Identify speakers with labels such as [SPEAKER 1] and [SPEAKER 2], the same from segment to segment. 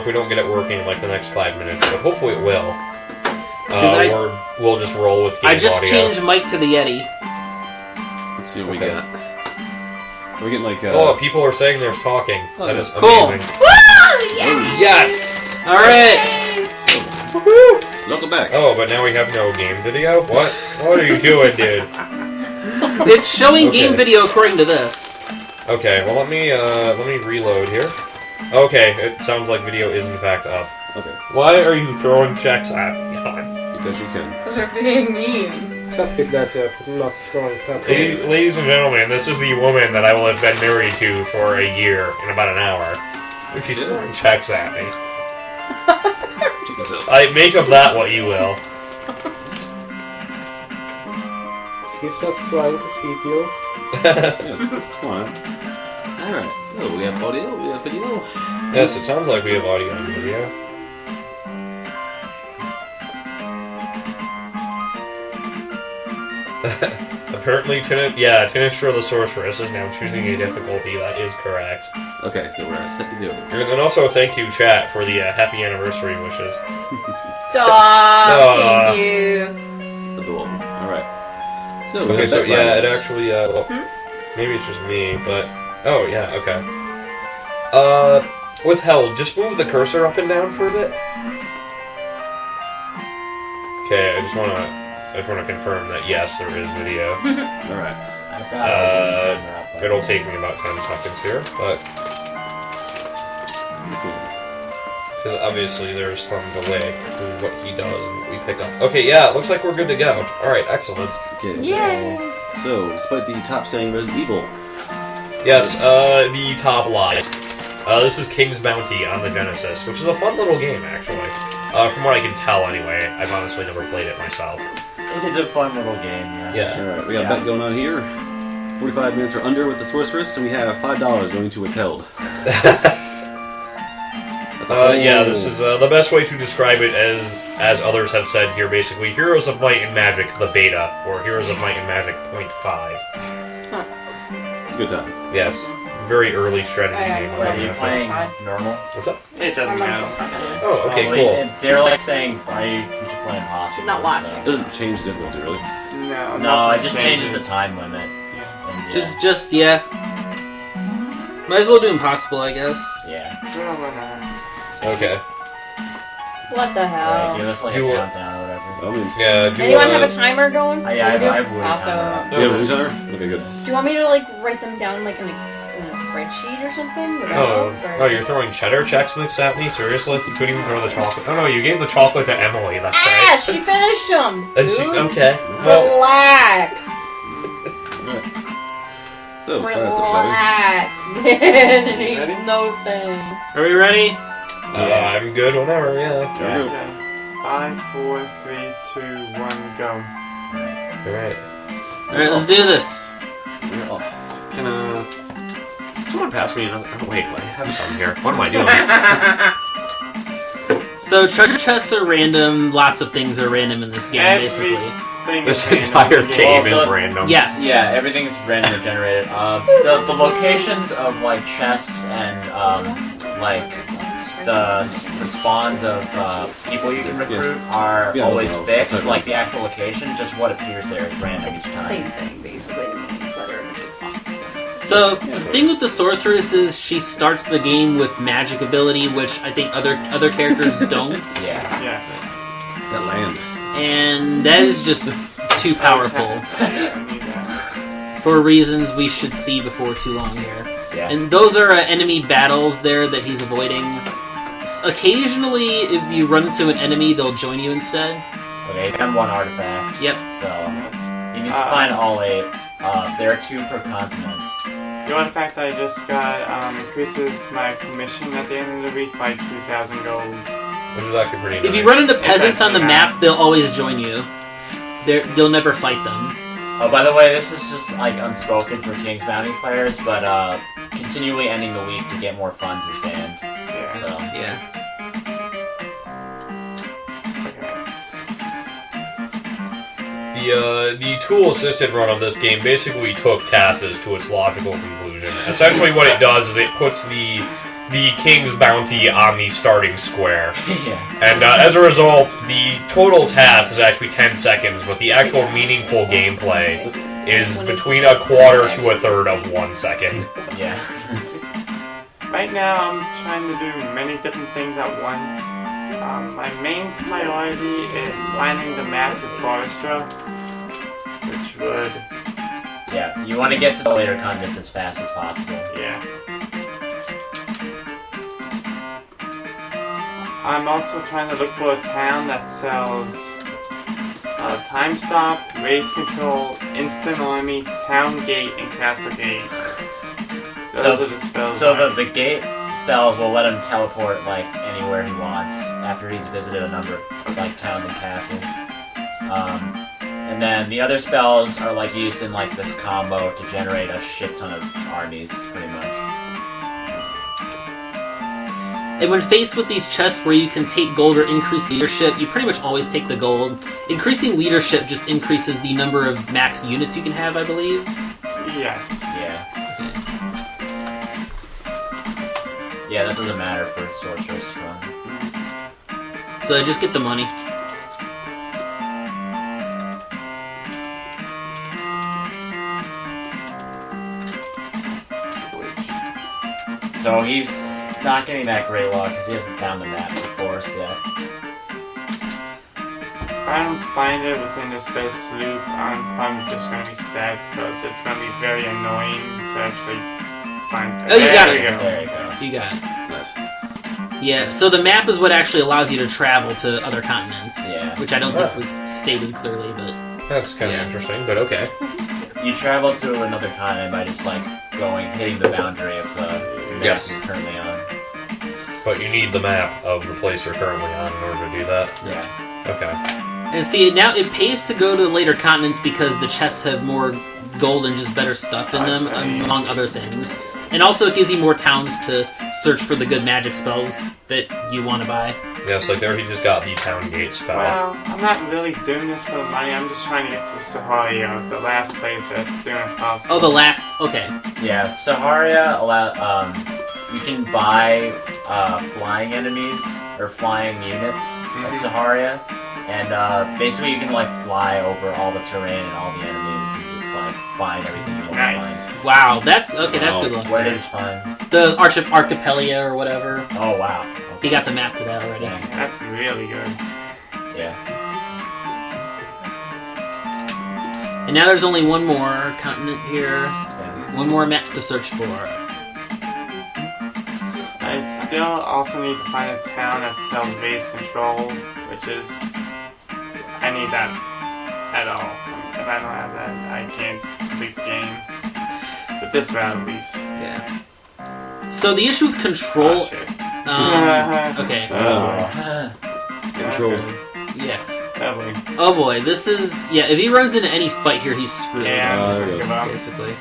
[SPEAKER 1] if we don't get it working in like the next 5 minutes, but hopefully it will. Or we'll just roll with game audio.
[SPEAKER 2] I just changed Mike to the Yeti.
[SPEAKER 3] Let's see what we got. We're getting like.
[SPEAKER 1] Oh, people are saying there's talking.
[SPEAKER 2] Oh,
[SPEAKER 1] that is
[SPEAKER 2] cool.
[SPEAKER 1] amazing.
[SPEAKER 4] Woo! Yeah.
[SPEAKER 1] Yes!
[SPEAKER 2] Alright!
[SPEAKER 3] Woohoo! So welcome back.
[SPEAKER 1] Oh, but now we have no game video? What? What are you doing, dude?
[SPEAKER 2] It's showing game video according to this.
[SPEAKER 1] Okay, well let me reload here. Okay, it sounds like video is in fact up.
[SPEAKER 3] Okay.
[SPEAKER 1] Why are you throwing checks at me, hon?
[SPEAKER 3] Because you can.
[SPEAKER 4] Because you're being mean.
[SPEAKER 5] Not throwing pepper.
[SPEAKER 1] Ladies and gentlemen, this is the woman that I will have been married to for a year in about an hour. And she's throwing checks at me. I make of that what you will.
[SPEAKER 5] He's just trying to feed you.
[SPEAKER 3] Yes, come on. Alright, so we have audio, we have video.
[SPEAKER 1] Yes, it sounds like we have audio and video. Apparently, Tinistra the Sorceress is now choosing a difficulty. That is correct.
[SPEAKER 3] Okay, so we're set to go.
[SPEAKER 1] And also, thank you, chat, for the happy anniversary wishes.
[SPEAKER 4] Stop! Thank you.
[SPEAKER 3] Adorable. Alright. So,
[SPEAKER 1] okay, so yeah, it actually, well, maybe it's just me, but, oh, yeah, okay. Withheld, just move the cursor up and down for a bit. Okay, I just want to confirm that, yes, there is video.
[SPEAKER 3] Alright.
[SPEAKER 1] It'll take me about 10 seconds here, but... Because obviously there's some delay to what he does and what we pick up. Okay, yeah, it looks like we're good to go. Alright, excellent.
[SPEAKER 3] Okay.
[SPEAKER 4] Yay!
[SPEAKER 3] So, despite the top saying Resident Evil.
[SPEAKER 1] Yes, the top lies. This is King's Bounty on the Genesis, which is a fun little game, actually. From what I can tell, anyway. I've honestly never played it myself.
[SPEAKER 6] It is a fun little game, yeah.
[SPEAKER 3] Alright, we got a bet going on here. 45 minutes or under with the Sorceress, so we have $5 going to Withheld.
[SPEAKER 1] Yeah, this is the best way to describe it, as others have said here, basically. Heroes of Might and Magic, the beta, or Heroes of Might and Magic 0.5.
[SPEAKER 4] Huh.
[SPEAKER 3] Good time.
[SPEAKER 1] Yes, very early strategy game.
[SPEAKER 6] Are you playing normal?
[SPEAKER 1] What's up?
[SPEAKER 6] It doesn't count.
[SPEAKER 1] Oh, okay, cool.
[SPEAKER 6] They're like saying, you should play impossible.
[SPEAKER 4] Should not watch
[SPEAKER 3] It doesn't change the difficulty, really.
[SPEAKER 6] No, it just changes the time limit. And,
[SPEAKER 2] Just, yeah. Might as well do impossible, I guess.
[SPEAKER 6] Yeah.
[SPEAKER 1] Okay.
[SPEAKER 4] What the hell?
[SPEAKER 6] Give us like a countdown or whatever.
[SPEAKER 1] Yeah,
[SPEAKER 4] Anyone have a timer going?
[SPEAKER 6] I have a timer.
[SPEAKER 3] Yeah, who's on her? Okay, good.
[SPEAKER 4] Do you want me to like write them down like in a spreadsheet or something?
[SPEAKER 1] Oh, you're throwing cheddar Chex Mix at me? Seriously? You couldn't even throw the chocolate. Oh no, you gave the chocolate to Emily, that's right.
[SPEAKER 4] She finished them!
[SPEAKER 1] Okay. Well,
[SPEAKER 4] relax!
[SPEAKER 3] So, as far as
[SPEAKER 4] relax, man. It ain't no thing.
[SPEAKER 2] Are we ready?
[SPEAKER 1] I'm good whenever, yeah.
[SPEAKER 3] Okay.
[SPEAKER 5] 5, 4, 3, 2, 1, go.
[SPEAKER 1] Alright.
[SPEAKER 2] Alright, let's do this.
[SPEAKER 3] We're off.
[SPEAKER 1] Can, someone pass me another... Oh, wait, I have some here. What am I doing?
[SPEAKER 2] So, treasure chests are random, lots of things are random in this game, basically.
[SPEAKER 1] This entire game is random.
[SPEAKER 2] Yes.
[SPEAKER 6] Yeah, everything's randomly generated. The locations of like chests and like the spawns of people you can recruit are always fixed. Like the actual location, just what appears there is random
[SPEAKER 4] It's
[SPEAKER 6] each
[SPEAKER 4] the
[SPEAKER 6] time.
[SPEAKER 4] same thing, basically, to me, whether it's possible.
[SPEAKER 2] So, the thing with the Sorceress is she starts the game with magic ability, which I think other characters don't.
[SPEAKER 6] Yeah.
[SPEAKER 3] That land.
[SPEAKER 2] And that is just too powerful. For reasons we should see before too long here.
[SPEAKER 6] Yeah.
[SPEAKER 2] And those are enemy battles there that he's avoiding. Occasionally, if you run into an enemy, they'll join you instead.
[SPEAKER 6] Okay, you found one artifact.
[SPEAKER 2] Yep.
[SPEAKER 6] So, he needs to find all 8. There are 2 per continent.
[SPEAKER 5] The one fact I just got increases my commission at the end of the week by 2,000 gold.
[SPEAKER 1] Which is actually pretty nice.
[SPEAKER 2] If you run into peasants on the map, they'll always join you. They'll never fight them.
[SPEAKER 6] Oh, by the way, this is just like unspoken for King's Bounty players, but continually ending the week to get more funds is banned.
[SPEAKER 5] Yeah.
[SPEAKER 6] So
[SPEAKER 2] Yeah.
[SPEAKER 1] The tool-assisted run of this game basically took tasks to its logical conclusion. Essentially what it does is it puts the the king's bounty on the starting square.
[SPEAKER 6] Yeah.
[SPEAKER 1] And as a result, the total task is actually 10 seconds, but the actual meaningful gameplay is between a quarter to a third of 1 second.
[SPEAKER 6] Yeah.
[SPEAKER 5] Right now, I'm trying to do many different things at once. My main priority is finding the map to Forestra, which would...
[SPEAKER 6] Yeah, you want to get to the later continents as fast as possible.
[SPEAKER 5] yeah. I'm also trying to look for a town that sells time stop, race control, instant army, town gate, and castle gate. Those are the spells.
[SPEAKER 6] So the gate spells will let him teleport like anywhere he wants after he's visited a number of like towns and castles. And then the other spells are like used in like this combo to generate a shit ton of armies, pretty much.
[SPEAKER 2] And when faced with these chests where you can take gold or increase leadership, you pretty much always take the gold. Increasing leadership just increases the number of max units you can have, I believe.
[SPEAKER 5] Yes.
[SPEAKER 6] Yeah. Yeah, that doesn't matter for sorceress run.
[SPEAKER 2] So just get the money.
[SPEAKER 6] So he's not getting that great luck because he hasn't found the map of the forest yet.
[SPEAKER 5] If I don't find it within this first loop, I'm probably just going to be sad because it's going to be very annoying to actually find it.
[SPEAKER 2] Oh, you got
[SPEAKER 5] There
[SPEAKER 2] it.
[SPEAKER 5] we go.
[SPEAKER 6] There you go.
[SPEAKER 2] You got it.
[SPEAKER 3] Nice.
[SPEAKER 2] Yeah, so the map is what actually allows you to travel to other continents,
[SPEAKER 6] Yeah.
[SPEAKER 2] which I don't think was stated clearly, but...
[SPEAKER 1] That's kind of interesting, but okay.
[SPEAKER 6] You travel to another continent by just like hitting the boundary of the map
[SPEAKER 1] Yes.
[SPEAKER 6] you're currently on.
[SPEAKER 1] But you need the map of the place you're currently on in order to do that.
[SPEAKER 6] Yeah.
[SPEAKER 1] Okay.
[SPEAKER 2] And see, now it pays to go to the later continents because the chests have more gold and just better stuff in them, among other things. And also it gives you more towns to search for the good magic spells that you want to buy.
[SPEAKER 1] Yes, like there he just got the town gate spell.
[SPEAKER 5] Well, I'm not really doing this for the money. I'm just trying to get to Saharia, the last place, as soon as possible.
[SPEAKER 2] Oh, the last... Okay.
[SPEAKER 6] Yeah. Saharia you can buy flying enemies or flying units at Saharia, and basically you can like fly over all the terrain and all the enemies and just like find everything you want to
[SPEAKER 5] Nice.
[SPEAKER 6] find.
[SPEAKER 2] Wow, that's... Okay, that's good luck.
[SPEAKER 6] What is fun?
[SPEAKER 2] The Archipelia or whatever.
[SPEAKER 6] Oh wow.
[SPEAKER 2] He got the map to that already.
[SPEAKER 6] Dang.
[SPEAKER 5] That's really good.
[SPEAKER 6] Yeah.
[SPEAKER 2] And now there's only one more continent here.
[SPEAKER 6] Yeah.
[SPEAKER 2] One more map to search for.
[SPEAKER 5] I still also need to find a town that sells base control, which is... I need that at all. If I don't have that, I can't complete the game. But this route at least.
[SPEAKER 2] Yeah. So the issue with control...
[SPEAKER 5] Oh, shit.
[SPEAKER 2] Okay.
[SPEAKER 3] Control.
[SPEAKER 2] Yeah.
[SPEAKER 5] Oh, boy.
[SPEAKER 2] Oh boy, this is... Yeah, if he runs into any fight here, he's screwed.
[SPEAKER 5] Yeah, I'm just
[SPEAKER 3] there
[SPEAKER 5] gonna
[SPEAKER 3] it
[SPEAKER 5] give
[SPEAKER 3] is.
[SPEAKER 5] up.
[SPEAKER 2] Basically.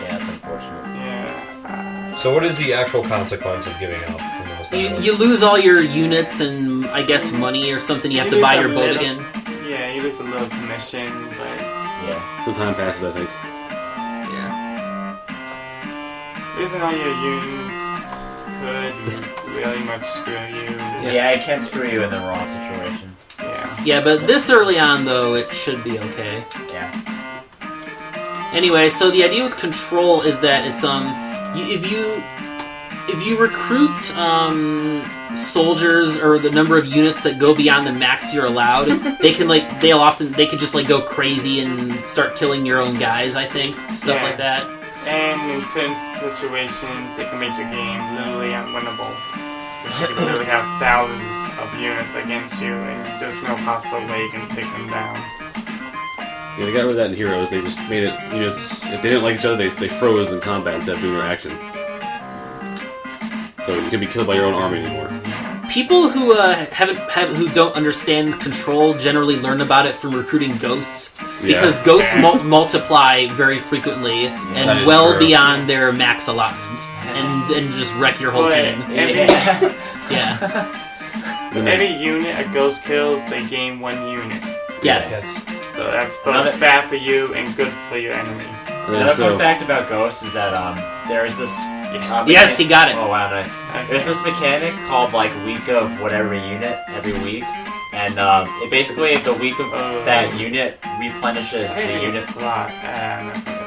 [SPEAKER 6] Yeah, it's unfortunate.
[SPEAKER 5] Yeah.
[SPEAKER 1] So what is the actual consequence of giving up? from those battles?
[SPEAKER 2] You lose all your units and, I guess, money or something. You have to buy your boat again.
[SPEAKER 5] Yeah, you lose a little commission, but
[SPEAKER 6] Yeah.
[SPEAKER 3] Some time passes, I think.
[SPEAKER 2] Yeah.
[SPEAKER 5] losing all your units could really much screw you.
[SPEAKER 6] Yeah, it can screw you in the wrong situation.
[SPEAKER 5] Yeah.
[SPEAKER 2] Yeah, but this early on, though, it should be okay.
[SPEAKER 6] Yeah.
[SPEAKER 2] Anyway, so the idea with control is that it's if you recruit soldiers or the number of units that go beyond the max you're allowed, they can just like go crazy and start killing your own guys. I think stuff
[SPEAKER 5] Yeah.
[SPEAKER 2] like that.
[SPEAKER 5] And in certain situations, it can make your game literally unwinnable. Because you can literally have thousands of units against you, and there's no possible way you can take them down.
[SPEAKER 3] Yeah, they got rid of that in Heroes. They just made it units. If they didn't like each other, they froze in combat instead of doing their action. So you can be killed by your own army anymore.
[SPEAKER 2] People who who don't understand control generally learn about it from recruiting ghosts because ghosts multiply very frequently
[SPEAKER 1] that
[SPEAKER 2] and
[SPEAKER 1] is
[SPEAKER 2] well
[SPEAKER 1] true.
[SPEAKER 2] beyond their max allotment and just wreck your whole team. Yeah.
[SPEAKER 5] Every unit a ghost kills, they gain 1 unit.
[SPEAKER 2] Yes.
[SPEAKER 5] So that's both bad for you and good for your enemy.
[SPEAKER 3] And then
[SPEAKER 6] Another
[SPEAKER 3] so,
[SPEAKER 6] fun fact about ghosts is that there is this
[SPEAKER 5] Yes.
[SPEAKER 2] Yes, he got it.
[SPEAKER 6] Oh wow, nice. There's this mechanic called like week of whatever unit every week, and it basically the week of that unit replenishes the unit.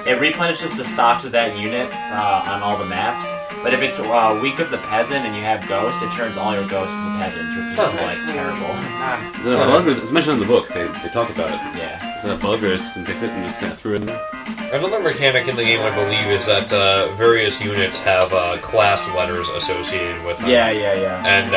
[SPEAKER 6] It replenishes the stocks of that unit on all the maps. But if it's a week of the peasant and you have ghosts, it turns all your ghosts into peasants, which is like terrible.
[SPEAKER 3] Is that a bug? Or it's mentioned in the book. They talk about it.
[SPEAKER 6] Yeah.
[SPEAKER 3] Is that a bug, or just can fix it and just kind of threw it in there?
[SPEAKER 1] Another mechanic in the game, I believe, is that various units have class letters associated with them.
[SPEAKER 6] Yeah.
[SPEAKER 1] And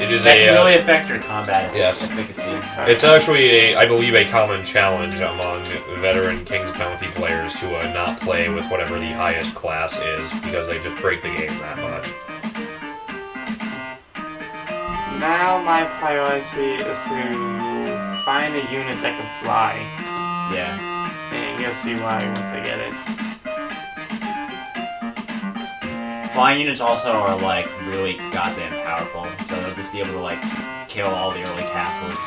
[SPEAKER 1] it is
[SPEAKER 6] that can really affect your combat
[SPEAKER 1] Yes.
[SPEAKER 6] efficacy.
[SPEAKER 1] It's actually, I believe, a common challenge among veteran King's Bounty players to not play with whatever the highest class is, because they just break the game that much.
[SPEAKER 5] Now my priority is to find a unit that can fly.
[SPEAKER 6] Yeah.
[SPEAKER 5] And you'll see why once I get it.
[SPEAKER 6] Flying units also are like really goddamn powerful, so they'll just be able to like kill all the early castles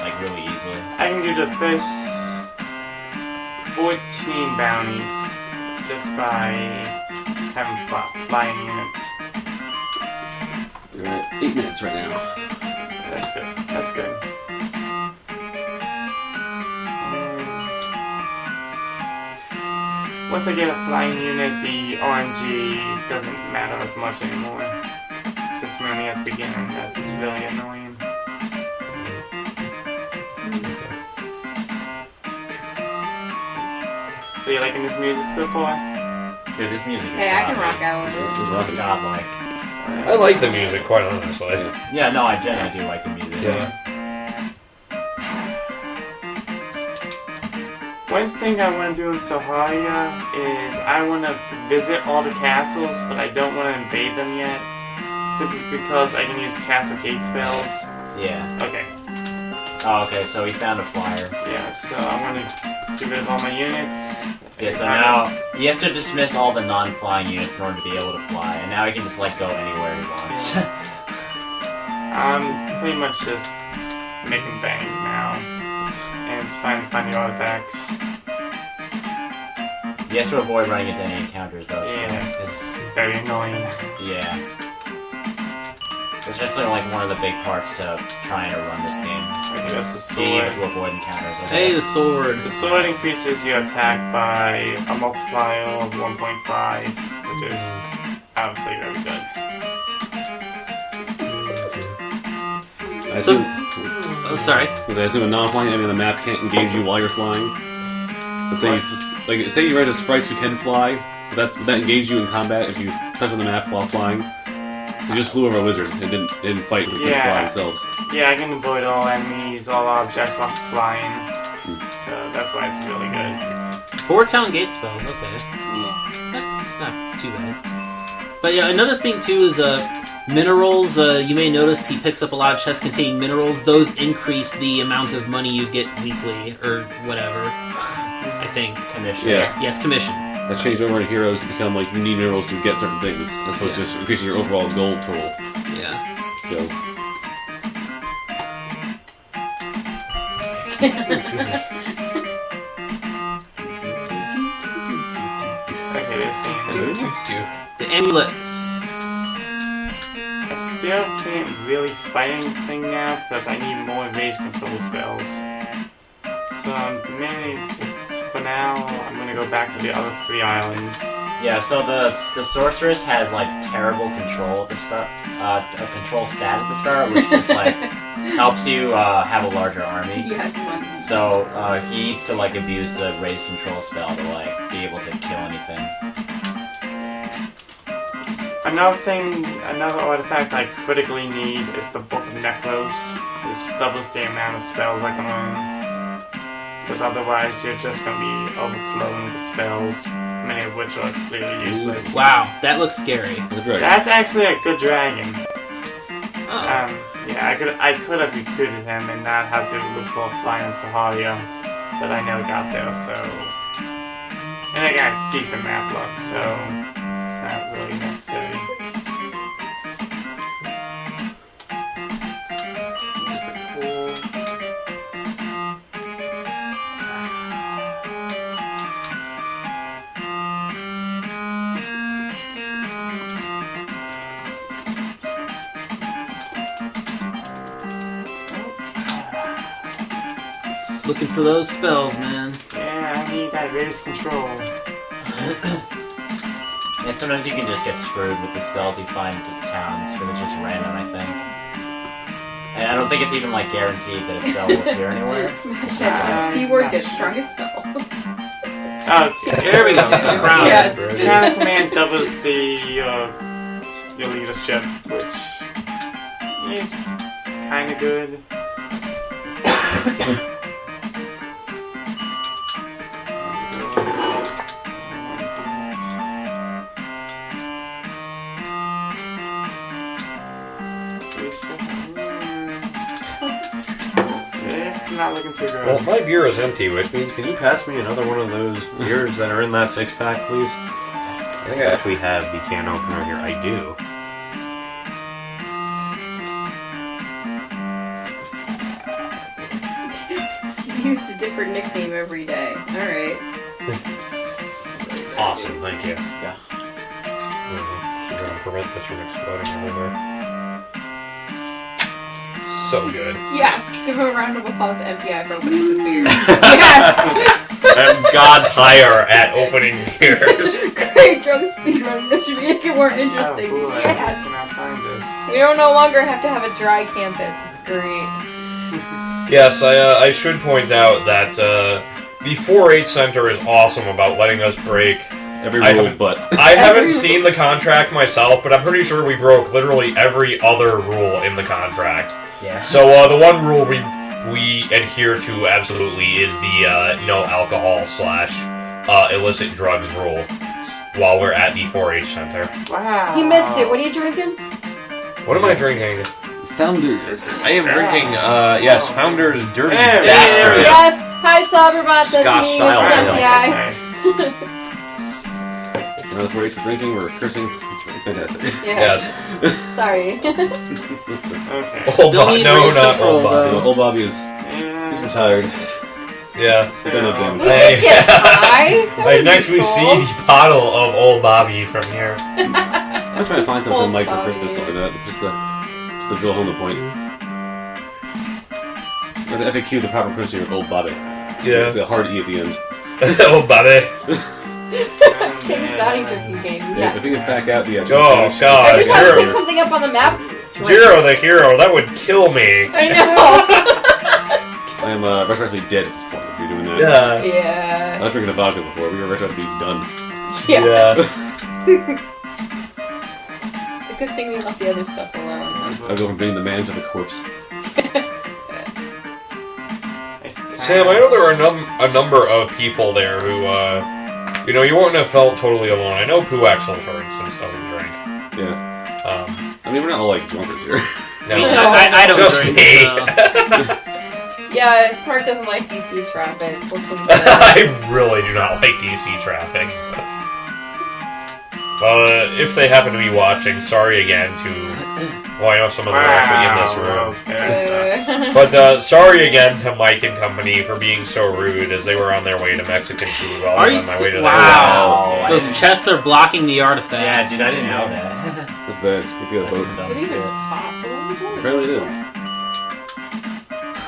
[SPEAKER 6] like really easily.
[SPEAKER 5] I can do the first 14 bounties just by having flying units.
[SPEAKER 3] You're at 8 minutes right now.
[SPEAKER 5] That's good. That's good. Once I get a flying unit, the RNG doesn't matter as much anymore. It's just mainly at the beginning that's really annoying. So you liking this music so far?
[SPEAKER 6] Dude, this music is
[SPEAKER 4] Hey, I can rock out with
[SPEAKER 6] This
[SPEAKER 4] it.
[SPEAKER 6] is godlike.
[SPEAKER 1] I like the music, quite honestly.
[SPEAKER 6] Yeah, no, I generally do like the music.
[SPEAKER 1] Yeah.
[SPEAKER 5] One thing I want to do in Soharia is I want to visit all the castles, but I don't want to invade them yet. Simply because I can use castle gate spells.
[SPEAKER 6] Yeah.
[SPEAKER 5] Okay.
[SPEAKER 6] Oh, okay, so he found a flyer.
[SPEAKER 5] Yeah, so I'm going to get rid of all my units.
[SPEAKER 6] Yeah, so now he has to dismiss all the non-flying units in order to be able to fly, and now he can just like go anywhere he wants.
[SPEAKER 5] I'm pretty much just making bank now and trying to find the artifacts.
[SPEAKER 6] He has to avoid running into any encounters though. So
[SPEAKER 5] Yeah, it's very annoying.
[SPEAKER 6] yeah. It's definitely like one of the big parts to trying to run this game.
[SPEAKER 5] Okay, that's the
[SPEAKER 6] Being able
[SPEAKER 5] sword.
[SPEAKER 6] to avoid encounters. I
[SPEAKER 2] Hey, the
[SPEAKER 6] guess.
[SPEAKER 2] sword.
[SPEAKER 5] The sword increases your attack by a multiplier of 1.5, which is obviously very good.
[SPEAKER 3] I
[SPEAKER 2] So-
[SPEAKER 3] assume,
[SPEAKER 2] Oh, sorry.
[SPEAKER 3] because I assume a non-flying enemy on the map can't engage you while you're flying. Let's say, say you run into sprites who can fly. Would that engage you in combat if you touch on the map while flying? You just flew over a wizard and didn't fight when they couldn't fly themselves.
[SPEAKER 5] Yeah, I can avoid all enemies, all objects while flying. So that's why it's really good.
[SPEAKER 2] 4 town gate spells, okay. That's not too bad. But yeah, another thing too is minerals. You may notice he picks up a lot of chests containing minerals. Those increase the amount of money you get weekly, or whatever, I think.
[SPEAKER 6] Commission.
[SPEAKER 3] Yeah.
[SPEAKER 2] Yes, commission.
[SPEAKER 3] That changed over in Heroes to become like you need minerals to get certain things, as opposed to just increasing your overall gold total.
[SPEAKER 2] Yeah.
[SPEAKER 3] So
[SPEAKER 5] Okay, this game.
[SPEAKER 2] The amulets.
[SPEAKER 5] I still can't really fight anything now because I need more race control spells. So mainly just for now, I'm gonna go back to the other 3 islands.
[SPEAKER 6] Yeah, so the sorceress has like terrible control at the start, a control stat at the start, which just like helps you have a larger army.
[SPEAKER 4] Yes, one.
[SPEAKER 6] So he needs to like abuse the raise control spell to like be able to kill anything.
[SPEAKER 5] Another artifact I critically need is the Book of Necros, which doubles the amount of spells I can learn. Because otherwise you're just going to be overflowing with spells, many of which are completely useless.
[SPEAKER 2] Wow, that looks scary.
[SPEAKER 3] the dragon.
[SPEAKER 5] That's actually a good dragon.
[SPEAKER 2] Oh.
[SPEAKER 5] Yeah, I could have recruited him and not have to look for a fly in Saharia, but I never got there, so... And I got decent map luck, so it's not really necessary.
[SPEAKER 2] Looking for those spells, man.
[SPEAKER 5] Yeah, I need that race control.
[SPEAKER 6] And sometimes you can just get screwed with the spells you find at the towns, because it's just random, I think. And I don't think it's even like guaranteed that a spell will appear anywhere.
[SPEAKER 4] Smash that keyword gets strongest spell.
[SPEAKER 2] There we go. Crown.
[SPEAKER 4] Yes.
[SPEAKER 5] Counter command doubles your leadership, which is kind of good. This is not looking too good.
[SPEAKER 1] Well, my beer is empty, which means can you pass me another one of those beers that are in that 6-pack, please? I think I actually have the can opener here. I do.
[SPEAKER 4] You used a different nickname every day. Alright.
[SPEAKER 1] Awesome, thank you.
[SPEAKER 6] Yeah.
[SPEAKER 1] So we're gonna prevent this from exploding everywhere. So good.
[SPEAKER 4] Yes! Give him a round of applause to MTI for opening this beer. Yes!
[SPEAKER 1] I'm god tired at opening beers.
[SPEAKER 4] Great drunk speedrun. This should make it more interesting.
[SPEAKER 5] Oh, boy. I
[SPEAKER 4] Yes!
[SPEAKER 5] cannot find this.
[SPEAKER 4] We don't no longer have to have a dry campus. It's great.
[SPEAKER 1] Yes, I should point out that the 4-H Center is awesome about letting us break
[SPEAKER 3] Every
[SPEAKER 1] I
[SPEAKER 3] rule
[SPEAKER 1] haven't-
[SPEAKER 3] but.
[SPEAKER 1] I haven't seen the contract myself, but I'm pretty sure we broke literally every other rule in the contract.
[SPEAKER 6] Yeah.
[SPEAKER 1] So the one rule we adhere to absolutely is the no alcohol / illicit drugs rule while we're at the 4-H Center.
[SPEAKER 5] Wow.
[SPEAKER 4] He missed it. What are you drinking?
[SPEAKER 1] What am I drinking?
[SPEAKER 3] Founders.
[SPEAKER 1] I am drinking, yes, Founder's Dirty
[SPEAKER 5] There,
[SPEAKER 1] Bastard.
[SPEAKER 4] Yes! Hi, Soberbot. That's
[SPEAKER 1] Scotch
[SPEAKER 4] me.
[SPEAKER 1] style
[SPEAKER 4] This is
[SPEAKER 1] ale.
[SPEAKER 4] MTI.
[SPEAKER 3] Another 4-H for drinking, we're cursing. It's fantastic.
[SPEAKER 4] Yes. Sorry.
[SPEAKER 5] Okay.
[SPEAKER 2] Still
[SPEAKER 1] Bob-
[SPEAKER 2] need
[SPEAKER 1] no,
[SPEAKER 2] race
[SPEAKER 1] not
[SPEAKER 2] control,
[SPEAKER 1] old Bobby.
[SPEAKER 2] though.
[SPEAKER 3] Old Bobby is he's retired.
[SPEAKER 1] Yeah.
[SPEAKER 3] He's done enough damage.
[SPEAKER 4] We can get high. That
[SPEAKER 1] Like,
[SPEAKER 4] would
[SPEAKER 1] next
[SPEAKER 4] be
[SPEAKER 1] we
[SPEAKER 4] cool.
[SPEAKER 1] see the bottle of Old Bobby from here.
[SPEAKER 3] I'm trying to find something
[SPEAKER 4] Old
[SPEAKER 3] like for
[SPEAKER 4] Bobby.
[SPEAKER 3] Christmas, something like that, just to drill home the point. Or the FAQ, the proper pronunciation of Old Bobby.
[SPEAKER 1] Yeah.
[SPEAKER 3] It's a hard E at the end.
[SPEAKER 1] Old Bobby.
[SPEAKER 4] King's Bounty drinking game.
[SPEAKER 3] Yeah, if
[SPEAKER 4] Yes.
[SPEAKER 3] we can back out the
[SPEAKER 1] Oh, God.
[SPEAKER 4] Every time you
[SPEAKER 1] Zero.
[SPEAKER 4] pick something up on the map, drink.
[SPEAKER 1] Jiro the hero, that would kill me.
[SPEAKER 4] I know.
[SPEAKER 3] I am retroactively dead at this point if you're doing that.
[SPEAKER 1] Yeah.
[SPEAKER 4] Yeah.
[SPEAKER 3] I was drinking the vodka before. We were retroactively done.
[SPEAKER 4] Yeah.
[SPEAKER 1] Yeah.
[SPEAKER 4] It's a good thing we left the other stuff alone.
[SPEAKER 3] I go from being the man to the corpse.
[SPEAKER 1] Sam, I know there are a number of people there who, you know, you wouldn't have felt totally alone. I know Pooaxel, for instance, doesn't drink.
[SPEAKER 3] Yeah. I mean, we're not all like drunkards here.
[SPEAKER 1] No.
[SPEAKER 2] I don't
[SPEAKER 1] Just
[SPEAKER 2] drink,
[SPEAKER 1] me.
[SPEAKER 2] so.
[SPEAKER 4] Yeah, Smart doesn't like DC traffic. What can we say?
[SPEAKER 1] I really do not like DC traffic. If they happen to be watching, sorry again to... Well, I know some of them are actually in this room.
[SPEAKER 5] Okay,
[SPEAKER 1] But sorry again to Mike and company for being so rude as they were on their way to Mexican food while I
[SPEAKER 2] Are
[SPEAKER 1] was
[SPEAKER 2] you
[SPEAKER 1] on my way to
[SPEAKER 2] wow.
[SPEAKER 6] I
[SPEAKER 2] Those
[SPEAKER 6] didn't-
[SPEAKER 2] chests are blocking the artifact.
[SPEAKER 6] Yeah, dude, I didn't know that.
[SPEAKER 3] That's bad. We have to get a
[SPEAKER 6] That's
[SPEAKER 3] boat.
[SPEAKER 6] some
[SPEAKER 4] Is
[SPEAKER 6] dumb
[SPEAKER 4] it even
[SPEAKER 6] shit.
[SPEAKER 4] possible?
[SPEAKER 3] Apparently it is.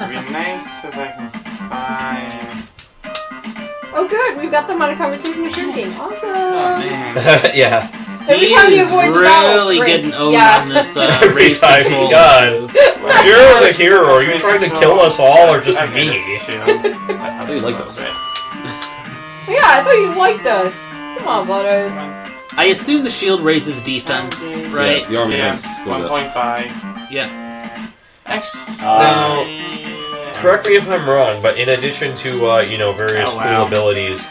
[SPEAKER 5] It'd be nice if I can find.
[SPEAKER 4] Oh, good. We've got them on a conversation with drinking. Awesome.
[SPEAKER 5] Oh man.
[SPEAKER 1] Mexican. Yeah.
[SPEAKER 4] Every
[SPEAKER 2] He
[SPEAKER 4] time he
[SPEAKER 2] is
[SPEAKER 4] avoids a battle,
[SPEAKER 2] really
[SPEAKER 4] drink.
[SPEAKER 2] getting owned
[SPEAKER 4] Yeah.
[SPEAKER 2] on this
[SPEAKER 1] Every
[SPEAKER 2] race
[SPEAKER 1] time he
[SPEAKER 2] control.
[SPEAKER 1] does.
[SPEAKER 2] issue.
[SPEAKER 1] Jiro the hero, are you trying to kill us all or just
[SPEAKER 5] Okay,
[SPEAKER 1] me?
[SPEAKER 5] this is shield.
[SPEAKER 3] I thought you liked us.
[SPEAKER 4] Yeah, I thought you liked us. Come on, Butters.
[SPEAKER 2] I assume the shield raises defense,
[SPEAKER 5] Okay.
[SPEAKER 2] right?
[SPEAKER 3] Yeah, the armor
[SPEAKER 5] Yes,
[SPEAKER 3] defense goes up.
[SPEAKER 5] 1.5.
[SPEAKER 2] Yeah.
[SPEAKER 5] Actually,
[SPEAKER 1] Now, correct me if I'm wrong, but in addition to, you know, various
[SPEAKER 5] Oh, wow.
[SPEAKER 1] cool abilities,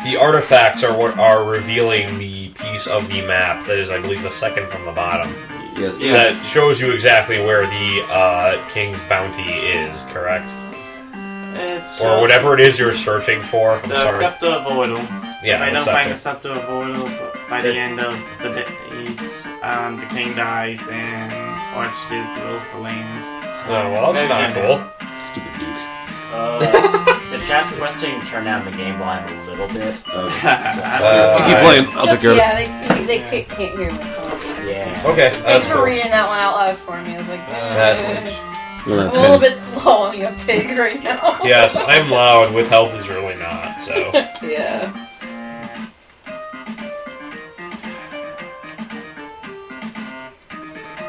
[SPEAKER 1] the artifacts are what are revealing the piece of the map that is, I believe, the second from the bottom.
[SPEAKER 3] Yes.
[SPEAKER 5] Yeah.
[SPEAKER 1] That shows you exactly where the King's Bounty is, correct?
[SPEAKER 5] It's
[SPEAKER 1] Or whatever it is you're searching for. I'm
[SPEAKER 5] The
[SPEAKER 1] sorry.
[SPEAKER 5] Scepter of Voidal.
[SPEAKER 1] Yeah,
[SPEAKER 5] If I
[SPEAKER 1] the
[SPEAKER 5] don't find the
[SPEAKER 1] scepter.
[SPEAKER 5] Scepter of Voidal by the end of the days, the king dies and Archduke rules the land.
[SPEAKER 1] Oh, well, that's not cool.
[SPEAKER 3] Stupid Duke.
[SPEAKER 6] The chat's requesting to turn down the game volume a little bit.
[SPEAKER 3] Keep playing. I'll take
[SPEAKER 4] Just,
[SPEAKER 3] care of it.
[SPEAKER 4] yeah, they can't hear me.
[SPEAKER 6] Yeah.
[SPEAKER 1] Okay,
[SPEAKER 4] Thanks
[SPEAKER 1] that's
[SPEAKER 4] for
[SPEAKER 1] cool.
[SPEAKER 4] reading that one out loud for me. I was like,
[SPEAKER 1] Message.
[SPEAKER 3] Well,
[SPEAKER 4] I'm a little bit slow on the uptake right now.
[SPEAKER 1] Yes, I'm loud. With health is really not. So
[SPEAKER 4] Yeah.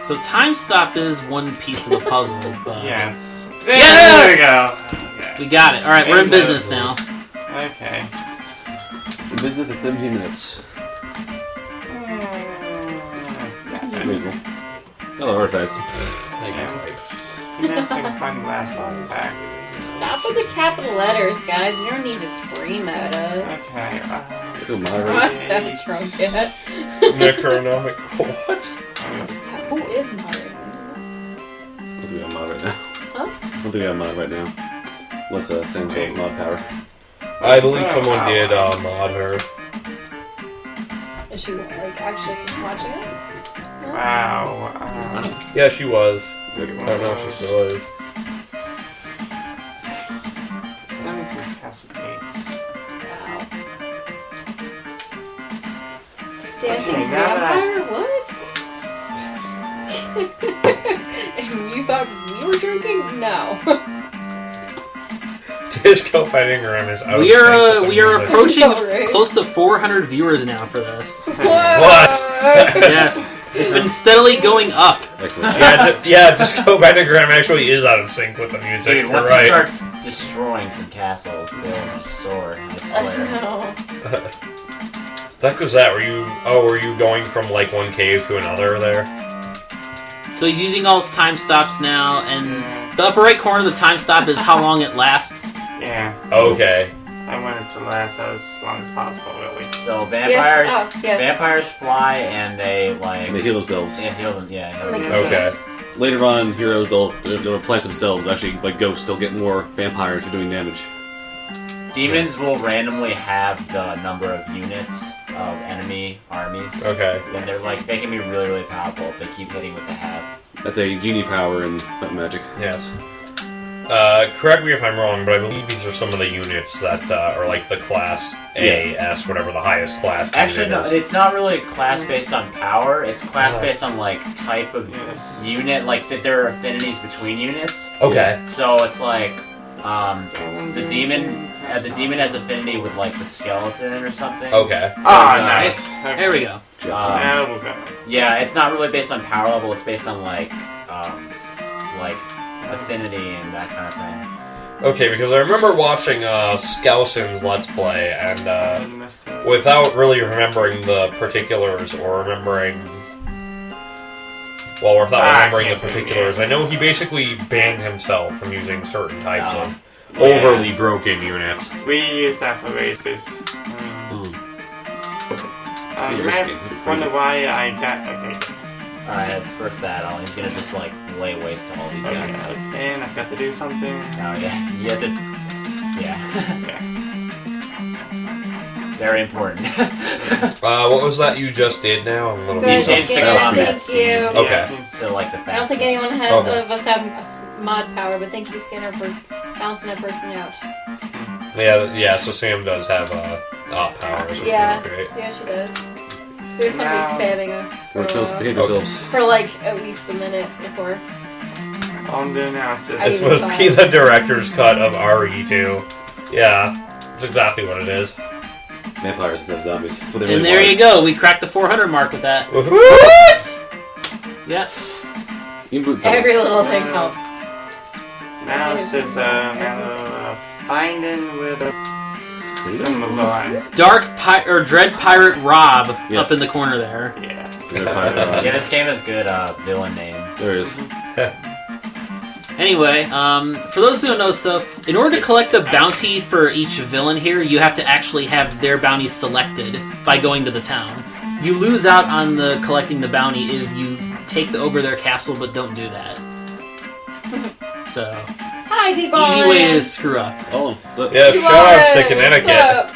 [SPEAKER 2] So time stop is one piece of the puzzle, but
[SPEAKER 5] Yes.
[SPEAKER 2] Yes!
[SPEAKER 5] There we go. Okay.
[SPEAKER 2] we got it. All right, we're in business now.
[SPEAKER 5] Okay.
[SPEAKER 3] In business at 17 minutes. Reasonable. Hello, artifacts.
[SPEAKER 5] You guys can find the last one back.
[SPEAKER 4] Stop with the capital letters, guys. You don't need to scream at us.
[SPEAKER 5] Okay.
[SPEAKER 3] Go
[SPEAKER 4] What?
[SPEAKER 3] moderate.
[SPEAKER 4] That drunk yet?
[SPEAKER 1] Necronomic. What?
[SPEAKER 4] Who is Mario?
[SPEAKER 3] I don't think we have mod right now.
[SPEAKER 4] Huh?
[SPEAKER 3] I don't think we have mod right now. Unless Sam sells mod power.
[SPEAKER 1] I believe someone did mod her.
[SPEAKER 4] Is she like actually watching us? No?
[SPEAKER 5] Wow.
[SPEAKER 1] Yeah, she was.
[SPEAKER 3] Okay.
[SPEAKER 1] I don't know if she still is.
[SPEAKER 5] Let me see Castle Gates.
[SPEAKER 4] Wow. Dancing
[SPEAKER 5] Okay, now that
[SPEAKER 4] vampire? What? And you thought we were drinking? No.
[SPEAKER 1] Disco Pentagram is out.
[SPEAKER 2] We
[SPEAKER 1] of sync
[SPEAKER 2] are
[SPEAKER 1] with the
[SPEAKER 2] we are
[SPEAKER 1] music.
[SPEAKER 2] approaching
[SPEAKER 4] Right.
[SPEAKER 2] close to 400 viewers now for this.
[SPEAKER 1] What?
[SPEAKER 2] Yes, it's been steadily going up.
[SPEAKER 3] Excellent.
[SPEAKER 1] Yeah, Disco Pentagram actually is out of sync with the music.
[SPEAKER 6] Dude,
[SPEAKER 1] You're
[SPEAKER 6] once
[SPEAKER 1] right.
[SPEAKER 6] he starts destroying some castles, they'll just soar. I
[SPEAKER 4] I
[SPEAKER 6] swear.
[SPEAKER 4] know.
[SPEAKER 1] That was that. Were you going from like one cave to another there?
[SPEAKER 2] So he's using all his time stops now, and the upper right corner of the time stop is how long it lasts.
[SPEAKER 5] Yeah.
[SPEAKER 1] Okay.
[SPEAKER 5] I want it to last as long as possible, really.
[SPEAKER 6] So vampires,
[SPEAKER 4] Yes.
[SPEAKER 6] vampires fly and they like
[SPEAKER 3] And they heal themselves.
[SPEAKER 6] yeah, heal them. Yeah, heal
[SPEAKER 4] Like
[SPEAKER 6] them.
[SPEAKER 1] Okay.
[SPEAKER 4] yes.
[SPEAKER 3] Later on, heroes, they'll replace themselves. Actually, like ghosts, they'll get more vampires for doing damage.
[SPEAKER 6] Demons will randomly have the number of units of enemy armies.
[SPEAKER 1] Okay.
[SPEAKER 6] And they're like they can be really really powerful if they keep hitting with the half.
[SPEAKER 3] That's a genie power in magic.
[SPEAKER 1] Yes. Correct me if I'm wrong, but I believe these are some of the units that are like the class A, S, whatever the highest class.
[SPEAKER 6] Actually, no,
[SPEAKER 1] unit is.
[SPEAKER 6] it's not really class based on power. It's class based on like type of
[SPEAKER 5] Yes.
[SPEAKER 6] unit, like that there are affinities between units.
[SPEAKER 1] Okay.
[SPEAKER 6] So it's like the demon has affinity with like the skeleton or something.
[SPEAKER 1] Okay.
[SPEAKER 5] Ah, nice.
[SPEAKER 2] There we go.
[SPEAKER 5] Now we'll go.
[SPEAKER 6] Yeah, it's not really based on power level. It's based on like affinity and that kind of thing.
[SPEAKER 1] Okay, because I remember watching Skelson's Let's Play, and
[SPEAKER 5] You missed it.
[SPEAKER 1] without really remembering the particulars or remembering. Well, without remembering the particulars, I know he basically banned himself from using certain types of overly broken units.
[SPEAKER 5] We use that for races. You might wonder why I got. Okay.
[SPEAKER 6] Alright, at the first battle, he's gonna just like lay waste to all these guys.
[SPEAKER 5] And I've got to do something.
[SPEAKER 6] Oh yeah, you have to. Yeah,
[SPEAKER 5] Yeah.
[SPEAKER 6] very important.
[SPEAKER 1] What was that you just did now? I'm a little
[SPEAKER 4] Good,
[SPEAKER 6] changed the
[SPEAKER 4] Skinner,
[SPEAKER 6] combat
[SPEAKER 4] thank
[SPEAKER 6] speed.
[SPEAKER 4] you.
[SPEAKER 1] Okay.
[SPEAKER 6] So like the
[SPEAKER 4] I don't think anyone
[SPEAKER 1] Okay.
[SPEAKER 4] of us have mod power, but thank you, Skinner, for bouncing that person out.
[SPEAKER 1] Yeah, so Sam does have powers, which
[SPEAKER 4] Yeah.
[SPEAKER 1] is great.
[SPEAKER 4] Yeah, she does. There's somebody
[SPEAKER 5] Now-
[SPEAKER 4] spamming us for,
[SPEAKER 3] Behave yourselves.
[SPEAKER 4] for like at least a minute before.
[SPEAKER 5] All I'm doing now is just.
[SPEAKER 4] I
[SPEAKER 1] This
[SPEAKER 4] even
[SPEAKER 1] must
[SPEAKER 4] saw
[SPEAKER 1] be
[SPEAKER 4] it.
[SPEAKER 1] the director's cut of RE2. Yeah, that's exactly what it is.
[SPEAKER 3] Vampires instead of zombies. That's what they
[SPEAKER 2] And
[SPEAKER 3] really
[SPEAKER 2] there
[SPEAKER 3] want.
[SPEAKER 2] you go. We cracked the 400 mark with that.
[SPEAKER 1] What?
[SPEAKER 2] Yes.
[SPEAKER 3] You can boot someone.
[SPEAKER 4] Every little thing helps.
[SPEAKER 5] Now it's just a matter of finding where the criminals are.
[SPEAKER 2] Dread Pirate Rob
[SPEAKER 3] Yes.
[SPEAKER 2] up in the corner there.
[SPEAKER 5] Yeah.
[SPEAKER 6] Yeah, this game has good villain names.
[SPEAKER 3] There it is.
[SPEAKER 2] Anyway, for those who don't know, so in order to collect the bounty for each villain here, you have to actually have their bounty selected by going to the town. You lose out on the collecting the bounty if you take over their castle, but don't do that. So,
[SPEAKER 4] Hi,
[SPEAKER 2] easy
[SPEAKER 4] D-Ballin'.
[SPEAKER 2] way to screw up.
[SPEAKER 3] Oh, what's up?
[SPEAKER 1] Yeah,
[SPEAKER 4] D-Ballin',
[SPEAKER 1] shoutouts to
[SPEAKER 4] what's
[SPEAKER 1] Connecticut.
[SPEAKER 4] up?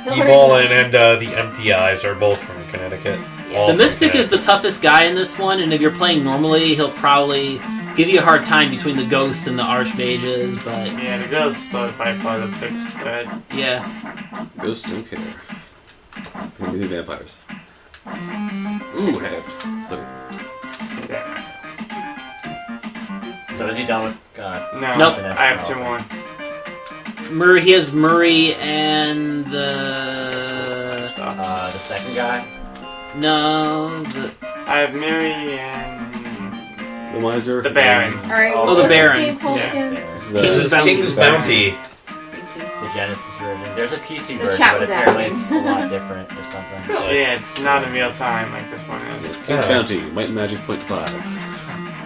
[SPEAKER 1] E-Ballin and the Empty Eyes are both from Connecticut.
[SPEAKER 4] Yeah.
[SPEAKER 1] All
[SPEAKER 2] The
[SPEAKER 1] from
[SPEAKER 2] Mystic is
[SPEAKER 1] Connecticut.
[SPEAKER 2] the toughest guy in this one, and if you're playing normally, he'll probably give you a hard time between the ghosts and the archmages, but
[SPEAKER 5] Yeah, the ghosts are by far the biggest threat.
[SPEAKER 2] yeah.
[SPEAKER 3] Ghosts don't care. It's gonna be the vampires. Ooh, halved. So,
[SPEAKER 6] is he done with?
[SPEAKER 5] No,
[SPEAKER 2] Nope.
[SPEAKER 5] I have 2 more.
[SPEAKER 2] Murray. He has Murray and the
[SPEAKER 6] second guy.
[SPEAKER 2] no.
[SPEAKER 5] I have Mary and
[SPEAKER 3] The Miser.
[SPEAKER 5] the Baron.
[SPEAKER 4] All right.
[SPEAKER 6] Oh,
[SPEAKER 4] what
[SPEAKER 2] the
[SPEAKER 4] was
[SPEAKER 2] Baron.
[SPEAKER 4] this game called
[SPEAKER 5] Yeah.
[SPEAKER 4] again?
[SPEAKER 3] This is,
[SPEAKER 1] This is King's Bounty.
[SPEAKER 4] Thank you.
[SPEAKER 6] The Genesis version. There's a PC
[SPEAKER 4] The
[SPEAKER 6] version,
[SPEAKER 4] chat
[SPEAKER 6] but
[SPEAKER 4] was
[SPEAKER 6] apparently
[SPEAKER 4] asking.
[SPEAKER 6] it's a lot different or something.
[SPEAKER 5] Yeah, it's not in real time like this one is.
[SPEAKER 3] King's
[SPEAKER 1] Yeah.
[SPEAKER 3] Bounty, Might and Magic .5.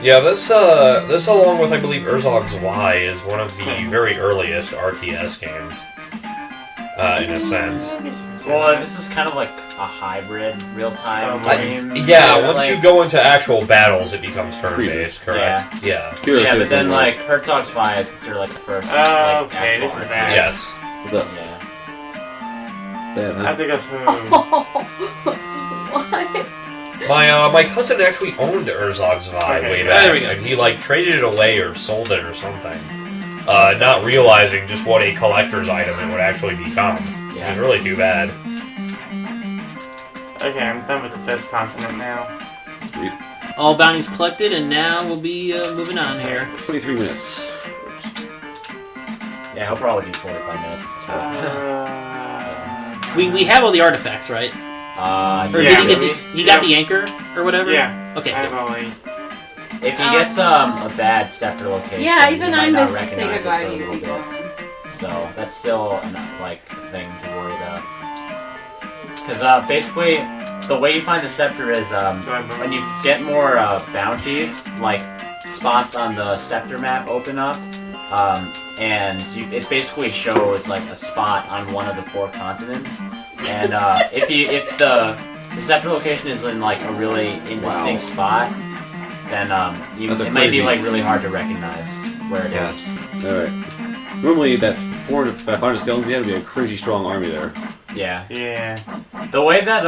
[SPEAKER 1] Yeah, this along with I believe Urzog's Y is one of the very earliest RTS games. In a sense.
[SPEAKER 6] Well, this is kind of like a hybrid real-time game.
[SPEAKER 1] Yeah,
[SPEAKER 6] It's
[SPEAKER 1] once
[SPEAKER 6] like-
[SPEAKER 1] you go into actual battles, it becomes
[SPEAKER 3] Freezes.
[SPEAKER 1] turn-based, correct? Yeah.
[SPEAKER 3] Pure
[SPEAKER 6] Yeah, but
[SPEAKER 3] physics
[SPEAKER 6] then
[SPEAKER 3] and
[SPEAKER 6] like Herzog's Fire is considered like the first.
[SPEAKER 5] Oh,
[SPEAKER 6] like,
[SPEAKER 5] okay,
[SPEAKER 6] actual
[SPEAKER 5] this is
[SPEAKER 6] RTS.
[SPEAKER 5] bad.
[SPEAKER 1] Yes.
[SPEAKER 3] What's up?
[SPEAKER 6] Yeah.
[SPEAKER 3] Bad,
[SPEAKER 5] I
[SPEAKER 3] huh?
[SPEAKER 5] have to go through.
[SPEAKER 4] What?
[SPEAKER 1] My cousin actually owned Urzog's Vi
[SPEAKER 5] Okay,
[SPEAKER 1] way
[SPEAKER 5] yeah,
[SPEAKER 1] back,
[SPEAKER 2] there we go.
[SPEAKER 1] and he like traded it away or sold it or something, not realizing just what a collector's item it would actually become. Which is really too bad.
[SPEAKER 5] Okay, I'm done with the first continent now.
[SPEAKER 3] Sweet.
[SPEAKER 2] All bounties collected, and now we'll be moving on here.
[SPEAKER 3] 23 minutes.
[SPEAKER 6] Yeah, he'll probably do 45 minutes.
[SPEAKER 2] We have all the artifacts, right? Or
[SPEAKER 5] Yeah,
[SPEAKER 2] did he get he got
[SPEAKER 5] yeah.
[SPEAKER 2] the anchor or whatever?
[SPEAKER 5] Yeah.
[SPEAKER 2] Okay.
[SPEAKER 5] I have
[SPEAKER 2] Good.
[SPEAKER 5] only.
[SPEAKER 6] If he gets a bad scepter location,
[SPEAKER 4] Yeah,
[SPEAKER 6] he
[SPEAKER 4] even
[SPEAKER 6] might
[SPEAKER 4] I
[SPEAKER 6] not
[SPEAKER 4] missed to say
[SPEAKER 6] recognize it
[SPEAKER 4] goodbye
[SPEAKER 6] for a
[SPEAKER 4] to you,
[SPEAKER 6] little bit.
[SPEAKER 4] T-Bone.
[SPEAKER 6] So that's still like a thing to worry about. Because basically, the way you find the scepter is when you get more bounties, like spots on the scepter map open up, and it basically shows like a spot on one of the 4 continents. And if the scepter location is in like a really indistinct spot, then
[SPEAKER 3] That's
[SPEAKER 6] it might be
[SPEAKER 3] crazy.
[SPEAKER 6] like really hard to recognize where it is.
[SPEAKER 3] Alright. Normally, that 500 skeletons, you have to be a crazy strong army there.
[SPEAKER 6] Yeah.
[SPEAKER 5] Yeah.
[SPEAKER 6] The way that,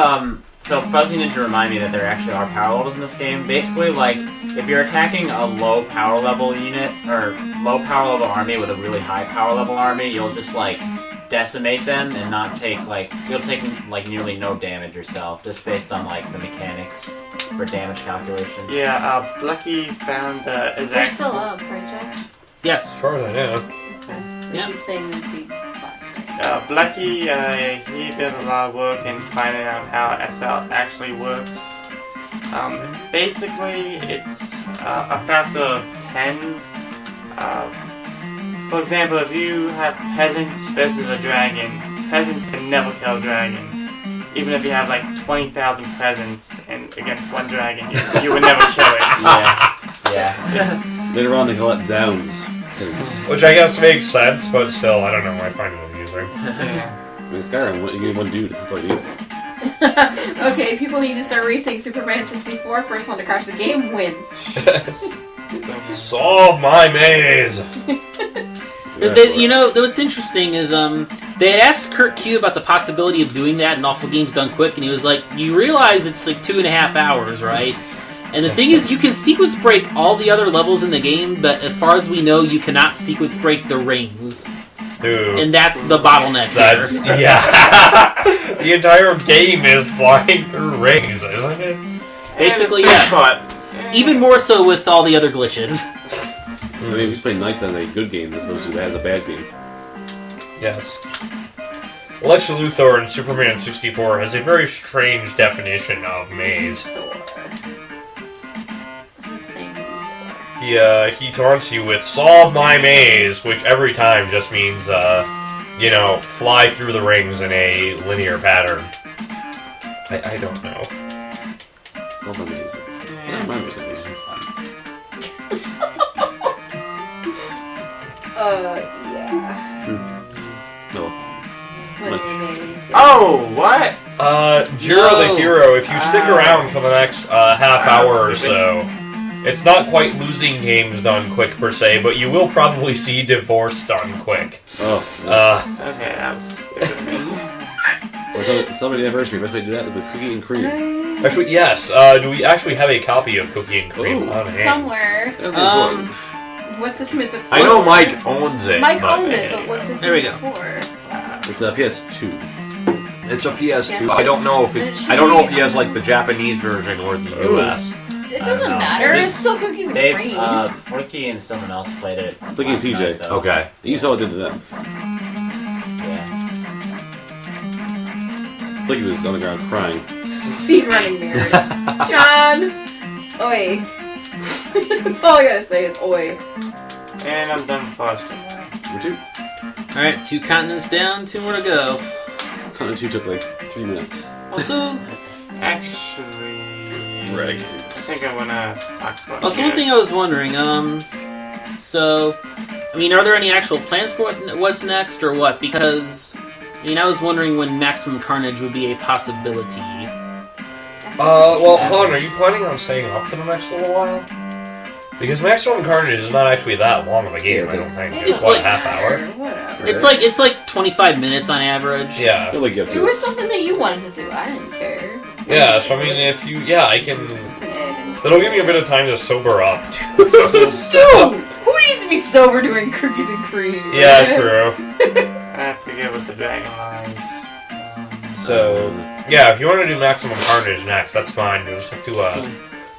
[SPEAKER 6] so Fuzzy Ninja remind me that there actually are power levels in this game. Basically, like, if you're attacking a low power level unit, or low power level army with a really high power level army, you'll just, like, decimate them and not take, like, you'll take, like, nearly no damage yourself, just based on, like, the mechanics for damage calculation.
[SPEAKER 5] Yeah, Lucky found
[SPEAKER 4] They're
[SPEAKER 5] exact.
[SPEAKER 4] still up, right, Josh?
[SPEAKER 2] Yes.
[SPEAKER 1] As far as I know.
[SPEAKER 4] Okay. They
[SPEAKER 2] Yeah.
[SPEAKER 4] keep saying the seed box thing.
[SPEAKER 5] Lucky, he did a lot of work in finding out how SL actually works. Basically, it's a factor of 10. For example, if you have peasants versus a dragon, peasants can never kill a dragon. Even if you have like 20,000 peasants and against one dragon, you would never kill it.
[SPEAKER 6] Yeah.
[SPEAKER 3] Later on, they call it Zounds. 'cause,
[SPEAKER 1] Which I guess makes sense, but still, I don't know. I find it amusing.
[SPEAKER 3] I mean, Skyrim, you need one dude. That's all you need.
[SPEAKER 4] Okay, people need to start racing Superman 64. First one to crash the game wins.
[SPEAKER 1] Solve my maze!
[SPEAKER 2] You know, what's interesting is they had asked Kurt Q about the possibility of doing that in Awful Games Done Quick, and he was like, "You realize it's like 2.5 hours, right?" And the thing is, you can sequence break all the other levels in the game, but as far as we know, you cannot sequence break the rings,
[SPEAKER 1] Dude.
[SPEAKER 2] and that's the bottleneck.
[SPEAKER 1] That's,
[SPEAKER 2] there.
[SPEAKER 1] yeah. The entire game is flying through rings, isn't it?
[SPEAKER 2] Basically,
[SPEAKER 5] And the
[SPEAKER 2] yes.
[SPEAKER 5] fish pot.
[SPEAKER 2] Even more so with all the other glitches.
[SPEAKER 3] I mean, we just play Knights as a good game as opposed to as a bad game.
[SPEAKER 1] Yes. Lex Luthor in Superman 64 has a very strange definition of maze.
[SPEAKER 4] Thor. I like saying Thor.
[SPEAKER 1] He taunts you with "Solve my maze," which every time just means, fly through the rings in a linear pattern. I don't know.
[SPEAKER 3] So amazing. I remember something fun.
[SPEAKER 4] Yeah.
[SPEAKER 3] No.
[SPEAKER 4] What do you mean?
[SPEAKER 5] Oh, what?
[SPEAKER 1] Jiro
[SPEAKER 2] No.
[SPEAKER 1] the Hero, if you stick around for the next half hour or so, it's not quite losing games done quick per se, but you will probably see divorce done quick.
[SPEAKER 3] Oh.
[SPEAKER 5] Okay, that was stupid of me.
[SPEAKER 3] Or somebody's anniversary. Best way to do that with cookie and cream.
[SPEAKER 1] Actually, yes. Do we actually have a copy of Cookie and Cream
[SPEAKER 3] Ooh.
[SPEAKER 1] on hand?
[SPEAKER 4] Somewhere.
[SPEAKER 3] That'd be important.
[SPEAKER 4] What's this it's a
[SPEAKER 1] I know Mike owns it.
[SPEAKER 4] Mike
[SPEAKER 1] but-
[SPEAKER 4] owns it, but what's this
[SPEAKER 2] There we go.
[SPEAKER 4] for?
[SPEAKER 3] It's a PS2.
[SPEAKER 1] It's a PS2.
[SPEAKER 4] Yes.
[SPEAKER 1] I don't know if
[SPEAKER 4] Then it should
[SPEAKER 1] I don't know
[SPEAKER 4] be
[SPEAKER 1] if he has
[SPEAKER 4] on-
[SPEAKER 1] like the Japanese version or the
[SPEAKER 3] Ooh.
[SPEAKER 1] US.
[SPEAKER 4] It doesn't matter. It's still cookies and cream.
[SPEAKER 6] Flicky and someone else played it.
[SPEAKER 3] Flicky and TJ.
[SPEAKER 6] Night, though.
[SPEAKER 1] Okay.
[SPEAKER 3] You saw what it did to them.
[SPEAKER 6] Yeah.
[SPEAKER 3] Flicky was on the ground crying.
[SPEAKER 4] Speedrunning marriage. John! Oi. That's all I gotta say is oi.
[SPEAKER 5] And I'm done fostering.
[SPEAKER 3] Number 2.
[SPEAKER 2] Alright, 2 continents down, 2 more to go.
[SPEAKER 3] Continent 2 took like 3 minutes.
[SPEAKER 2] Also,
[SPEAKER 5] Actually,
[SPEAKER 1] Right.
[SPEAKER 5] I think I wanna talk about
[SPEAKER 2] one thing I was wondering, so, I mean, are there any actual plans for what's next, or what? Because, I mean, I was wondering when Maximum Carnage would be a possibility.
[SPEAKER 1] Well, hold on, are you planning on staying up for the next little while? Because Maximum Carnage is not actually that long of a game, I don't think. It's what,
[SPEAKER 2] like-
[SPEAKER 1] half hour?
[SPEAKER 4] Whatever.
[SPEAKER 2] It's like 25 minutes on average.
[SPEAKER 1] Yeah.
[SPEAKER 3] You'll like get up
[SPEAKER 4] It
[SPEAKER 3] to
[SPEAKER 4] was
[SPEAKER 3] it.
[SPEAKER 4] something that you wanted to do. I didn't care.
[SPEAKER 1] Yeah, so I mean, if you... Yeah, I can...
[SPEAKER 4] And-
[SPEAKER 1] That'll give me a bit of time to sober up, too.
[SPEAKER 4] Dude! Who needs to be sober doing cookies and cream?
[SPEAKER 1] Yeah, true.
[SPEAKER 5] I forget what the dragon lies.
[SPEAKER 1] So, yeah, if you want to do Maximum Carnage next, that's fine. You just have to,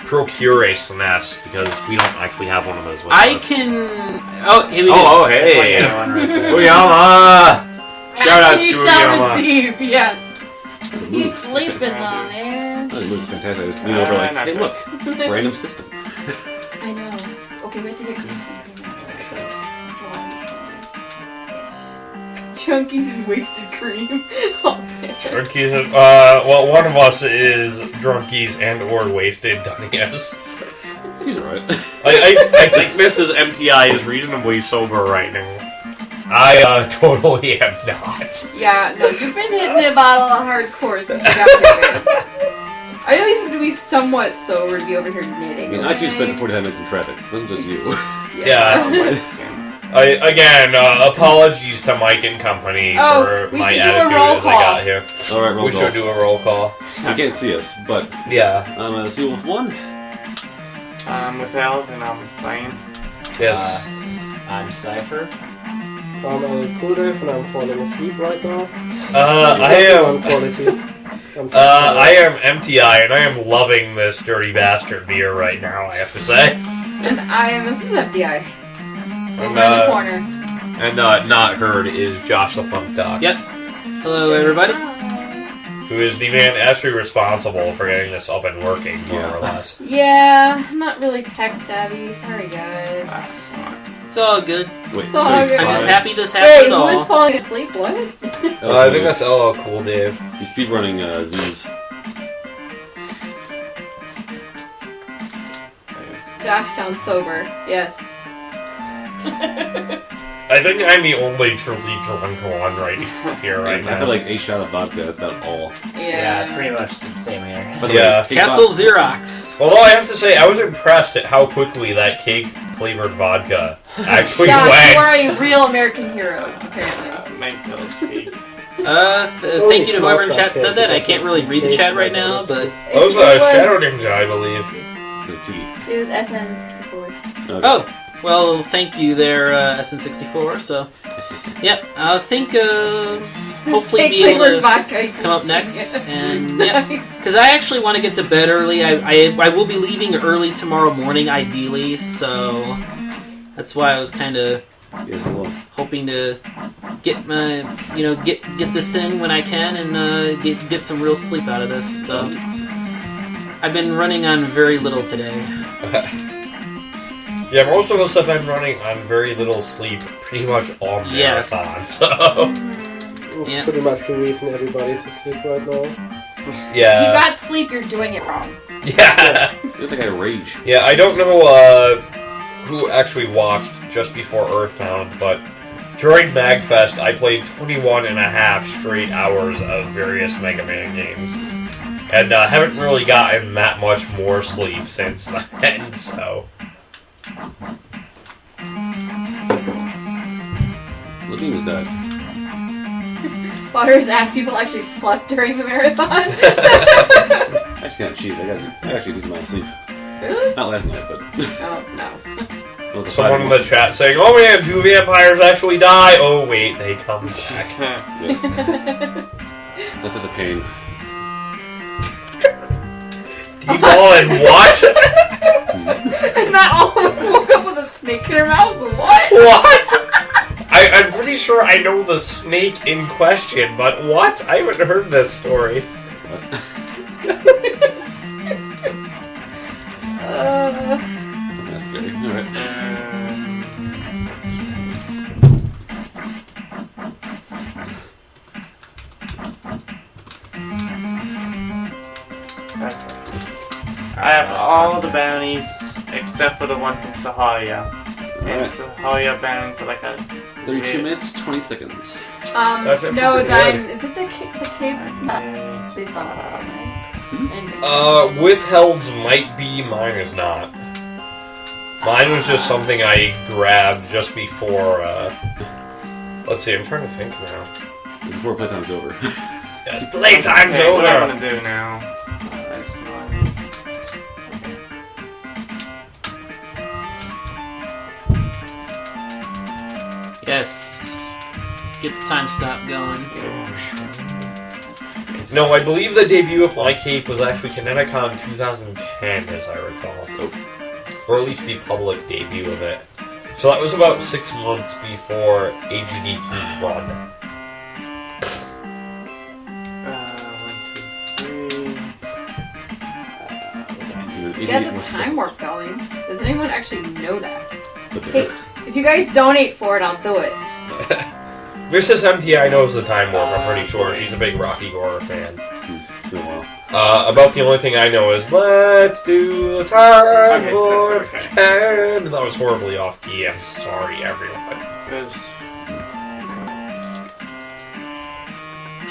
[SPEAKER 1] procure a SNES, because we don't actually have one of those with
[SPEAKER 2] I
[SPEAKER 1] us.
[SPEAKER 2] can... Oh, here we go.
[SPEAKER 1] Oh, hey! Uyama! Shout outs
[SPEAKER 4] you
[SPEAKER 1] to
[SPEAKER 4] shall
[SPEAKER 1] Uyama.
[SPEAKER 4] receive, yes.
[SPEAKER 3] The
[SPEAKER 4] He's
[SPEAKER 3] move.
[SPEAKER 4] sleeping though, man.
[SPEAKER 3] Oh, the move's fantastic. I just lean over like, hey, look, random system.
[SPEAKER 4] I know. Okay, we have to get cookies and cream. Chunkies and wasted cream. Oh, man.
[SPEAKER 1] Drunkies, well, one of us is drunkies and or wasted, dumbass.
[SPEAKER 3] Seems alright.
[SPEAKER 1] I think Mrs. MTI is reasonably sober right now. I, totally am not.
[SPEAKER 4] Yeah, no, you've been hitting the bottle hardcore since you got here. I at least have to be somewhat sober to be over here knitting.
[SPEAKER 3] I mean, I too spent 45 minutes in traffic. It wasn't just you.
[SPEAKER 1] Yeah. Again, apologies to Mike and company for
[SPEAKER 4] we
[SPEAKER 1] my
[SPEAKER 4] should do a
[SPEAKER 1] attitude
[SPEAKER 4] roll
[SPEAKER 1] as
[SPEAKER 4] call.
[SPEAKER 1] I got here.
[SPEAKER 3] Alright, roll
[SPEAKER 1] We
[SPEAKER 3] call.
[SPEAKER 1] should do a roll call.
[SPEAKER 3] You can't see us, but
[SPEAKER 1] Yeah.
[SPEAKER 3] Sea Wolf 1.
[SPEAKER 5] Without, and I'm playing.
[SPEAKER 1] Yes.
[SPEAKER 6] I'm Cypher.
[SPEAKER 7] I'm a cool dive and I'm falling asleep right now.
[SPEAKER 1] I am.
[SPEAKER 7] Quality.
[SPEAKER 1] I am MTI, and I am loving this dirty bastard beer right now. I have to say.
[SPEAKER 4] And I am Mrs. FDI. Over in the
[SPEAKER 1] And,
[SPEAKER 4] corner.
[SPEAKER 1] and not heard is Josh the Funk Doc.
[SPEAKER 2] Yep. Hello, everybody.
[SPEAKER 1] Who is the man actually responsible for getting this up and working, more or less.
[SPEAKER 4] Yeah, I'm not really tech savvy. Sorry, guys.
[SPEAKER 2] It's all good.
[SPEAKER 3] Wait,
[SPEAKER 4] It's all good.
[SPEAKER 2] I'm just
[SPEAKER 3] 35.
[SPEAKER 2] happy this
[SPEAKER 4] Wait,
[SPEAKER 2] happened
[SPEAKER 4] who
[SPEAKER 2] all.
[SPEAKER 4] is falling asleep? What?
[SPEAKER 1] I think that's LL Cool Dave.
[SPEAKER 3] He's speedrunning Z's.
[SPEAKER 4] Josh sounds sober. Yes.
[SPEAKER 1] I think I'm the only truly drunk one right here right now.
[SPEAKER 3] I feel like a shot of vodka, that's about all.
[SPEAKER 6] Yeah, pretty much the same here.
[SPEAKER 3] By the
[SPEAKER 1] Yeah.
[SPEAKER 3] way, cake
[SPEAKER 2] Castle
[SPEAKER 3] vodka-
[SPEAKER 2] Xerox.
[SPEAKER 1] Although I have to say, I was impressed at how quickly that cake-flavored vodka actually
[SPEAKER 4] Josh, you are
[SPEAKER 1] went.
[SPEAKER 4] a real American hero, apparently.
[SPEAKER 5] Make those speak.
[SPEAKER 2] Thank you to whoever in chat said that. I can't really read the chat right now, but...
[SPEAKER 1] That was Shadow Ninja, I believe.
[SPEAKER 3] The T.
[SPEAKER 4] It was SN64.
[SPEAKER 3] Okay.
[SPEAKER 2] Oh, well, thank you there, SN64, so... Yep, I think, hopefully be able
[SPEAKER 4] Flavored
[SPEAKER 2] to
[SPEAKER 4] vodka.
[SPEAKER 2] come up next, and, yep.
[SPEAKER 4] Nice.
[SPEAKER 2] Because I actually want to get to bed early. I will be leaving early tomorrow morning, ideally, so... That's why I was kind of
[SPEAKER 3] Yes, hello.
[SPEAKER 2] hoping to get my, get this in when I can and get some real sleep out of this. So I've been running on very little today.
[SPEAKER 1] Yeah, most of us have been running on very little sleep pretty much all
[SPEAKER 2] Yes.
[SPEAKER 1] marathon, so...
[SPEAKER 7] It's
[SPEAKER 2] Yeah.
[SPEAKER 7] pretty much the reason everybody's asleep right now.
[SPEAKER 4] If you
[SPEAKER 1] Yeah.
[SPEAKER 4] got sleep, you're doing it wrong.
[SPEAKER 1] Yeah.
[SPEAKER 3] You think I rage.
[SPEAKER 1] Yeah, I don't know who actually watched just before Earthbound, but during MagFest, I played 21 and a half straight hours of various Mega Man games. And haven't really gotten that much more sleep since then, so...
[SPEAKER 3] The team is dead.
[SPEAKER 4] Butters asked people actually slept during the marathon.
[SPEAKER 3] I actually kind of cheated. I got actually a decent amount of sleep.
[SPEAKER 4] Really?
[SPEAKER 3] Not last night, but...
[SPEAKER 4] Oh, no.
[SPEAKER 3] well, the
[SPEAKER 1] Someone in
[SPEAKER 3] five-
[SPEAKER 1] the chat saying, "Oh man, 2 vampires actually die!" Oh wait, they come back.
[SPEAKER 3] Yes. That's such a pain.
[SPEAKER 1] Keep going. What?
[SPEAKER 4] And that almost woke up with a snake in her mouth. What?
[SPEAKER 1] What? I'm pretty sure I know the snake in question, but what? I haven't heard this story.
[SPEAKER 3] That's not scary. Alright.
[SPEAKER 5] I have all the bounties except for the ones in Sahalia. And
[SPEAKER 3] Alright.
[SPEAKER 5] Sahalia bounties are like a
[SPEAKER 3] 32 minutes, 20 seconds.
[SPEAKER 1] That's actually
[SPEAKER 4] No,
[SPEAKER 1] pretty
[SPEAKER 4] Dine.
[SPEAKER 1] good.
[SPEAKER 4] Is it the cave? No. They saw us that night.
[SPEAKER 1] Withheld's might be, mine is not. Mine was just something I grabbed just before, let's see, I'm trying to think now.
[SPEAKER 3] Before playtime's over.
[SPEAKER 1] Yes, playtime's
[SPEAKER 5] Okay, what I'm
[SPEAKER 1] over!
[SPEAKER 5] gonna do now?
[SPEAKER 2] Yes. Get the time stop going.
[SPEAKER 1] No, I believe the debut of My Cape was actually Kineticon 2010, as I recall. Or at least the public debut of it. So that was about 6 months before HDQ Run.
[SPEAKER 5] 1, 2, 3.
[SPEAKER 4] Get the time warp going. Does anyone actually know that?
[SPEAKER 3] But there
[SPEAKER 4] Hey,
[SPEAKER 3] is.
[SPEAKER 4] if you guys donate for it, I'll do it.
[SPEAKER 1] Mrs. MTI knows the Time Warp, I'm pretty sure. She's a big Rocky Horror fan.
[SPEAKER 3] It's been a while.
[SPEAKER 1] About the only thing I know is, let's do the Time
[SPEAKER 5] Okay,
[SPEAKER 1] Warp,
[SPEAKER 5] that's okay.
[SPEAKER 1] and that was horribly off key. I'm sorry, everyone.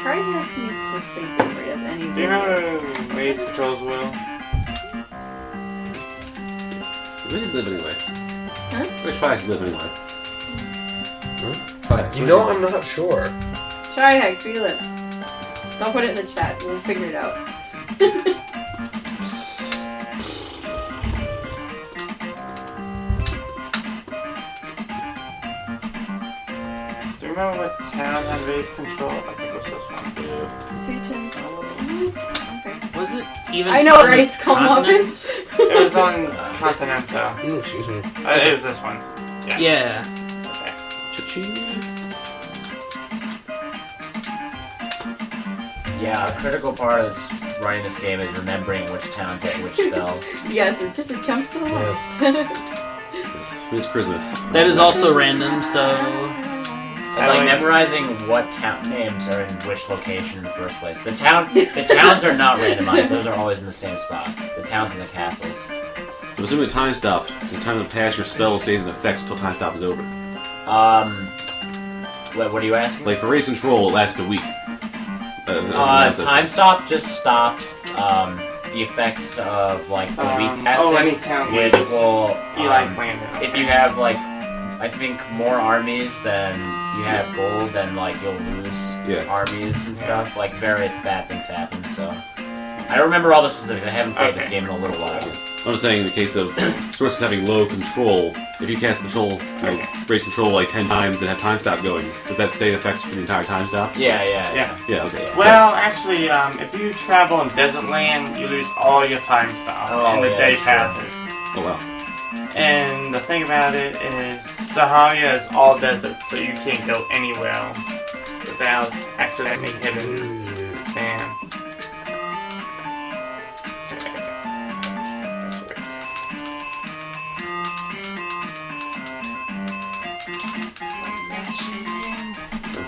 [SPEAKER 4] Charlie Hicks needs to sleep before he does any
[SPEAKER 5] Do you know what Maze Controls will?
[SPEAKER 3] Where does he live anyway?
[SPEAKER 4] Huh?
[SPEAKER 3] Where's Triax live anyway? Triax,
[SPEAKER 1] You know, I'm not sure.
[SPEAKER 4] Charlie Hicks, where you live? Don't put it in the chat. We'll figure it out.
[SPEAKER 5] Do you remember what town had Maze Control? I think it was this one.
[SPEAKER 4] Sweet chin. Okay.
[SPEAKER 2] Was it even?
[SPEAKER 4] I know
[SPEAKER 2] on
[SPEAKER 4] rice
[SPEAKER 2] this
[SPEAKER 4] come
[SPEAKER 2] continent?
[SPEAKER 4] muffins.
[SPEAKER 5] It was on Continental.
[SPEAKER 1] Ooh, excuse me.
[SPEAKER 5] It was this one.
[SPEAKER 2] Yeah.
[SPEAKER 5] Okay.
[SPEAKER 3] Cha-ching.
[SPEAKER 6] Yeah, a critical part of running this game is remembering which towns have which spells.
[SPEAKER 4] Yes, it's just a jump to the left.
[SPEAKER 3] Who's Charisma?
[SPEAKER 2] That is also random, so
[SPEAKER 6] It's like memorizing what town names are in which location in the first place. The towns are not randomized; those are always in the same spots. The towns and the castles.
[SPEAKER 3] So assuming a time stop, does the time to pass your spell stays in effect until time stop is over?
[SPEAKER 6] What are you asking?
[SPEAKER 3] Like for race control, it lasts a week.
[SPEAKER 6] Time stop just stops the effects of like the week passing,
[SPEAKER 5] any town
[SPEAKER 6] which will
[SPEAKER 5] landed.
[SPEAKER 6] if you have like I think more armies than you have gold, then like you'll lose armies and stuff. Like various bad things happen. So I don't remember all the specifics. I haven't played this game in a little while.
[SPEAKER 3] I'm just saying in the case of sources having low control, if you cast control, race control like 10 times and have time stop going, does that stay in effect for the entire time stop?
[SPEAKER 6] Yeah.
[SPEAKER 3] Yeah, okay.
[SPEAKER 5] Well, actually, if you travel in desert land, you lose all your time stop, and the day passes.
[SPEAKER 3] Oh wow.
[SPEAKER 5] And the thing about it is, Sahalia is all desert, so you can't go anywhere without accidentally hitting sand.
[SPEAKER 3] So,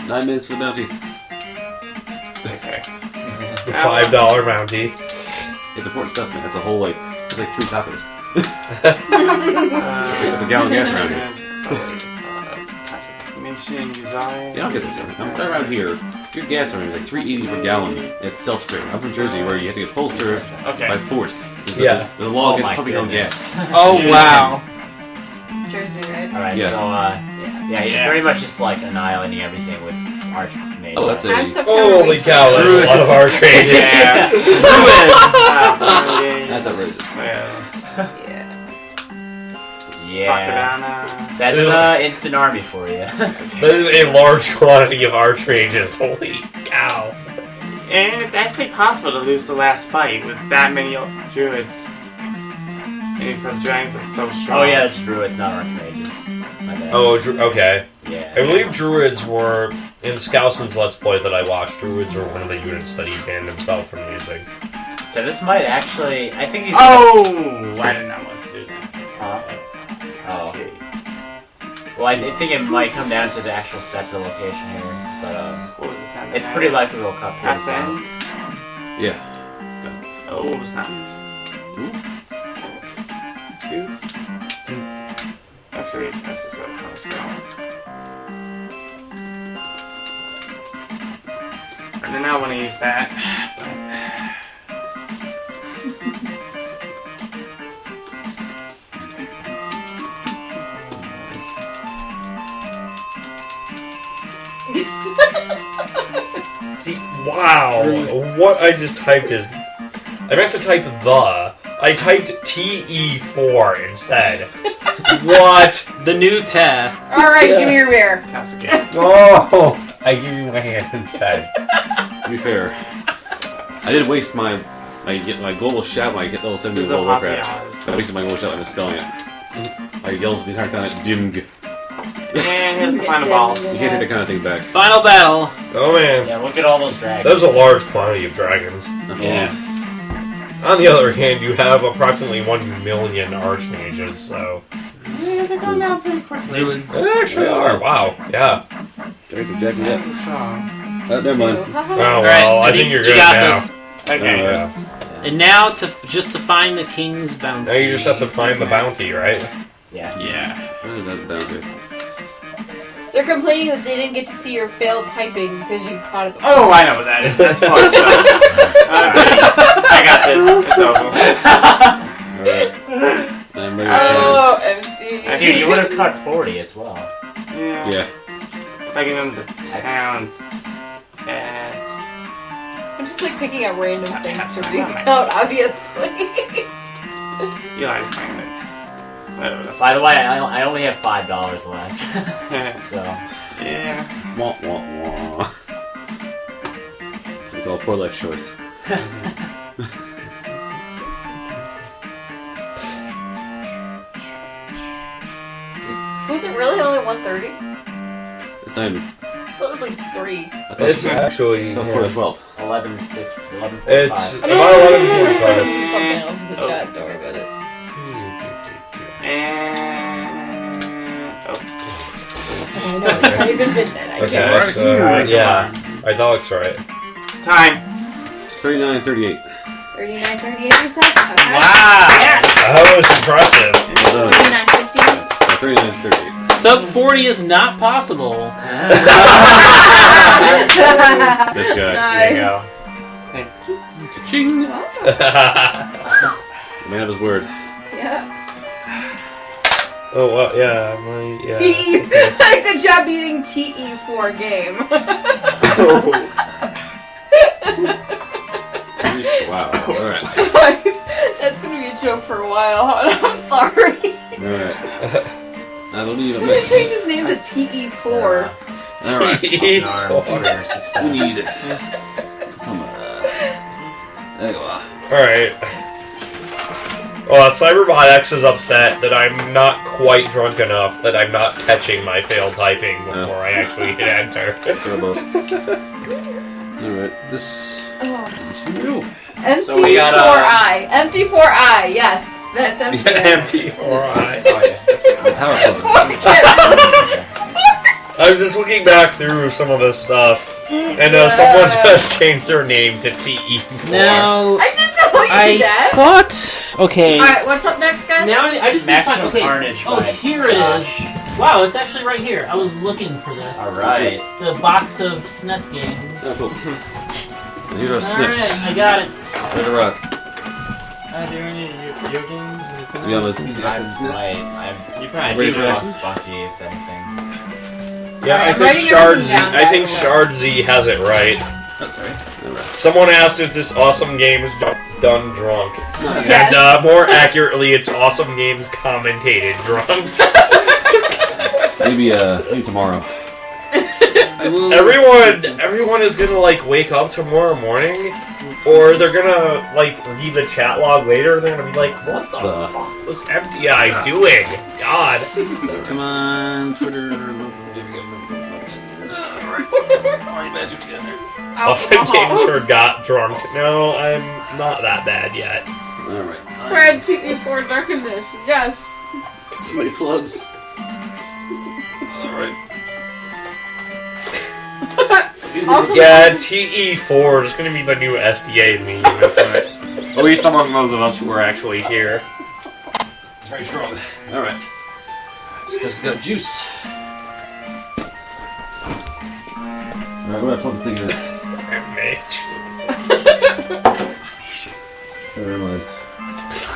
[SPEAKER 3] 9 minutes for the bounty.
[SPEAKER 5] Okay.
[SPEAKER 1] The $5 bounty.
[SPEAKER 3] It's important stuff, man. It's a whole it's like 3 tacos. It's a gallon of gas around here.
[SPEAKER 5] Mission Uzziah.
[SPEAKER 3] Yeah, I'll get this. I'm right around here. Your gas around is like $3.80 per gallon. It's self-serve. I'm from Jersey, where you have to get full serve by force.
[SPEAKER 1] Yeah.
[SPEAKER 3] The law gets pumping on gas.
[SPEAKER 2] oh wow.
[SPEAKER 4] Jersey, right?
[SPEAKER 6] Alright,
[SPEAKER 3] Yeah.
[SPEAKER 6] so he's pretty much just like annihilating everything with Archmage.
[SPEAKER 3] Oh, that's
[SPEAKER 4] I'm
[SPEAKER 3] a...
[SPEAKER 4] so
[SPEAKER 1] Holy cow, that's a lot of archmages.
[SPEAKER 5] Yeah.
[SPEAKER 3] That's outrageous.
[SPEAKER 6] Yeah. That's instant army for you.
[SPEAKER 1] That is a large quantity of archmages. Holy cow.
[SPEAKER 5] And it's actually possible to lose the last fight with that many druids. And because dragons are so strong.
[SPEAKER 6] Oh yeah, it's druids, not archmages. My bad.
[SPEAKER 1] Oh, okay.
[SPEAKER 6] Yeah.
[SPEAKER 1] I believe druids were, in Scouson's Let's Play that I watched, druids were one of the units that he banned himself from using.
[SPEAKER 6] So this might actually... I think he's...
[SPEAKER 5] Oh! I did not want to do that.
[SPEAKER 6] Oh. Well, I think it might come down to the actual sector location here, but
[SPEAKER 5] What was the time?
[SPEAKER 6] it's pretty likely they'll cut
[SPEAKER 5] Past the end?
[SPEAKER 3] Yeah.
[SPEAKER 5] Oh, it was not. Actually, this is what I was going. I did not want to use that.
[SPEAKER 1] See, wow, what I just typed is... I meant to type the. I typed TE4 instead. What?
[SPEAKER 2] The new tab.
[SPEAKER 4] Alright, give me your beer.
[SPEAKER 5] Castle game.
[SPEAKER 1] Oh, I give you my hand instead.
[SPEAKER 3] To be fair, I did waste my global shout when I hit level 70
[SPEAKER 5] This
[SPEAKER 3] with
[SPEAKER 5] is a
[SPEAKER 3] World of Warcraft.
[SPEAKER 5] Haciadas.
[SPEAKER 3] I wasted my global shout by misspelling it. I yelled the entire time at Dimg.
[SPEAKER 5] And here's the final boss.
[SPEAKER 3] You can't take that kind of thing back.
[SPEAKER 2] Final battle.
[SPEAKER 1] Oh man.
[SPEAKER 6] Yeah, look at all those dragons.
[SPEAKER 1] There's a large quantity of dragons.
[SPEAKER 5] Yes.
[SPEAKER 1] On the other hand, you have approximately 1 million archmages, so...
[SPEAKER 5] Yeah, they're going down pretty quickly.
[SPEAKER 2] Druids.
[SPEAKER 1] They actually are, wow, yeah.
[SPEAKER 3] Dragons are jacking
[SPEAKER 5] That's
[SPEAKER 3] up.
[SPEAKER 5] strong.
[SPEAKER 3] Never mind.
[SPEAKER 1] Oh, well, I think you're
[SPEAKER 2] you
[SPEAKER 1] good
[SPEAKER 2] got
[SPEAKER 1] now.
[SPEAKER 2] this.
[SPEAKER 5] Okay.
[SPEAKER 1] Yeah.
[SPEAKER 2] And now just to find the king's bounty.
[SPEAKER 1] Now you just have to find the bounty, right?
[SPEAKER 6] Yeah.
[SPEAKER 5] Yeah.
[SPEAKER 3] What is that down to?
[SPEAKER 4] They're complaining that they didn't get to see your failed typing because you caught up.
[SPEAKER 5] Oh, I know what that is. That's fun stuff. I got this. It's over.
[SPEAKER 3] Alright. I'm ready to
[SPEAKER 4] Oh, empty.
[SPEAKER 6] Dude, you would have cut 40 as well.
[SPEAKER 5] Yeah.
[SPEAKER 3] Yeah.
[SPEAKER 5] If I can remember the towns at...
[SPEAKER 4] I'm just like picking out random things to
[SPEAKER 5] That's
[SPEAKER 4] read
[SPEAKER 5] not
[SPEAKER 4] out, obviously.
[SPEAKER 5] Eli's playing it. Whatever. That's
[SPEAKER 6] By the way, I only have $5 left. So,
[SPEAKER 5] yeah.
[SPEAKER 3] Wah, wah, wah. It's all poor life choice.
[SPEAKER 4] Was it really only 130?
[SPEAKER 3] It's not even...
[SPEAKER 4] I thought it was like 3.
[SPEAKER 1] It's actually...
[SPEAKER 3] That's quarter 12.
[SPEAKER 6] 11:45.
[SPEAKER 1] It's about 11:45.
[SPEAKER 4] Something else in the
[SPEAKER 5] Oh.
[SPEAKER 4] chat, don't worry about it.
[SPEAKER 5] And... Oh.
[SPEAKER 4] I know, it's not even midnight. I
[SPEAKER 1] Okay,
[SPEAKER 4] can't.
[SPEAKER 1] that's, yeah. I thought it's right.
[SPEAKER 5] Time.
[SPEAKER 3] 39:38.
[SPEAKER 4] 39:38 you said? Okay.
[SPEAKER 5] Wow.
[SPEAKER 4] Yes!
[SPEAKER 1] That was impressive.
[SPEAKER 3] Well done.
[SPEAKER 4] 39:50.
[SPEAKER 3] 39:38.
[SPEAKER 2] Sub 40 is not possible.
[SPEAKER 3] This guy.
[SPEAKER 4] Nice.
[SPEAKER 5] There you go.
[SPEAKER 3] Cha-ching! The man of his word.
[SPEAKER 4] Yeah.
[SPEAKER 1] Oh, well, yeah, yeah.
[SPEAKER 4] TE. Good job beating TE4 game.
[SPEAKER 3] Wow. Alright.
[SPEAKER 4] Guys, that's gonna be a joke for a while, huh? I'm sorry.
[SPEAKER 3] Alright. I don't need a
[SPEAKER 4] I'm gonna
[SPEAKER 3] mix.
[SPEAKER 4] change his name to TE4.
[SPEAKER 3] Alright.
[SPEAKER 6] Arms for your success.
[SPEAKER 3] We need some, there you go.
[SPEAKER 1] Alright. Well, Cyberbot X is upset that I'm not quite drunk enough that I'm not catching my failed typing before I actually hit enter.
[SPEAKER 3] Cerebos. Alright, this...
[SPEAKER 4] Oh.
[SPEAKER 3] Continue.
[SPEAKER 6] So we got,
[SPEAKER 4] MT4I. MT4I, yes. That's MT4I.
[SPEAKER 1] MT4I.
[SPEAKER 6] Oh, yeah.
[SPEAKER 3] The power plug.
[SPEAKER 1] I was just looking back through some of this stuff, and someone just changed their name to TE4.
[SPEAKER 2] Now,
[SPEAKER 4] I did tell you
[SPEAKER 2] I
[SPEAKER 4] that.
[SPEAKER 2] thought... Okay.
[SPEAKER 4] Alright, what's up next, guys?
[SPEAKER 2] Now I just need to find...
[SPEAKER 6] Maximum
[SPEAKER 2] Okay.
[SPEAKER 6] Carnage
[SPEAKER 2] Oh,
[SPEAKER 6] by
[SPEAKER 2] here it is.
[SPEAKER 6] Josh.
[SPEAKER 2] Wow, it's actually right here. I was looking for this.
[SPEAKER 6] Alright.
[SPEAKER 2] The box of SNES games.
[SPEAKER 3] Oh, cool. And here's our
[SPEAKER 2] Alright,
[SPEAKER 3] snips.
[SPEAKER 2] I got it.
[SPEAKER 3] Ready to rock.
[SPEAKER 5] Are there any video games?
[SPEAKER 3] To be honest,
[SPEAKER 6] You
[SPEAKER 3] you
[SPEAKER 6] probably
[SPEAKER 3] ready
[SPEAKER 6] do
[SPEAKER 3] for
[SPEAKER 6] rock
[SPEAKER 3] action?
[SPEAKER 6] Bucky, if anything.
[SPEAKER 1] Yeah, I
[SPEAKER 4] Alright,
[SPEAKER 1] think
[SPEAKER 4] writing
[SPEAKER 1] Shard
[SPEAKER 4] everything
[SPEAKER 1] Z.
[SPEAKER 4] down,
[SPEAKER 1] I think
[SPEAKER 4] guys.
[SPEAKER 1] Shard Z has it right.
[SPEAKER 3] Oh, sorry. Alright.
[SPEAKER 1] Someone asked, "Is this awesome games done drunk?"
[SPEAKER 4] Yes.
[SPEAKER 1] And more accurately, it's awesome games commentated drunk.
[SPEAKER 3] Maybe tomorrow.
[SPEAKER 1] I
[SPEAKER 2] I will.
[SPEAKER 1] Everyone is gonna like wake up tomorrow morning, or they're gonna like read the chat log later. And they're gonna be like, "What the fuck was MTI doing?" God.
[SPEAKER 2] Come on, Twitter.
[SPEAKER 1] Also, Games got drunk. No, I'm not that bad yet.
[SPEAKER 3] Alright.
[SPEAKER 4] Fred, TE4 Darkness. Yes.
[SPEAKER 3] So many plugs. Alright.
[SPEAKER 4] Also,
[SPEAKER 1] Yeah, TE4 is gonna be the new SDA meme, isn't it? At least among those of us who are actually here.
[SPEAKER 3] It's very strong. Alright. This got juice. Alright, what do I plug this thing in? There it was.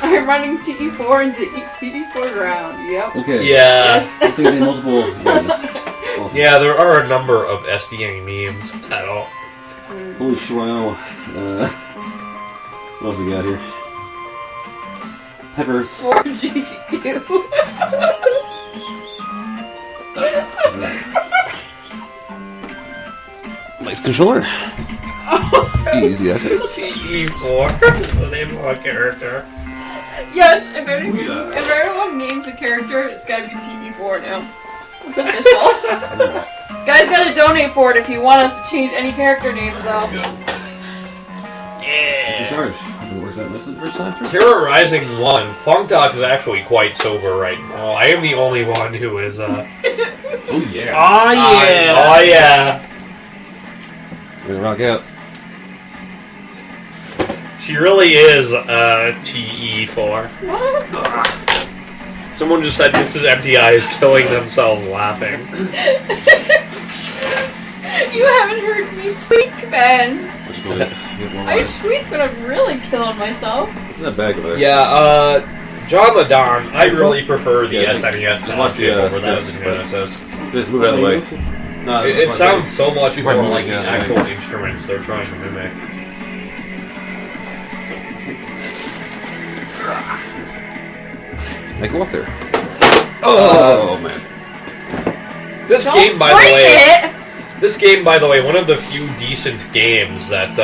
[SPEAKER 4] I'm running TE4 into TE4 ground. Yep.
[SPEAKER 3] Okay.
[SPEAKER 1] Yeah.
[SPEAKER 4] Yes.
[SPEAKER 3] This thing's in multiple ways. Awesome.
[SPEAKER 1] Yeah, there are a number of SDA memes at all.
[SPEAKER 3] Holy shroud. What else we got here? Peppers.
[SPEAKER 4] 4GGU.
[SPEAKER 3] Nice controller. Easy access.
[SPEAKER 1] TE4 is the name of a character.
[SPEAKER 4] Yes, if everyone names a character, it's gotta be TE4 now. It's official. Guys gotta donate for it if you want us to change any character names, though.
[SPEAKER 1] Yeah.
[SPEAKER 3] Carnage. Where's that listen first time?
[SPEAKER 1] Terror Rising 1. Funk Doc is actually quite sober right now. I am the only one who is,
[SPEAKER 3] Oh yeah.
[SPEAKER 2] Oh yeah.
[SPEAKER 1] Oh yeah.
[SPEAKER 3] We're gonna rock out.
[SPEAKER 1] She really is, TE4. Someone just said this is MTI is killing themselves laughing.
[SPEAKER 4] You haven't heard me squeak, Ben.
[SPEAKER 3] What's it called?
[SPEAKER 4] I squeak when I'm really killing myself.
[SPEAKER 3] What's in that bag over there?
[SPEAKER 1] Yeah, John Ladon, I really prefer the
[SPEAKER 3] Yeah,
[SPEAKER 1] SNES
[SPEAKER 3] just watch the,
[SPEAKER 1] over the
[SPEAKER 3] SNES,
[SPEAKER 1] Genesis.
[SPEAKER 3] Just move out of the way. No,
[SPEAKER 1] It sounds so much more
[SPEAKER 3] Pardon me,
[SPEAKER 1] like the
[SPEAKER 3] yeah,
[SPEAKER 1] actual instruments they're trying to mimic.
[SPEAKER 3] I can walk there. Oh man.
[SPEAKER 1] This
[SPEAKER 4] Don't
[SPEAKER 1] game, by the
[SPEAKER 4] break
[SPEAKER 1] way,
[SPEAKER 4] it!
[SPEAKER 1] this game, by the way, one of the few decent games that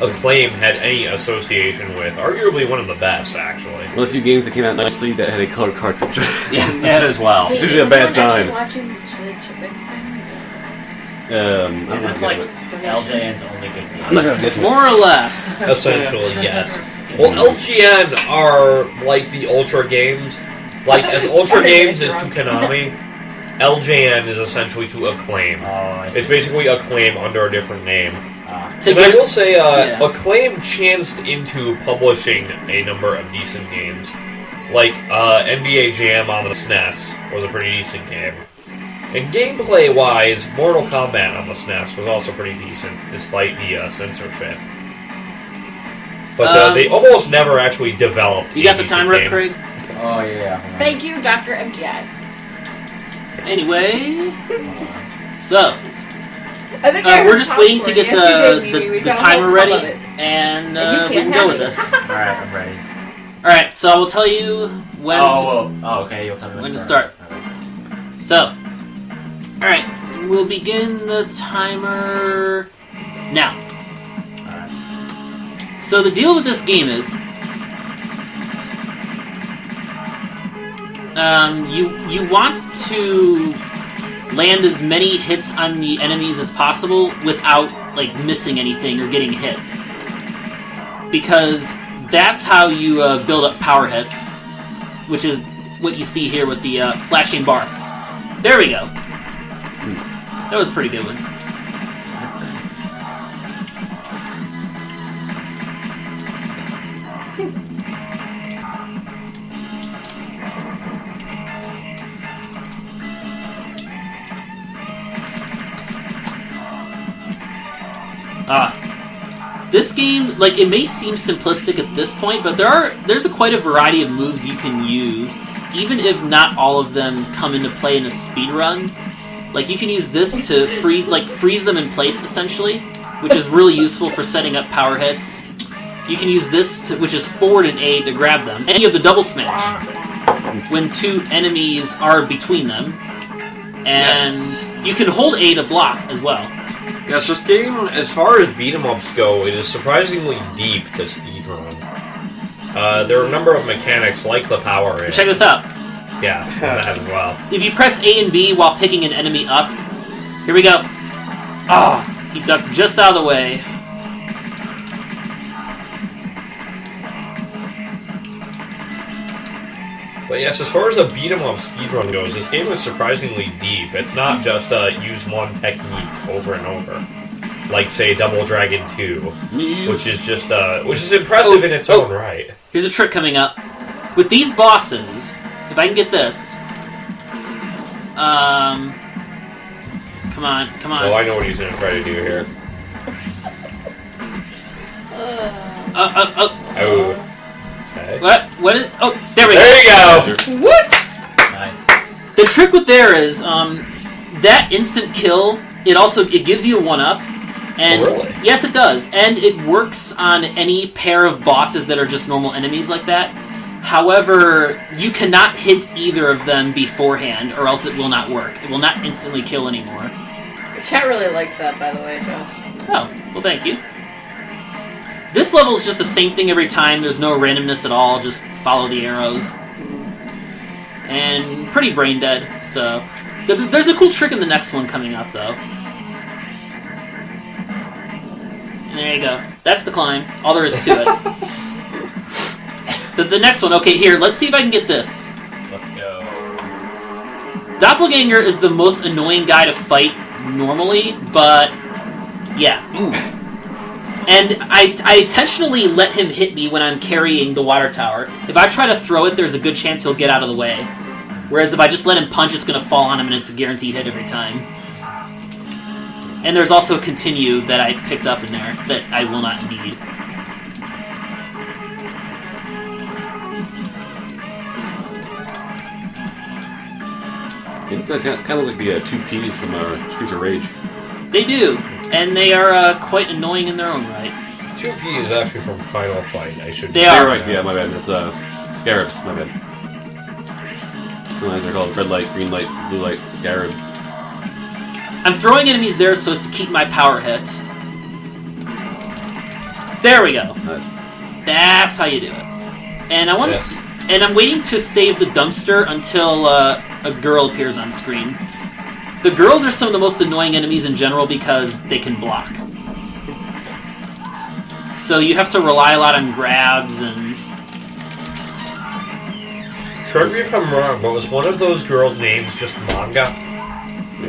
[SPEAKER 1] Acclaim had any association with. Arguably one of the best, actually.
[SPEAKER 3] One of the few games that came out nicely that had a colored cartridge.
[SPEAKER 6] Yeah, that as well.
[SPEAKER 3] It's usually a bad sign.
[SPEAKER 4] Watching Chili Chipping things?
[SPEAKER 3] I don't know.
[SPEAKER 6] It's like LJN's only good game.
[SPEAKER 3] I'm not gonna get to it.
[SPEAKER 2] More or less.
[SPEAKER 1] Essentially, yes. Well, LGN are like the Ultra games. Like, as Ultra games is to Konami, LJN is essentially to Acclaim. It's basically Acclaim under a different name. And I will say, Acclaim chanced into publishing a number of decent games. Like, NBA Jam on the SNES was a pretty decent game. And gameplay-wise, Mortal Kombat on the SNES was also pretty decent, despite the censorship. But they almost never actually developed.
[SPEAKER 2] You got the timer up,
[SPEAKER 1] game.
[SPEAKER 2] Craig?
[SPEAKER 6] Oh yeah.
[SPEAKER 4] Thank you, Dr. MTI.
[SPEAKER 2] Anyway, so
[SPEAKER 4] I think
[SPEAKER 2] we're just waiting to get the timer ready, and we can go with this.
[SPEAKER 6] Alright, I'm ready.
[SPEAKER 2] Alright, so I will tell you when
[SPEAKER 6] Okay, you'll tell me
[SPEAKER 2] when to start. So, alright, we'll begin the timer now.
[SPEAKER 6] Alright.
[SPEAKER 2] So the deal with this game is, you want to land as many hits on the enemies as possible without like missing anything or getting hit, because that's how you build up power hits, which is what you see here with the flashing bar. There we go. That was a pretty good one. This game, like, it may seem simplistic at this point, but there's quite a variety of moves you can use, even if not all of them come into play in a speedrun. Like, you can use this to freeze them in place, essentially, which is really useful for setting up power hits. You can use this, which is forward and A, to grab them. And you have the double smash, when two enemies are between them. And you can hold A to block as well.
[SPEAKER 1] Yes, this game, as far as beat-em-ups go, it is surprisingly deep to speedrun. There are a number of mechanics like the power in.
[SPEAKER 2] Check this out.
[SPEAKER 1] Yeah, that as well.
[SPEAKER 2] If you press A and B while picking an enemy up, here we go. Ah, he ducked just out of the way.
[SPEAKER 1] But yes, as far as a beat-em-up speedrun goes, this game is surprisingly deep. It's not just use one technique over and over. Like, say, Double Dragon 2, which is just, which is impressive in its own right.
[SPEAKER 2] Here's a trick coming up. With these bosses, if I can get this. Come on.
[SPEAKER 1] Oh, I know what he's going to try to do here. Oh. Okay.
[SPEAKER 2] What is... Oh, there we go.
[SPEAKER 1] There you go!
[SPEAKER 4] What?
[SPEAKER 6] Nice.
[SPEAKER 2] The trick with there is, that instant kill, it gives you a 1-up. And
[SPEAKER 1] Oh, really?
[SPEAKER 2] yes, it does. And it works on any pair of bosses that are just normal enemies like that. However, you cannot hit either of them beforehand, or else it will not work. It will not instantly kill anymore.
[SPEAKER 4] The chat really liked that, by the way, Josh.
[SPEAKER 2] Oh, well, thank you. This level is just the same thing every time. There's no randomness at all. Just follow the arrows. And pretty brain dead, so... There's a cool trick in the next one coming up, though. And there you go. That's the climb. All there is to it. The next one, okay, here, let's see if I can get this.
[SPEAKER 6] Let's go.
[SPEAKER 2] Doppelganger is the most annoying guy to fight normally, but yeah. And I intentionally let him hit me when I'm carrying the water tower. If I try to throw it, there's a good chance he'll get out of the way. Whereas if I just let him punch, it's going to fall on him and it's a guaranteed hit every time. And there's also a continue that I picked up in there that I will not need.
[SPEAKER 3] These guys kind of look like the two Ps from Streets of Rage.
[SPEAKER 2] They do, and they are quite annoying in their own right.
[SPEAKER 1] 2P is actually from Final Fight. I should.
[SPEAKER 2] They are.
[SPEAKER 3] Right, yeah, my bad. It's Scarabs, my bad. Sometimes they're called red light, green light, blue light, Scarab.
[SPEAKER 2] I'm throwing enemies there so as to keep my power hit. There we go.
[SPEAKER 3] Nice.
[SPEAKER 2] That's how you do it. And I want to, and I'm waiting to save the dumpster until a girl appears on screen. The girls are some of the most annoying enemies in general because they can block. So you have to rely a lot on grabs and.
[SPEAKER 1] Correct me if I'm wrong, but was one of those girls' names just manga?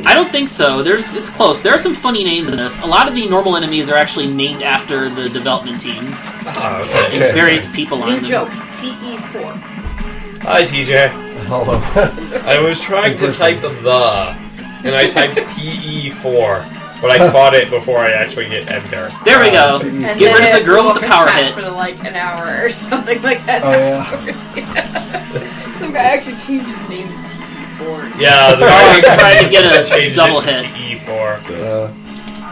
[SPEAKER 2] I don't think so. It's close. There are some funny names in this. A lot of the normal enemies are actually named after the development team.
[SPEAKER 1] Okay.
[SPEAKER 2] And various people on
[SPEAKER 4] New
[SPEAKER 2] them.
[SPEAKER 4] joke. TE4.
[SPEAKER 1] Hi, TJ.
[SPEAKER 7] Hello.
[SPEAKER 1] I was trying to type the, and I typed TE4, but I caught it before I actually hit enter.
[SPEAKER 2] There we go.
[SPEAKER 4] And
[SPEAKER 2] Get rid
[SPEAKER 4] then
[SPEAKER 2] of the girl
[SPEAKER 4] it
[SPEAKER 2] with the
[SPEAKER 4] blew up
[SPEAKER 2] power
[SPEAKER 4] in
[SPEAKER 2] hit.
[SPEAKER 4] chat for like an hour or something like that.
[SPEAKER 7] Oh, yeah.
[SPEAKER 4] Some guy actually changed his name to TE4.
[SPEAKER 1] Yeah, the
[SPEAKER 2] I tried to get a
[SPEAKER 1] changed
[SPEAKER 2] double
[SPEAKER 1] it to
[SPEAKER 2] hit.
[SPEAKER 1] TE4.
[SPEAKER 3] So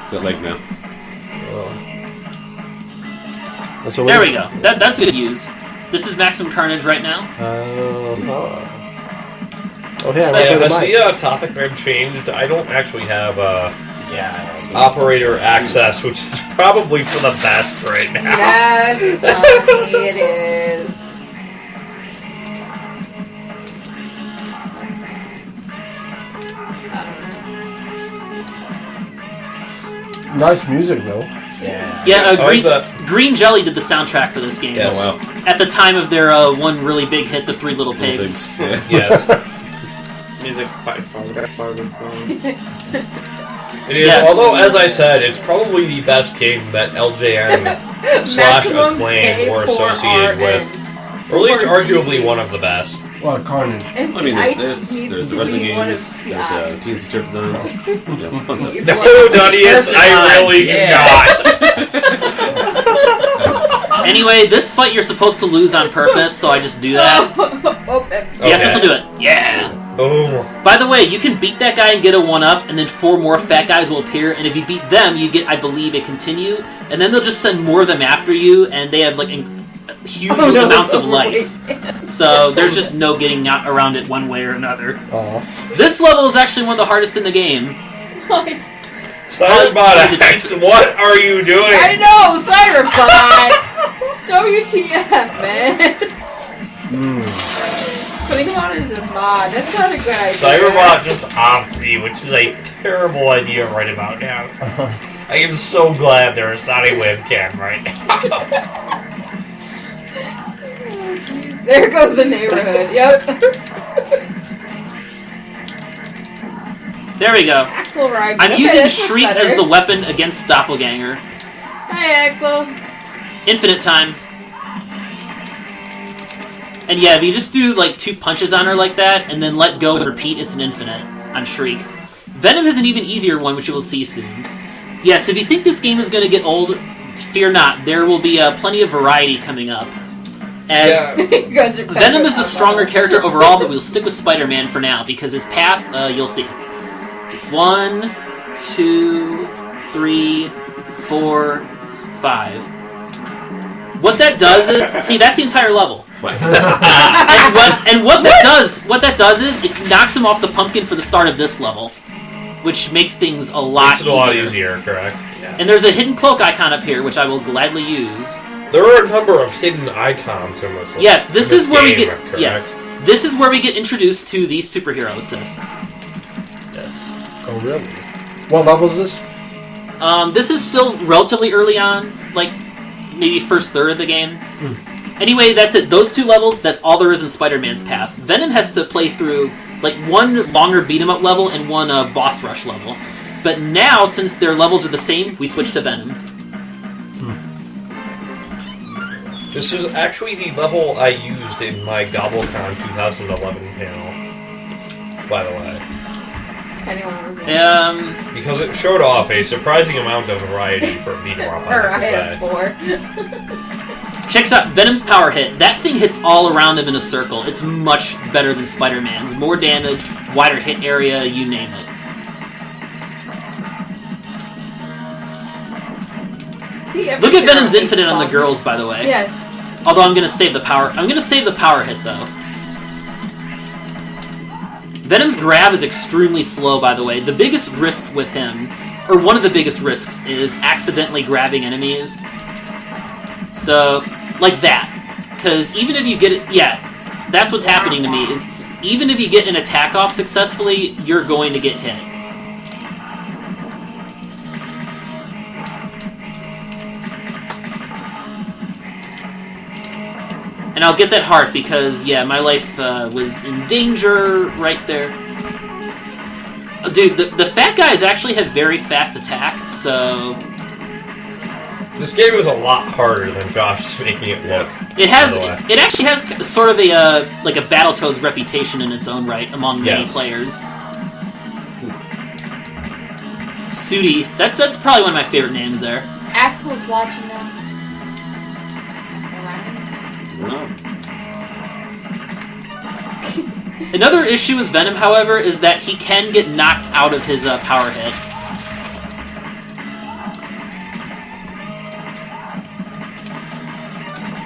[SPEAKER 3] it's got legs now.
[SPEAKER 7] So
[SPEAKER 2] There we go. That's good use. This is Maximum Carnage right now.
[SPEAKER 7] Oh, yeah,
[SPEAKER 1] Has the topic been changed? I don't actually have
[SPEAKER 6] Yeah.
[SPEAKER 1] operator access, which is probably for the best right now.
[SPEAKER 4] Yes, honey, it is.
[SPEAKER 7] Nice music, though.
[SPEAKER 6] Yeah.
[SPEAKER 2] Yeah,
[SPEAKER 1] I
[SPEAKER 2] Green Jelly did the soundtrack for this game.
[SPEAKER 1] Yes.
[SPEAKER 3] Oh, wow.
[SPEAKER 2] At the time of their one really big hit, The Three Little Pigs.
[SPEAKER 3] Yeah.
[SPEAKER 1] Yes.
[SPEAKER 5] Music's by far the best part of this game.
[SPEAKER 1] It is,
[SPEAKER 2] Yes.
[SPEAKER 1] although, as I said, it's probably the best game that LJN /
[SPEAKER 4] Maximum
[SPEAKER 1] Acclaim were
[SPEAKER 4] K4RN.
[SPEAKER 1] associated with. Or at least arguably one of the best.
[SPEAKER 7] Well, Carnage.
[SPEAKER 4] And
[SPEAKER 3] I mean,
[SPEAKER 4] tonight
[SPEAKER 3] there's
[SPEAKER 4] needs
[SPEAKER 3] the
[SPEAKER 4] to
[SPEAKER 3] wrestling
[SPEAKER 4] be one of
[SPEAKER 3] games,
[SPEAKER 4] the
[SPEAKER 3] there's
[SPEAKER 4] eyes.
[SPEAKER 3] TNT Surf Designs. Yeah, fun stuff.
[SPEAKER 1] No, Dunius, I really do not.
[SPEAKER 2] Anyway, this fight you're supposed to lose on purpose, so I just do that.
[SPEAKER 4] Okay.
[SPEAKER 2] Yes, this will
[SPEAKER 1] Okay.
[SPEAKER 2] do it. Yeah.
[SPEAKER 1] Boom.
[SPEAKER 2] By the way, you can beat that guy and get a 1-up, and then 4 more fat guys will appear, and if you beat them, you get, I believe, a continue, and then they'll just send more of them after you, and they have, like, huge amounts of life. So there's just no getting around it one way or another. This level is actually one of the hardest in the game.
[SPEAKER 4] What?
[SPEAKER 1] Cyberbot X, what are you doing?
[SPEAKER 4] I know, Cyberbot! WTF, man? Putting him on as a mod, that's not a good idea.
[SPEAKER 1] Cyberbot just offed me, which is a terrible idea right about now. I am so glad there is not a webcam right now.
[SPEAKER 4] Oh, jeez. There goes the neighborhood, yep.
[SPEAKER 2] There we go.
[SPEAKER 4] Axel arrived.
[SPEAKER 2] I'm
[SPEAKER 4] Okay,
[SPEAKER 2] using
[SPEAKER 4] this looks
[SPEAKER 2] Shriek
[SPEAKER 4] better.
[SPEAKER 2] as the weapon against Doppelganger.
[SPEAKER 4] Hi, Axel.
[SPEAKER 2] Infinite time. And yeah, if you just do like 2 punches on her like that, and then let go and repeat, it's an infinite on Shriek. Venom has an even easier one, which you will see soon. Yes, if you think this game is going to get old, fear not. There will be plenty of variety coming up. As
[SPEAKER 4] You guys are
[SPEAKER 2] Venom is the stronger character overall, but we'll stick with Spider-Man for now, because his path, you'll see. 1, 2, 3, 4, 5. What that does is, see, that's the entire level. and what that does is it knocks him off the pumpkin for the start of this level, which makes things a lot
[SPEAKER 1] easier, correct?
[SPEAKER 2] Yeah. And there's a hidden cloak icon up here, which I will gladly use.
[SPEAKER 1] There are a number of hidden icons in this.
[SPEAKER 2] Yes, this is where we get.
[SPEAKER 1] Correct?
[SPEAKER 2] Yes, this is where we get introduced to these superhero assists.
[SPEAKER 1] Yes.
[SPEAKER 8] Oh, really? What level is this?
[SPEAKER 2] This is still relatively early on, like maybe first third of the game. Anyway, that's it. Those 2 levels, that's all there is in Spider-Man's path. Venom has to play through like 1 longer beat-em-up level and 1 boss rush level. But now, since their levels are the same, we switch to Venom.
[SPEAKER 1] This is actually the level I used in my GobbleCon 2011 panel, by the way.
[SPEAKER 4] Anyone was
[SPEAKER 1] Because it showed off a surprising amount of variety for a beat-em-up, I
[SPEAKER 4] I
[SPEAKER 1] have to
[SPEAKER 4] have
[SPEAKER 1] say.
[SPEAKER 4] 4.
[SPEAKER 2] Checks out Venom's power hit. That thing hits all around him in a circle. It's much better than Spider-Man's. More damage, wider hit area, you name it.
[SPEAKER 4] See,
[SPEAKER 2] Look at Venom's infinite on the girls, by the way.
[SPEAKER 4] Yes.
[SPEAKER 2] Although I'm gonna save the power. I'm gonna save the power hit though. Venom's grab is extremely slow, by the way. The biggest risk with him, or one of the biggest risks, is accidentally grabbing enemies. So, like that. Because even if you get it... Yeah, that's what's happening to me, is even if you get an attack off successfully, you're going to get hit. And I'll get that heart because, yeah, my life was in danger right there. Oh, dude, the fat guys actually have very fast attack, so...
[SPEAKER 1] This game is a lot harder than Josh is making it look.
[SPEAKER 2] It has. It actually has sort of a like a Battletoads reputation in its own right among many players. Sudi, that's probably one of my favorite names there.
[SPEAKER 4] Axel's watching now.
[SPEAKER 2] Another issue with Venom, however, is that he can get knocked out of his power hit.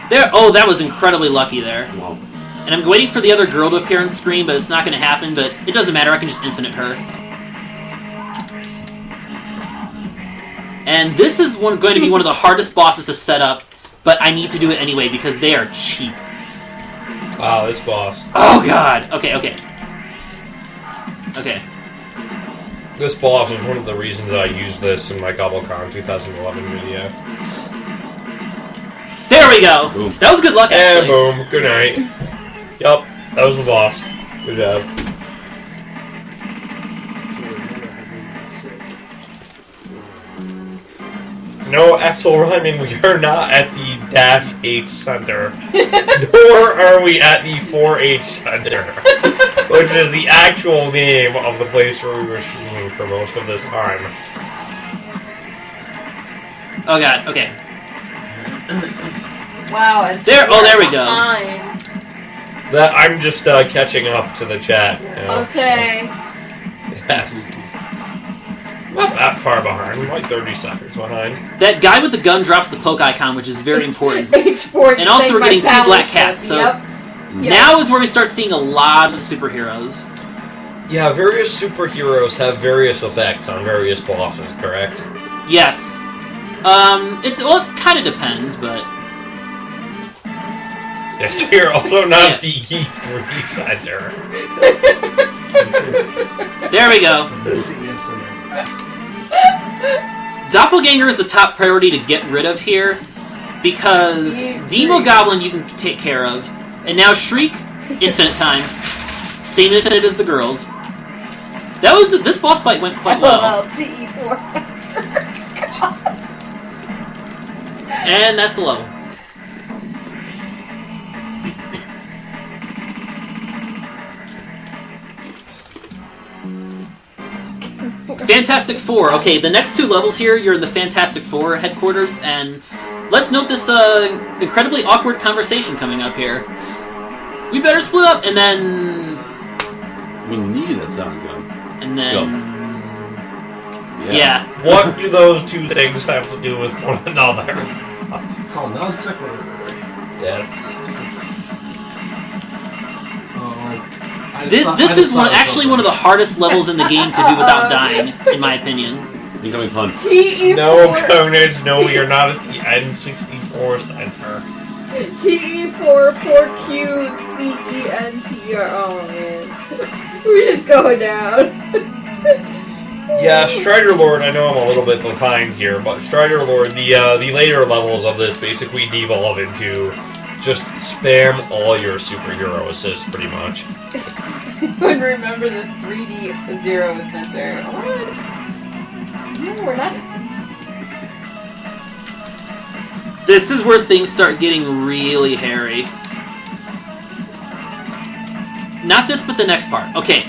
[SPEAKER 2] There. Oh, that was incredibly lucky there.
[SPEAKER 3] Wow.
[SPEAKER 2] And I'm waiting for the other girl to appear on screen, but it's not going to happen. But it doesn't matter. I can just infinite her. And this is going to be one of the hardest bosses to set up, but I need to do it anyway because they are cheap.
[SPEAKER 1] Wow, this boss.
[SPEAKER 2] Oh god. Okay.
[SPEAKER 1] This boss was one of the reasons I used this in my GobbleCon 2011 video.
[SPEAKER 2] There we go.
[SPEAKER 3] Boom.
[SPEAKER 2] That was good luck, actually.
[SPEAKER 1] And boom. Good night. Yup, that was the boss. Good job. No, Axel Ryman, we are not at the -H Center. Nor are we at the 4-H Center. Which is the actual name of the place where we were streaming for most of this time.
[SPEAKER 2] Oh god, okay.
[SPEAKER 4] Wow. And
[SPEAKER 2] There we go.
[SPEAKER 4] behind.
[SPEAKER 1] That I'm just catching up to the chat. You know?
[SPEAKER 4] Okay.
[SPEAKER 1] Yes. Not that far behind. I'm like 30 seconds behind.
[SPEAKER 2] That guy with the gun drops the cloak icon, which is very important.
[SPEAKER 4] H4.
[SPEAKER 2] And also we're getting 2 black cats, so
[SPEAKER 4] Yep.
[SPEAKER 2] now is where we start seeing a lot of superheroes.
[SPEAKER 1] Yeah, various superheroes have various effects on various bosses, correct?
[SPEAKER 2] Yes. It kind of depends, but...
[SPEAKER 1] Yes, you're also not the E3 center.
[SPEAKER 2] There we go. Doppelganger is the top priority to get rid of here, because Demo Goblin you can take care of, and now Shriek, infinite time. Same infinite as the girls. This boss fight went quite well.
[SPEAKER 4] TE4 center.
[SPEAKER 2] And that's the level. Fantastic Four. Okay, the next 2 levels here, you're in the Fantastic Four headquarters, and let's note this incredibly awkward conversation coming up here. We better split up, and then...
[SPEAKER 3] We need that sound gun.
[SPEAKER 2] And then...
[SPEAKER 3] Go.
[SPEAKER 2] Yeah.
[SPEAKER 1] What do those 2 things have to do with one another?
[SPEAKER 7] It's called non sequitur.
[SPEAKER 1] Yes.
[SPEAKER 2] This is actually one of the hardest levels in the game to do without dying, in my opinion.
[SPEAKER 3] Incoming pun.
[SPEAKER 4] TE4.
[SPEAKER 1] No, Carnage, no, you're not at the N64 center.
[SPEAKER 4] TE4 4QCENTR. Oh man. We're just going down.
[SPEAKER 1] Yeah, Strider Lord, I know I'm a little bit behind here, but Strider Lord, the later levels of this basically devolve into just spam all your superhero assists, pretty much.
[SPEAKER 4] Would remember the 3D Zero Center. What? No, we're not.
[SPEAKER 2] This is where things start getting really hairy. Not this, but the next part. Okay,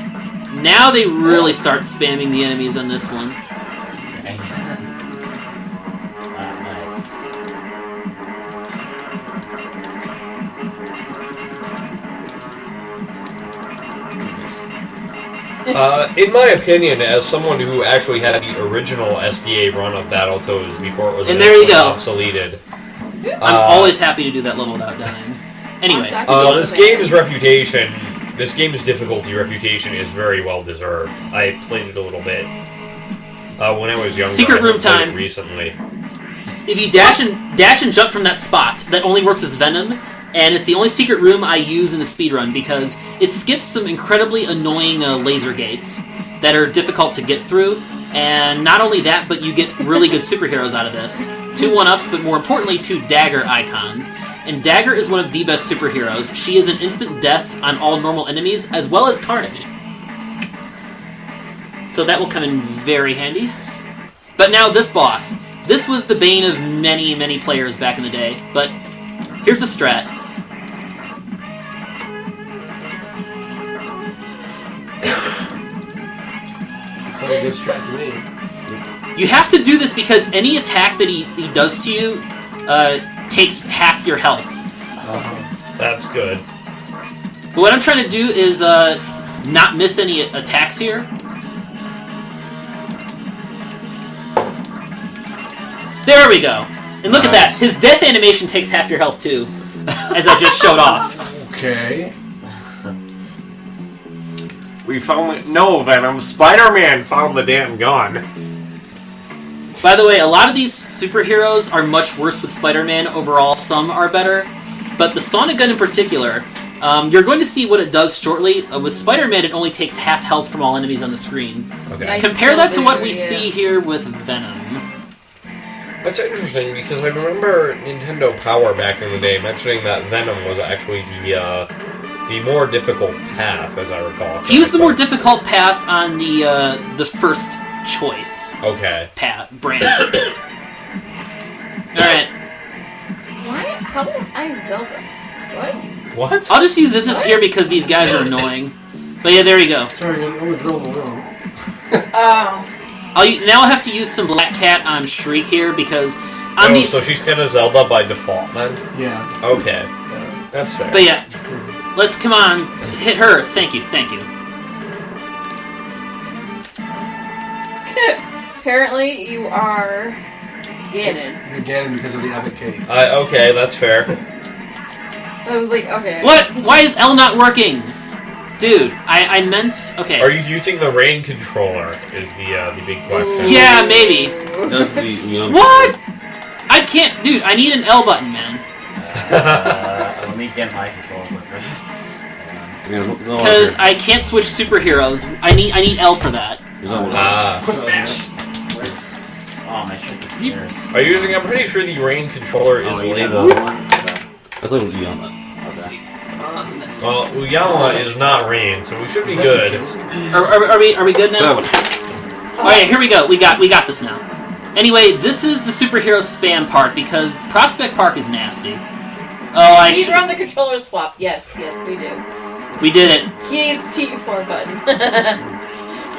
[SPEAKER 2] now they really start spamming the enemies on this one.
[SPEAKER 6] Okay. Nice.
[SPEAKER 1] In my opinion, as someone who actually had the original SDA run of Battletoads before it was
[SPEAKER 2] And there you go.
[SPEAKER 1] obsoleted,
[SPEAKER 2] I'm always happy to do that level without dying. Anyway,
[SPEAKER 1] this game's reputation, this game's difficulty reputation is very well deserved. I played it a little bit when I was younger.
[SPEAKER 2] Secret
[SPEAKER 1] I
[SPEAKER 2] room
[SPEAKER 1] played it
[SPEAKER 2] time.
[SPEAKER 1] recently.
[SPEAKER 2] if you dash and jump from that spot, that only works with Venom, and it's the only secret room I use in the speedrun because it skips some incredibly annoying laser gates that are difficult to get through. And not only that, but you get really good superheroes out of this. 2 1-ups, but more importantly, 2 Dagger icons. And Dagger is one of the best superheroes. She is an instant death on all normal enemies, as well as Carnage. So that will come in very handy. But now this boss. This was the bane of many, many players back in the day. But here's a strat.
[SPEAKER 7] So a good strat to me.
[SPEAKER 2] You have to do this because any attack that he does to you takes half your health.
[SPEAKER 1] That's good.
[SPEAKER 2] But what I'm trying to do is not miss any attacks here. There we go. And look at that. His death animation takes half your health too, as I just showed off.
[SPEAKER 8] Okay.
[SPEAKER 1] We found no Venom. Spider-Man found the damn gun.
[SPEAKER 2] By the way, a lot of these superheroes are much worse with Spider-Man overall. Some are better. But the Sonic gun in particular, you're going to see what it does shortly. With Spider-Man, it only takes half health from all enemies on the screen.
[SPEAKER 1] Okay.
[SPEAKER 4] Nice.
[SPEAKER 2] Compare that to what we
[SPEAKER 4] Yeah.
[SPEAKER 2] see here with Venom.
[SPEAKER 1] That's interesting because I remember Nintendo Power back in the day mentioning that Venom was actually the more difficult path, as I recall.
[SPEAKER 2] He was the more difficult path on the first choice
[SPEAKER 1] Okay.
[SPEAKER 2] path branch. Alright.
[SPEAKER 4] What? How did I Zelda? What?
[SPEAKER 1] What?
[SPEAKER 2] I'll just use this here because these guys are annoying. But yeah, there you go.
[SPEAKER 7] Sorry, you're the only girl in the room.
[SPEAKER 4] Oh.
[SPEAKER 2] Now I have to use some Black Cat on Shriek here because I'm
[SPEAKER 1] Oh,
[SPEAKER 2] the...
[SPEAKER 1] so she's kind of Zelda by default, then?
[SPEAKER 7] Yeah.
[SPEAKER 1] Okay. That's fair.
[SPEAKER 2] But yeah, let's come on, hit her. Thank you, thank you.
[SPEAKER 4] Apparently, you are Ganon.
[SPEAKER 8] You're Ganon because of the epic cake.
[SPEAKER 1] Okay, that's fair.
[SPEAKER 4] I was like, okay.
[SPEAKER 2] What? Why is L not working? Dude, I meant... Okay.
[SPEAKER 1] Are you using the rain controller? Is the big question.
[SPEAKER 2] Yeah, maybe.
[SPEAKER 3] Does the
[SPEAKER 2] What? I can't... Dude, I need an L button, man.
[SPEAKER 6] Let me get my controls with her.
[SPEAKER 2] Because I can't switch superheroes. I need L for that.
[SPEAKER 6] Oh, my shit's upstairs.
[SPEAKER 1] Are you using? I'm pretty sure the rain controller is labeled.
[SPEAKER 3] That's labeled E on that.
[SPEAKER 6] Okay.
[SPEAKER 1] Well, Uyama is not rain, so we should be good.
[SPEAKER 2] Are we good now? Alright, here we go. We got this now. Anyway, this is the superhero spam part because Prospect Park is nasty. Oh, I should
[SPEAKER 4] run the controller swap. Yes, we do.
[SPEAKER 2] We did it.
[SPEAKER 4] He needs T4 button.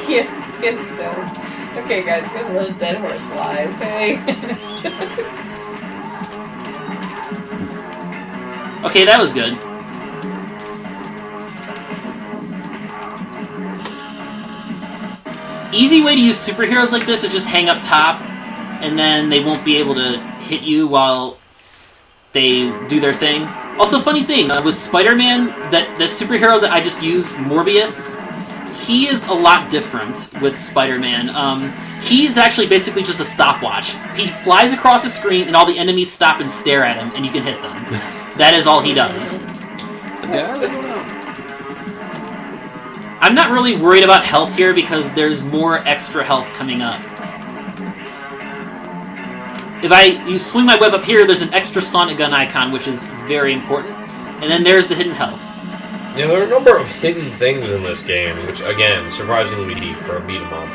[SPEAKER 4] yes, he does. Okay, guys, gonna let a dead horse lie, okay?
[SPEAKER 2] Okay, that was good. Easy way to use superheroes like this is just hang up top, and then they won't be able to hit you while they do their thing. Also, funny thing, with Spider-Man, the superhero that I just used, Morbius, he is a lot different with Spider-Man. He is actually basically just a stopwatch. He flies across the screen, and all the enemies stop and stare at him, and you can hit them. That is all he does. I'm not really worried about health here because there's more extra health coming up. If you swing my web up here, there's an extra Sonic Gun icon, which is very important. And then there's the hidden health.
[SPEAKER 1] Yeah, there are a number of hidden things in this game, which, again, surprisingly deep for a beat-em-up.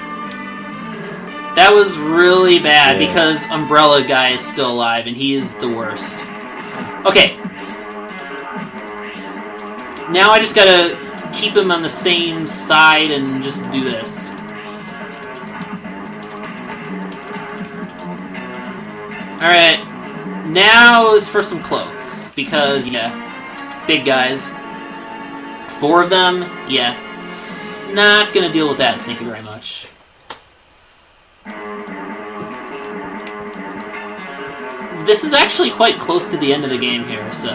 [SPEAKER 2] That was really bad because Umbrella Guy is still alive, and he is the worst. Okay. Now I just gotta keep him on the same side and just do this. Alright, now is for some cloak, because, big guys. 4 of them, not gonna deal with that, thank you very much. This is actually quite close to the end of the game here, so...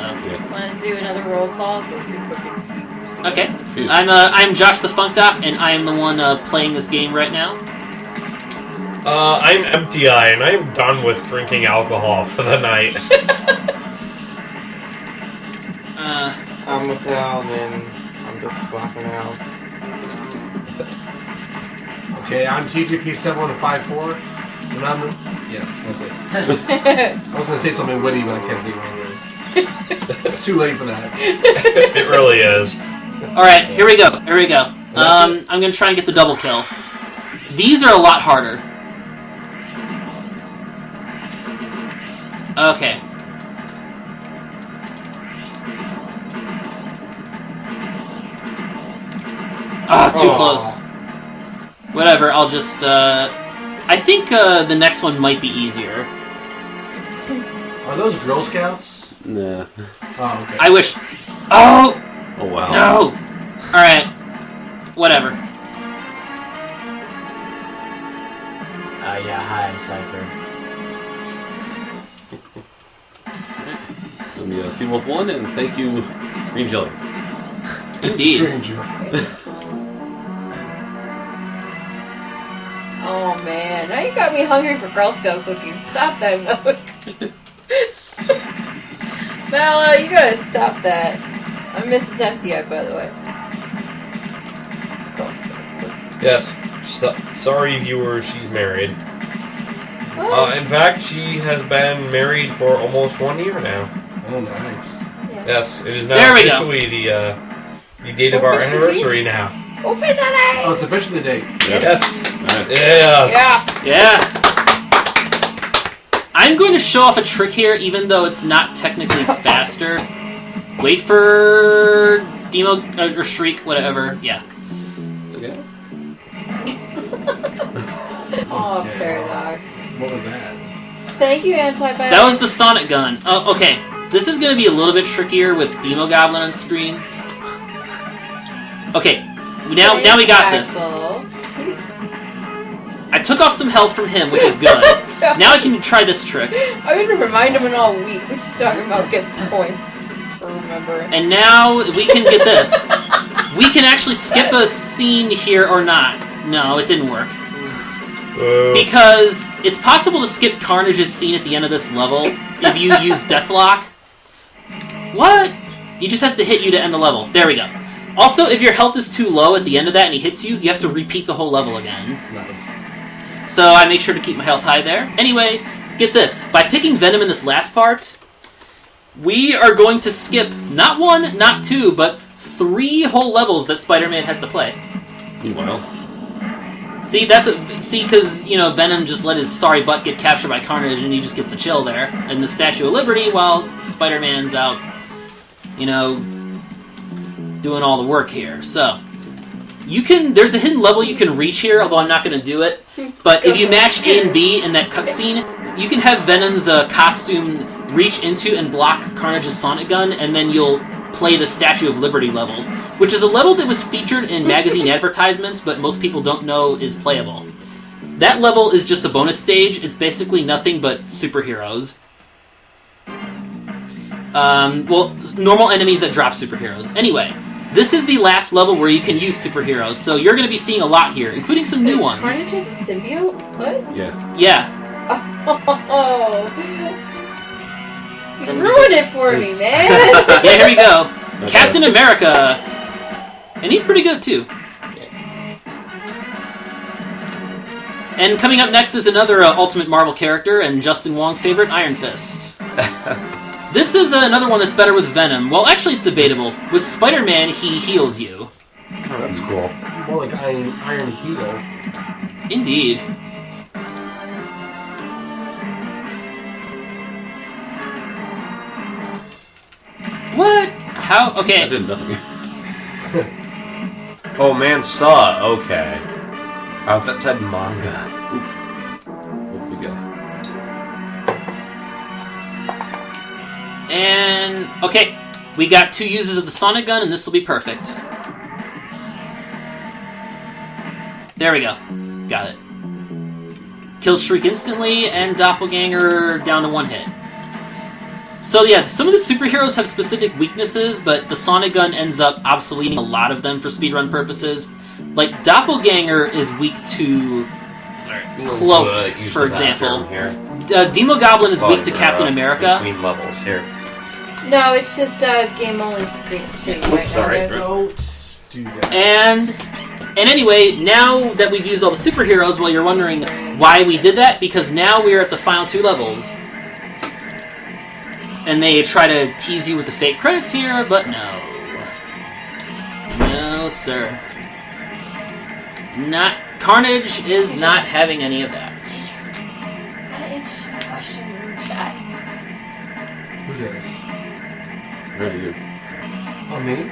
[SPEAKER 4] Want to do another roll call? Because people are confused.
[SPEAKER 2] Okay. I'm Josh the Funk Doc, and I am the one playing this game right now.
[SPEAKER 1] I'm Empty Eye, and I am done with drinking alcohol for the night.
[SPEAKER 7] I'm with Al, and I'm just swapping out.
[SPEAKER 8] Okay, I'm TGP7154, and I'm... Yes, that's it. I was going to say something witty, but I can't think of it. It's too late for that.
[SPEAKER 1] It really is.
[SPEAKER 2] Alright, here we go. I'm going to try and get the double kill. These are a lot harder. Okay. Too close. Whatever, I'll just, I think the next one might be easier.
[SPEAKER 8] Are those Girl Scouts?
[SPEAKER 3] Nah.
[SPEAKER 8] Oh, okay.
[SPEAKER 2] I wish... Oh!
[SPEAKER 3] Oh, wow.
[SPEAKER 2] No! Alright. Whatever.
[SPEAKER 6] Hi, I'm Cypher.
[SPEAKER 3] Let me see Wolf 1, and thank you, Green Jelly.
[SPEAKER 2] Indeed.
[SPEAKER 4] Oh man, now you got me hungry for Girl Scout cookies. Stop that, Malik. Mala, you gotta stop that. I'm Mrs. Empty Eye, by the way. Girl Scout cookies.
[SPEAKER 1] Yes. Sorry, viewers, she's married. In fact, she has been married for almost 1 year now.
[SPEAKER 8] Oh, nice.
[SPEAKER 4] Yeah.
[SPEAKER 1] Yes, it is now
[SPEAKER 2] There we go.
[SPEAKER 1] officially the date of our
[SPEAKER 4] Officially?
[SPEAKER 1] anniversary now.
[SPEAKER 4] Officially!
[SPEAKER 8] Oh, it's officially the date.
[SPEAKER 1] Yes.
[SPEAKER 3] Nice.
[SPEAKER 1] Yes.
[SPEAKER 4] Yes!
[SPEAKER 2] Yeah. I'm going to show off a trick here, even though it's not technically faster. Wait for Demo or Shriek, whatever. Yeah.
[SPEAKER 3] So, guys?
[SPEAKER 4] Oh,
[SPEAKER 8] Okay.
[SPEAKER 4] Paradox.
[SPEAKER 8] What was that?
[SPEAKER 4] Thank you, Anti-Bionic.
[SPEAKER 2] That was the Sonic Gun. Oh, okay. This is going to be a little bit trickier with Demo Goblin on screen. Okay. Now we got this.
[SPEAKER 4] Jeez.
[SPEAKER 2] I took off some health from him, which is good. Now I can try this trick.
[SPEAKER 4] I'm gonna remind him in all week. What you talking about? Get points. Remember.
[SPEAKER 2] And now we can get this. We can actually skip a scene here or not. No, it didn't work. Because it's possible to skip Carnage's scene at the end of this level if you use Deathlock. What? He just has to hit you to end the level. There we go. Also, if your health is too low at the end of that and he hits you, you have to repeat the whole level again.
[SPEAKER 8] Nice.
[SPEAKER 2] So I make sure to keep my health high there. Anyway, get this. By picking Venom in this last part, we are going to skip not 1, not 2, but 3 whole levels that Spider-Man has to play.
[SPEAKER 3] Meanwhile.
[SPEAKER 2] See, because, you know, Venom just let his sorry butt get captured by Carnage and he just gets to chill there in the Statue of Liberty while Spider-Man's out, you know, doing all the work here. So, there's a hidden level you can reach here, although I'm not going to do it. But if you mash A and B in that cutscene, you can have Venom's costume reach into and block Carnage's sonic gun, and then you'll play the Statue of Liberty level, which is a level that was featured in magazine advertisements, but most people don't know is playable. That level is just a bonus stage. It's basically nothing but superheroes. Well, normal enemies that drop superheroes. Anyway, this is the last level where you can use superheroes, so you're going to be seeing a lot here, including some new ones.
[SPEAKER 4] Carnage has a symbiote? What?
[SPEAKER 3] Yeah.
[SPEAKER 2] Yeah.
[SPEAKER 4] Oh. You ruined it for me, man!
[SPEAKER 2] Yeah, here we go.
[SPEAKER 3] Okay.
[SPEAKER 2] Captain America! And he's pretty good, too. And coming up next is another Ultimate Marvel character, and Justin Wong favorite, Iron Fist. This is another one that's better with Venom. Well, actually, it's debatable. With Spider-Man, he heals you.
[SPEAKER 8] Oh, that's cool. More like Iron Heel.
[SPEAKER 2] Indeed. What? How? Okay.
[SPEAKER 3] That did nothing.
[SPEAKER 1] Oh man, Saw. Okay. Oh, that said manga.
[SPEAKER 3] What we got?
[SPEAKER 2] And okay, we got 2 uses of the sonic gun, and this will be perfect. There we go. Got it. Kills Shriek instantly, and Doppelganger down to 1 hit. So yeah, some of the superheroes have specific weaknesses, but the sonic gun ends up obsoleting a lot of them for speedrun purposes. Like, Doppelganger is weak to Cloak, for example. Demogoblin is weak to Captain America.
[SPEAKER 1] Between levels here.
[SPEAKER 4] No, it's just a game only stream right
[SPEAKER 1] Sorry.
[SPEAKER 4] now.
[SPEAKER 8] Don't do that.
[SPEAKER 2] And anyway, now that we've used all the superheroes, well, you're wondering why we did that? Because now we're at the final 2 levels. And they try to tease you with the fake credits here, but no. No, sir. Carnage is not having any of that.
[SPEAKER 4] Gotta answer some questions in the chat.
[SPEAKER 8] Who does?
[SPEAKER 3] Very good.
[SPEAKER 8] Oh, me?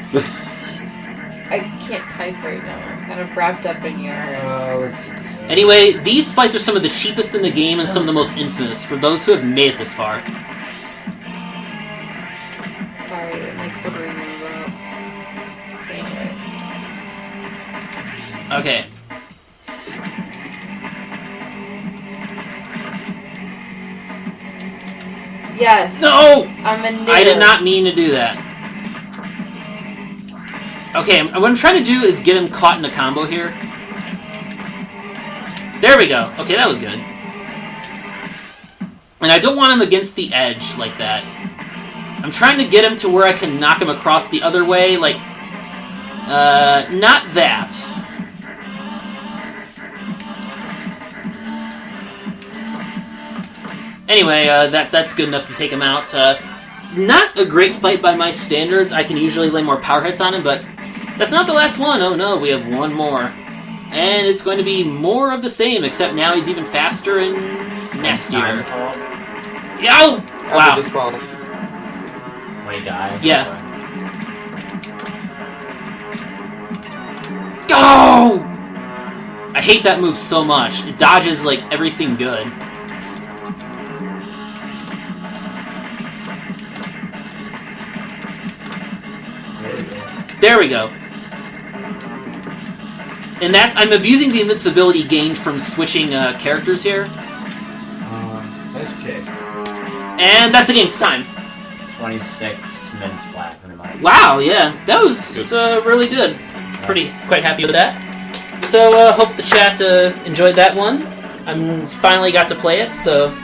[SPEAKER 4] I can't type right now. I'm kind of wrapped up in your...
[SPEAKER 8] Let's see.
[SPEAKER 2] Anyway, these fights are some of the cheapest in the game and some of the most infamous for those who have made it this far.
[SPEAKER 4] Sorry, I'm like ordering you anyway.
[SPEAKER 2] Okay.
[SPEAKER 4] Yes.
[SPEAKER 2] No!
[SPEAKER 4] I'm a knitter.
[SPEAKER 2] I did not mean to do that. Okay, what I'm trying to do is get him caught in a combo here. There we go. Okay, that was good. And I don't want him against the edge like that. I'm trying to get him to where I can knock him across the other way, like... not that. Anyway, that's good enough to take him out. Not a great fight by my standards. I can usually lay more power hits on him, but that's not the last one. Oh no, we have one more. And it's going to be more of the same, except now he's even faster and nastier. Yeah, oh! Wow.
[SPEAKER 7] This boss.
[SPEAKER 6] When he dies.
[SPEAKER 2] Yeah. Go! I hate that move so much. It dodges, like, everything good. There we go. And I'm abusing the invincibility gained from switching characters here.
[SPEAKER 8] Nice kick.
[SPEAKER 2] And that's the game. It's time.
[SPEAKER 6] 26 minutes flat, pretty much.
[SPEAKER 2] Wow, yeah. That was really good. Quite happy with that. So, hope the chat enjoyed that one. I'm finally got to play it, so...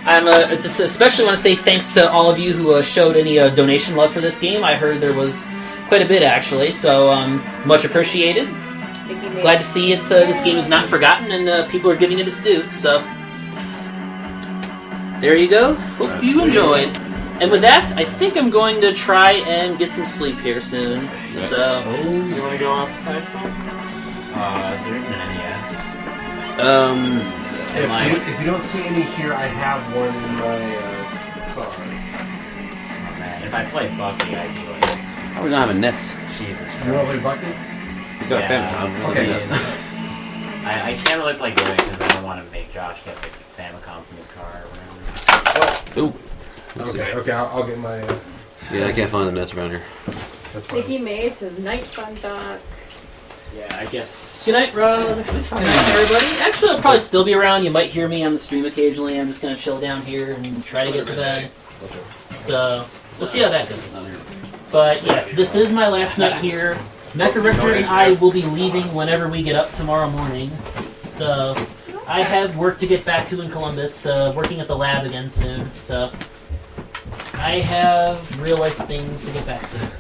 [SPEAKER 2] especially want to say thanks to all of you who showed any donation love for this game. I heard there was quite a bit, actually, so much appreciated. Glad to see this game is not forgotten and people are giving it its due, so... There you go. Hope you enjoyed. And with that, I think I'm going to try and get some sleep here soon. So...
[SPEAKER 7] You want to go outside?
[SPEAKER 6] Is there even any NES?
[SPEAKER 8] If you don't see any here, I have one in my car.
[SPEAKER 6] Oh man, if I played Bucky, I'd be like,
[SPEAKER 3] How are we not have a NES?
[SPEAKER 6] Jesus
[SPEAKER 8] You want to
[SPEAKER 6] Christ.
[SPEAKER 8] play Bucky?
[SPEAKER 3] He's got a Famicom.
[SPEAKER 8] Okay.
[SPEAKER 6] I can't really play doing it because I don't want to make Josh get the Famicom from his car or whatever.
[SPEAKER 3] Ooh. Let's see.
[SPEAKER 8] Okay, I'll get my...
[SPEAKER 3] Yeah, I can't find the NES around here.
[SPEAKER 8] That's fine.
[SPEAKER 4] Mickey Made says night fun doc.
[SPEAKER 6] Yeah, I guess.
[SPEAKER 2] Good night, Rob. Good night, everybody. Actually, I'll probably still be around. You might hear me on the stream occasionally. I'm just going to chill down here and try to get to bed. So, we'll see how that goes. But, yes, this is my last night here. Mecha Rector and I will be leaving whenever we get up tomorrow morning. So, I have work to get back to in Columbus, working at the lab again soon. So, I have real-life things to get back to.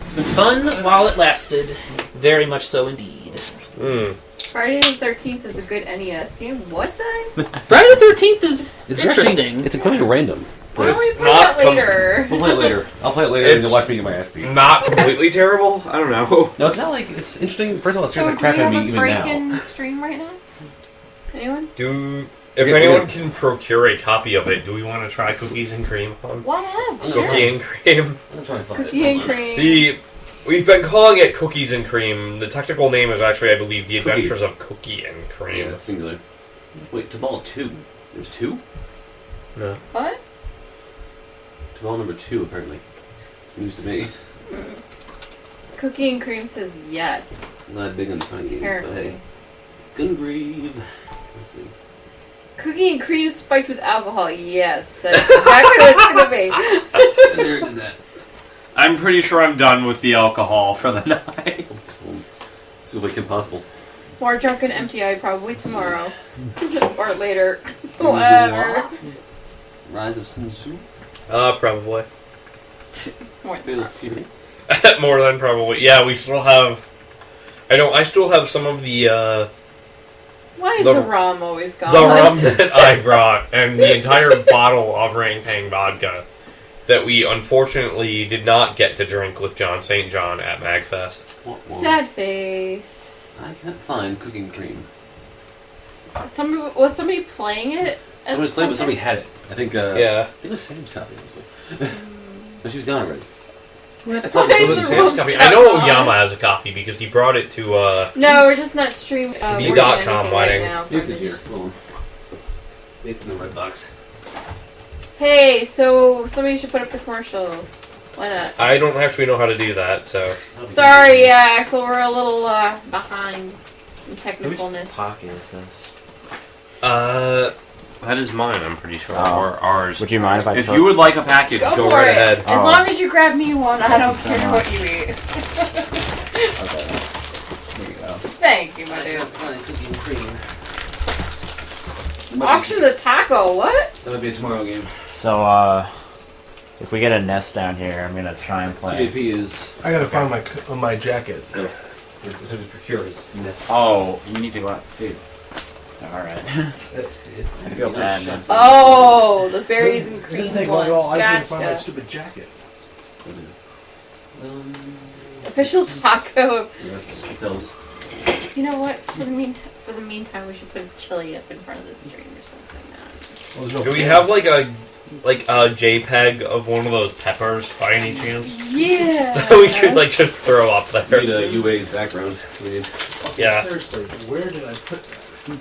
[SPEAKER 2] It's been fun while it lasted. Very much so indeed.
[SPEAKER 4] Friday the 13th is a good NES game. What then?
[SPEAKER 2] Friday the 13th is interesting.
[SPEAKER 3] It's incredibly random.
[SPEAKER 4] Why don't we play
[SPEAKER 1] not
[SPEAKER 4] that later?
[SPEAKER 3] We'll play it later. I'll play it later and you'll watch me get my ass beat.
[SPEAKER 1] Not completely terrible. I don't know.
[SPEAKER 3] No, it's not like it's interesting. First of all, it scares
[SPEAKER 4] So
[SPEAKER 3] the
[SPEAKER 4] do
[SPEAKER 3] crap
[SPEAKER 4] we
[SPEAKER 3] out of
[SPEAKER 4] have
[SPEAKER 3] me
[SPEAKER 4] a
[SPEAKER 3] even
[SPEAKER 4] break
[SPEAKER 3] now.
[SPEAKER 4] in stream right now? Anyone?
[SPEAKER 1] If
[SPEAKER 3] Okay,
[SPEAKER 1] anyone
[SPEAKER 3] okay.
[SPEAKER 1] can procure a copy of it, do we want to try Cookies and Cream?
[SPEAKER 4] Whatever.
[SPEAKER 1] Cookie and Cream.
[SPEAKER 3] I'm trying to find
[SPEAKER 4] Cookie and cream.
[SPEAKER 1] We've been calling it Cookies and Cream. The technical name is actually, I believe, The Adventures of Cookie and Cream.
[SPEAKER 3] Yeah, singular. Wait, Tabal 2. There's 2?
[SPEAKER 1] No.
[SPEAKER 4] What?
[SPEAKER 3] Tabal number 2, apparently. Seems to me.
[SPEAKER 4] Cookie and cream says yes.
[SPEAKER 3] Not big on the funny games, but
[SPEAKER 4] Apparently.
[SPEAKER 3] hey. Gungrave. Let's see.
[SPEAKER 4] Cookie and cream spiked with alcohol. Yes, that's exactly what it's gonna be.
[SPEAKER 3] There did that.
[SPEAKER 1] I'm pretty sure I'm done with the alcohol for the night.
[SPEAKER 3] This will be impossible.
[SPEAKER 4] More drunken MTI probably tomorrow or later. Whatever.
[SPEAKER 3] Rise of Sun Tzu.
[SPEAKER 1] Probably.
[SPEAKER 4] More than
[SPEAKER 3] Fatal
[SPEAKER 4] that.
[SPEAKER 3] Fury.
[SPEAKER 1] More than probably. Yeah, we still have... I still have some of the
[SPEAKER 4] Why is
[SPEAKER 1] The-
[SPEAKER 4] the rum always gone?
[SPEAKER 1] rum that I brought and the entire bottle of Rangtang vodka that we unfortunately did not get to drink with John St. John at MagFest.
[SPEAKER 4] Sad face.
[SPEAKER 3] I can't find cooking cream.
[SPEAKER 4] Was somebody playing it? at
[SPEAKER 3] Somebody's playing, but
[SPEAKER 4] some
[SPEAKER 3] somebody had it. I think.
[SPEAKER 1] Yeah.
[SPEAKER 3] I think it was Sam's copy. Honestly. But she was gone already.
[SPEAKER 4] Why
[SPEAKER 1] It
[SPEAKER 4] is
[SPEAKER 1] wasn't
[SPEAKER 4] the
[SPEAKER 1] Sam's
[SPEAKER 4] rum
[SPEAKER 1] copy.
[SPEAKER 4] stuck
[SPEAKER 1] I know
[SPEAKER 4] on?
[SPEAKER 1] Oyama has a copy because he brought it to
[SPEAKER 4] No, we're just not streaming.
[SPEAKER 1] The
[SPEAKER 4] We're
[SPEAKER 1] .com
[SPEAKER 4] doing anything
[SPEAKER 1] wedding.
[SPEAKER 4] right now.
[SPEAKER 3] It's in here. Hold on. It's in the red box.
[SPEAKER 4] Hey, so somebody should put up the commercial. Why not?
[SPEAKER 1] I don't actually know how to do that, so
[SPEAKER 4] Sorry, yeah, Axel, we're a little behind in technicalness.
[SPEAKER 7] Pocket is this?
[SPEAKER 9] That is mine, I'm pretty sure.
[SPEAKER 6] Oh.
[SPEAKER 9] Or ours.
[SPEAKER 6] Would you mind if I
[SPEAKER 9] If
[SPEAKER 6] took-
[SPEAKER 9] you would like a package,
[SPEAKER 4] Go
[SPEAKER 9] go
[SPEAKER 4] for
[SPEAKER 9] right
[SPEAKER 4] it.
[SPEAKER 9] ahead.
[SPEAKER 4] As
[SPEAKER 6] Oh.
[SPEAKER 4] long as you grab me one, I don't care what you eat.
[SPEAKER 6] Okay. There you go.
[SPEAKER 4] Thank you, my dude.
[SPEAKER 3] Fine, cooking cream.
[SPEAKER 4] Auction the taco, what?
[SPEAKER 3] That would be a tomorrow game.
[SPEAKER 6] So, if we get a nest down here, I'm gonna try and play.
[SPEAKER 3] JP is.
[SPEAKER 8] I gotta find my jacket.
[SPEAKER 3] Is to procure his NES.
[SPEAKER 6] Oh, you need to go out, dude. Alright. I feel bad, man.
[SPEAKER 4] Oh, the berries and cream
[SPEAKER 8] Doesn't take
[SPEAKER 4] one.
[SPEAKER 8] long at all. I just gotta find my
[SPEAKER 4] Gotcha.
[SPEAKER 8] stupid jacket.
[SPEAKER 4] Official taco.
[SPEAKER 3] Yes, those.
[SPEAKER 4] You know what? For the meantime, we should put chili up in front of the stream or something.
[SPEAKER 8] Well, there's no
[SPEAKER 1] do we
[SPEAKER 8] can.
[SPEAKER 1] have like a JPEG of one of those peppers by any chance?
[SPEAKER 4] Yeah.
[SPEAKER 1] That we could like just throw up there.
[SPEAKER 3] Need a UA's background. We need.
[SPEAKER 1] Yeah.
[SPEAKER 8] Seriously, where did I put that?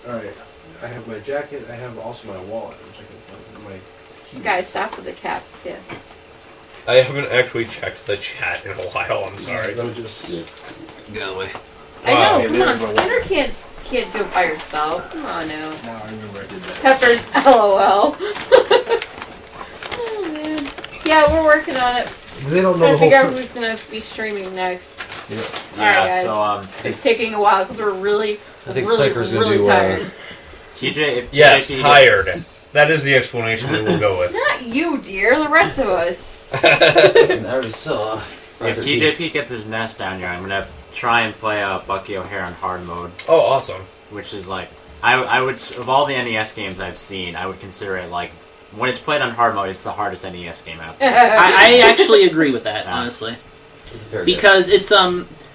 [SPEAKER 8] Alright, I have my jacket, I have also my wallet, which I can find. My keys.
[SPEAKER 4] Guys, stop with the caps, yes.
[SPEAKER 1] I haven't actually checked the chat in a while. I'm sorry.
[SPEAKER 8] Let me just get out of the way.
[SPEAKER 4] I
[SPEAKER 1] Wow.
[SPEAKER 4] know, come on, Skinner can't do it by yourself. Come on now.
[SPEAKER 8] Now I remember I did that.
[SPEAKER 4] Peppers, LOL. Oh man. Yeah, we're working on it.
[SPEAKER 8] They don't know
[SPEAKER 4] Trying
[SPEAKER 8] the
[SPEAKER 4] to
[SPEAKER 8] whole
[SPEAKER 4] figure out
[SPEAKER 8] story.
[SPEAKER 4] who's gonna be streaming next.
[SPEAKER 8] Yeah.
[SPEAKER 4] Sorry guys. It's taking a while because we're really,
[SPEAKER 10] I think
[SPEAKER 4] really,
[SPEAKER 10] Cypher's gonna
[SPEAKER 4] really
[SPEAKER 10] do,
[SPEAKER 4] tired.
[SPEAKER 6] TJ, if
[SPEAKER 1] Yes,
[SPEAKER 6] TJP
[SPEAKER 1] tired. That is the explanation we will go with.
[SPEAKER 4] Not you, dear. The rest of us.
[SPEAKER 10] I already saw.
[SPEAKER 6] If TJP gets his nest down here, I'm gonna try and play Bucky O'Hare on hard mode,
[SPEAKER 1] Oh, awesome.
[SPEAKER 6] which is like I would of all the NES games I've seen, I would consider it like when it's played on hard mode, it's the hardest NES game out there.
[SPEAKER 2] I actually agree with that,
[SPEAKER 6] Yeah.
[SPEAKER 2] honestly.
[SPEAKER 10] Very
[SPEAKER 2] Because it's,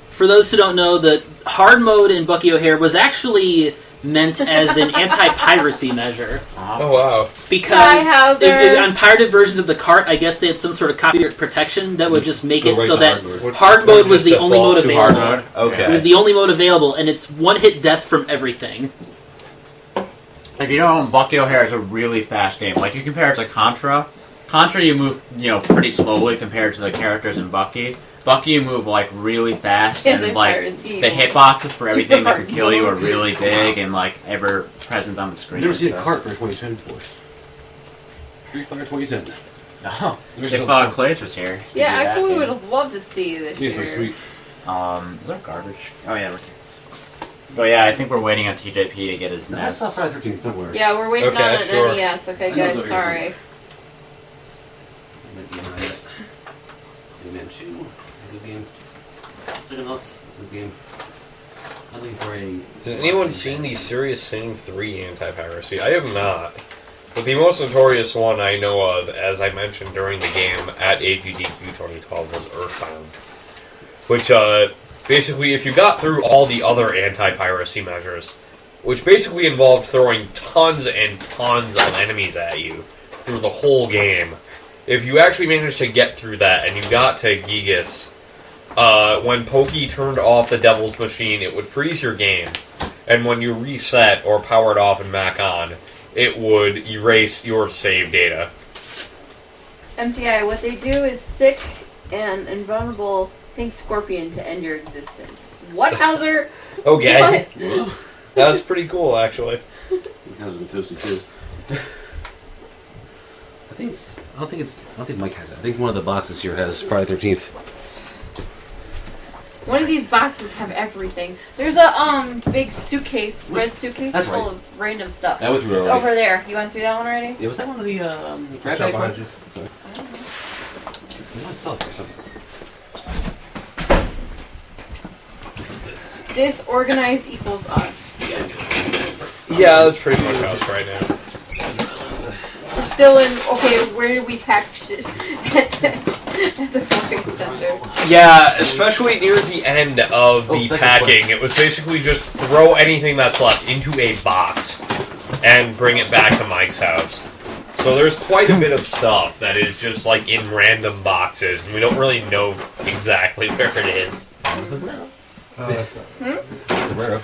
[SPEAKER 2] for those who don't know, the hard mode in Bucky O'Hare was actually meant as an anti-piracy measure.
[SPEAKER 1] Oh, wow.
[SPEAKER 2] Because
[SPEAKER 4] Hauser.
[SPEAKER 2] on pirated versions of the cart, I guess they had some sort of copyright protection that would just make
[SPEAKER 10] Go
[SPEAKER 2] it
[SPEAKER 10] right
[SPEAKER 2] so
[SPEAKER 10] to
[SPEAKER 2] that
[SPEAKER 10] hard mode.
[SPEAKER 2] hard mode was the only mode
[SPEAKER 6] To hard
[SPEAKER 2] available.
[SPEAKER 6] mode.
[SPEAKER 2] It was the only mode available, and it's one-hit death from everything.
[SPEAKER 6] If you don't know, Bucky O'Hare is a really fast game. Like, you compare it to Contra. Contra, you move, pretty slowly compared to the characters in Bucky. Bucky, you move, like, really fast, and, like,
[SPEAKER 4] Anti-piracy.
[SPEAKER 6] the hitboxes for everything that
[SPEAKER 4] Super
[SPEAKER 6] can kill you are
[SPEAKER 4] hard.
[SPEAKER 6] really big and, like, ever present on the
[SPEAKER 10] I've
[SPEAKER 6] screen.
[SPEAKER 10] never seen a
[SPEAKER 6] so-
[SPEAKER 10] cart for 2010 before. Street Fighter 2010.
[SPEAKER 6] No.
[SPEAKER 10] There's
[SPEAKER 6] If
[SPEAKER 10] something-
[SPEAKER 6] Clays was here. he'd
[SPEAKER 4] Yeah,
[SPEAKER 6] do that
[SPEAKER 4] actually, we
[SPEAKER 6] game.
[SPEAKER 4] would have loved to see you this
[SPEAKER 10] These are
[SPEAKER 4] year.
[SPEAKER 10] sweet.
[SPEAKER 6] Is that garbage? Oh, yeah. But yeah, I think we're waiting on TJP to get his
[SPEAKER 10] I
[SPEAKER 6] nest.
[SPEAKER 10] saw Friday 13 somewhere.
[SPEAKER 4] Yeah, we're waiting
[SPEAKER 1] Okay,
[SPEAKER 4] on an
[SPEAKER 1] sure.
[SPEAKER 4] NES. Okay,
[SPEAKER 10] I know
[SPEAKER 4] guys,
[SPEAKER 10] it's over
[SPEAKER 4] sorry.
[SPEAKER 10] here Behind it. Man 2. Good game. Psychonauts. That's a good game. I'm looking for a.
[SPEAKER 1] Has anyone seen the Serious Sam 3 anti-piracy? I have not. But the most notorious one I know of, as I mentioned during the game at AGDQ 2012, was Earthbound. Which, basically, if you got through all the other anti-piracy measures, which basically involved throwing tons and tons of enemies at you through the whole game, if you actually managed to get through that and you got to Gigas, when Pokey turned off the Devil's Machine, it would freeze your game, and when you reset or powered off and back on, it would erase your save data.
[SPEAKER 4] MTI, what they do is sick and invulnerable pink scorpion to end your existence. What, Hauser?
[SPEAKER 1] Okay.
[SPEAKER 4] What?
[SPEAKER 1] That's pretty cool, actually.
[SPEAKER 10] How's it toasty too? I don't think Mike has it. I think one of the boxes here has Friday 13th.
[SPEAKER 4] One of these boxes have everything. There's a big suitcase, red suitcase
[SPEAKER 10] That's
[SPEAKER 4] full
[SPEAKER 10] right.
[SPEAKER 4] of random stuff.
[SPEAKER 10] I went through it
[SPEAKER 4] It's
[SPEAKER 10] already.
[SPEAKER 4] over there. You went through that one already?
[SPEAKER 10] Yeah, was that one of the grab
[SPEAKER 8] Jump
[SPEAKER 10] bag
[SPEAKER 8] behind
[SPEAKER 10] ones? Sorry. I want to sell it or something. What is this?
[SPEAKER 4] Disorganized equals us.
[SPEAKER 1] Yeah, that's pretty much us right now.
[SPEAKER 4] We're still in. Okay, where did we pack shit? At the fucking center.
[SPEAKER 1] Yeah, especially near the end of the
[SPEAKER 10] that's a
[SPEAKER 1] packing,
[SPEAKER 10] quest.
[SPEAKER 1] it was basically just throw anything that's left into a box and bring it back to Mike's house. So there's quite a bit of stuff that is just like in random boxes, and we don't really know exactly where it is.
[SPEAKER 10] Where's the sombrero?
[SPEAKER 8] Oh, that's not.
[SPEAKER 10] Sombrero.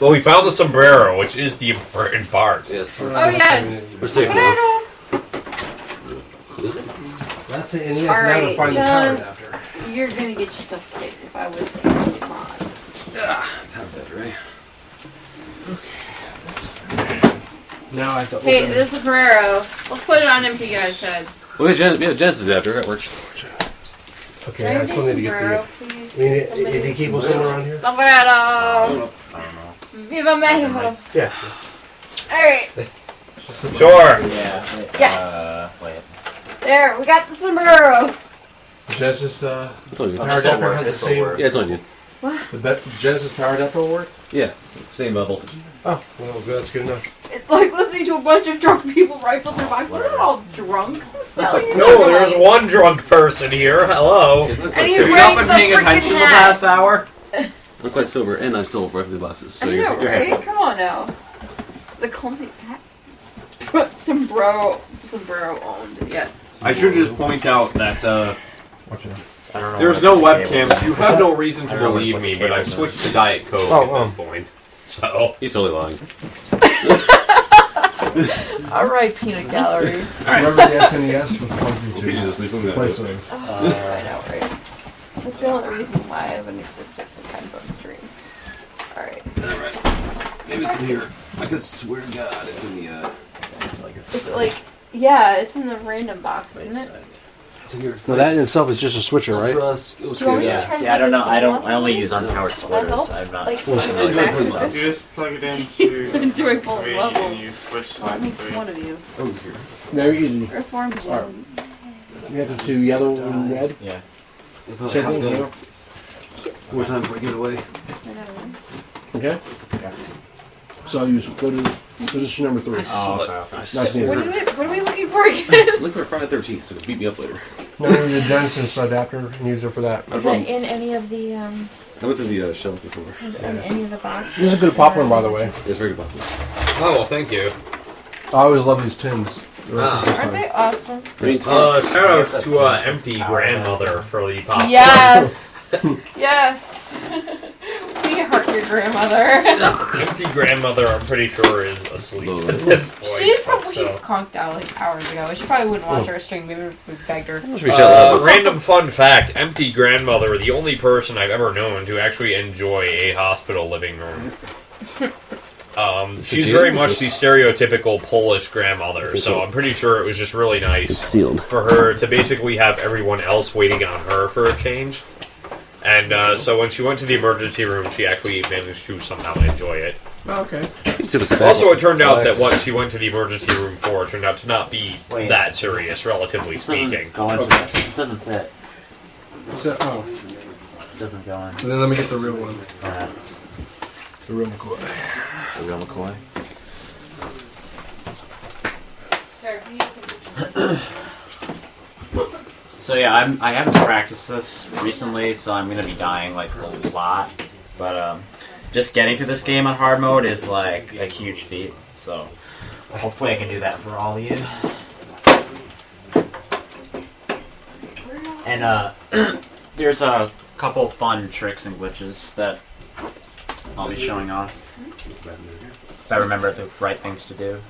[SPEAKER 1] Well, we found the sombrero, which is the important part.
[SPEAKER 10] Yes.
[SPEAKER 4] Oh yes.
[SPEAKER 10] We're safe now.
[SPEAKER 4] Potato.
[SPEAKER 10] What is it?
[SPEAKER 8] That's the NES.
[SPEAKER 4] All
[SPEAKER 8] Now
[SPEAKER 4] right,
[SPEAKER 8] to find
[SPEAKER 4] John.
[SPEAKER 8] the power adapter.
[SPEAKER 4] You're gonna get yourself kicked if I was a come on.
[SPEAKER 10] Power adapter, right?
[SPEAKER 8] Now I have to open
[SPEAKER 4] Hey, this is Ferrero. Let's put it on empty guy's head.
[SPEAKER 10] Well, we have Genesis adapter. That works.
[SPEAKER 8] Okay,
[SPEAKER 4] Can
[SPEAKER 8] I
[SPEAKER 4] I
[SPEAKER 8] still
[SPEAKER 4] see
[SPEAKER 8] need to get
[SPEAKER 4] Ferrero,
[SPEAKER 8] the.
[SPEAKER 4] please?
[SPEAKER 8] I mean,
[SPEAKER 4] Somebody-
[SPEAKER 8] if you keep them somewhere around here.
[SPEAKER 4] Sombrero!
[SPEAKER 6] I don't know.
[SPEAKER 4] Viva Mexico!
[SPEAKER 8] Yeah.
[SPEAKER 4] Alright,
[SPEAKER 1] Sure.
[SPEAKER 6] Yeah.
[SPEAKER 4] Yes.
[SPEAKER 6] Wait.
[SPEAKER 4] there, we got the sombrero!
[SPEAKER 8] Genesis
[SPEAKER 10] It's on you.
[SPEAKER 8] power adapter has the same.
[SPEAKER 10] Yeah, it's on you.
[SPEAKER 8] The Genesis power adapter will work.
[SPEAKER 10] Yeah, it's the same voltage.
[SPEAKER 8] Oh, well, good. That's good enough.
[SPEAKER 4] It's like listening to a bunch of drunk people rifle through boxes. They're not all drunk.
[SPEAKER 1] No, there's one drunk person here. Hello.
[SPEAKER 10] It's not
[SPEAKER 4] And
[SPEAKER 10] quite
[SPEAKER 4] he's
[SPEAKER 10] sober.
[SPEAKER 6] Have you not
[SPEAKER 4] wearing
[SPEAKER 6] been
[SPEAKER 4] the
[SPEAKER 6] paying
[SPEAKER 4] freaking
[SPEAKER 6] attention the
[SPEAKER 4] hat.
[SPEAKER 6] past hour?
[SPEAKER 10] I'm quite sober, and I'm still rifling the boxes. So
[SPEAKER 4] I
[SPEAKER 10] you're,
[SPEAKER 4] know,
[SPEAKER 10] you're
[SPEAKER 4] right?
[SPEAKER 10] halfway.
[SPEAKER 4] Come on now. The clumsy hat. Sombrero owned, yes.
[SPEAKER 1] I should just point out that
[SPEAKER 8] Watch out.
[SPEAKER 6] I don't know.
[SPEAKER 1] there's
[SPEAKER 6] what
[SPEAKER 1] no
[SPEAKER 6] the cables
[SPEAKER 1] webcams.
[SPEAKER 6] are.
[SPEAKER 1] You have no reason to
[SPEAKER 6] I don't know
[SPEAKER 1] believe
[SPEAKER 6] what
[SPEAKER 1] me,
[SPEAKER 6] the
[SPEAKER 1] but I've
[SPEAKER 6] cables are.
[SPEAKER 1] switched to Diet Coke
[SPEAKER 8] Oh,
[SPEAKER 1] at this point. So
[SPEAKER 10] He's totally lying.
[SPEAKER 4] Alright, Peanut Gallery.
[SPEAKER 8] Whoever the SNES was plugged into.
[SPEAKER 3] He's just asleep. Look at
[SPEAKER 8] Play
[SPEAKER 3] that.
[SPEAKER 8] things.
[SPEAKER 4] I know, right? That's the only reason why I haven't existed sometimes on stream. Alright.
[SPEAKER 3] Alright. Maybe it's in here. I could swear to God it's in the,
[SPEAKER 4] It's like, yeah, it's in the random box, isn't it?
[SPEAKER 3] It's in here.
[SPEAKER 8] No, that in itself is just a switcher, right?
[SPEAKER 4] Do you want me to try to
[SPEAKER 6] I don't
[SPEAKER 4] put
[SPEAKER 6] know.
[SPEAKER 4] it
[SPEAKER 6] I
[SPEAKER 4] into
[SPEAKER 6] only
[SPEAKER 4] the
[SPEAKER 6] use
[SPEAKER 4] level?
[SPEAKER 6] unpowered
[SPEAKER 4] Will that
[SPEAKER 6] splitters.
[SPEAKER 4] help?
[SPEAKER 6] I'm not.
[SPEAKER 4] Like,
[SPEAKER 6] familiar
[SPEAKER 4] you
[SPEAKER 6] with
[SPEAKER 5] You
[SPEAKER 4] access?
[SPEAKER 5] just plug it into
[SPEAKER 4] Doing full
[SPEAKER 5] three
[SPEAKER 4] levels.
[SPEAKER 5] and you switch
[SPEAKER 4] Well, that
[SPEAKER 5] to
[SPEAKER 4] makes
[SPEAKER 5] three.
[SPEAKER 4] one of you.
[SPEAKER 3] Oh, it's here.
[SPEAKER 8] Very easy.
[SPEAKER 4] Earthworm,
[SPEAKER 8] Alright. You have to do yellow and red.
[SPEAKER 6] Yeah.
[SPEAKER 8] Same thing, you know?
[SPEAKER 3] More time before I get away.
[SPEAKER 8] Okay?
[SPEAKER 6] Yeah.
[SPEAKER 8] So you go to position number 3.
[SPEAKER 6] Oh, okay.
[SPEAKER 8] Nice
[SPEAKER 4] What
[SPEAKER 8] name.
[SPEAKER 4] are we looking for again?
[SPEAKER 3] Look for Friday the 13th, so it'll beat me up later.
[SPEAKER 8] No, you need a Genesis adapter and use it for that.
[SPEAKER 4] Is that in any of the,
[SPEAKER 3] I went through the shelf before.
[SPEAKER 4] is it in any of the boxes?
[SPEAKER 8] This is a good popcorn, by the way.
[SPEAKER 3] It's very good.
[SPEAKER 1] Oh, well, thank you.
[SPEAKER 8] I always love these tins.
[SPEAKER 4] Aren't they awesome?
[SPEAKER 1] Shoutouts to Empty Grandmother for the popcorn.
[SPEAKER 4] Yes! Yes! We heart your grandmother.
[SPEAKER 1] Empty Grandmother, I'm pretty sure, is asleep at this point.
[SPEAKER 4] She's probably
[SPEAKER 1] so.
[SPEAKER 4] conked out like hours ago. She probably wouldn't watch our stream. Maybe we tagged her.
[SPEAKER 1] Random fun fact, Empty Grandmother, the only person I've ever known to actually enjoy a hospital living room. She's very much the stereotypical Polish grandmother, so I'm pretty sure it was just really nice for her to basically have everyone else waiting on her for a change. And so when she went to the emergency room, she actually managed to somehow enjoy it.
[SPEAKER 8] Okay.
[SPEAKER 1] Also, it turned out that what she went to the emergency room for turned out to not be that serious, relatively speaking.
[SPEAKER 6] This doesn't fit.
[SPEAKER 8] What's that? Oh.
[SPEAKER 6] This doesn't go in.
[SPEAKER 8] And then let me get the real one.
[SPEAKER 6] Alright.
[SPEAKER 8] The real McCoy.
[SPEAKER 6] The real McCoy. So yeah, I haven't practiced this recently, so I'm gonna be dying like a lot. But just getting to this game on hard mode is like a huge feat. So hopefully I can do that for all of you. And there's a couple fun tricks and glitches that I'll be showing off if I remember the right things to do.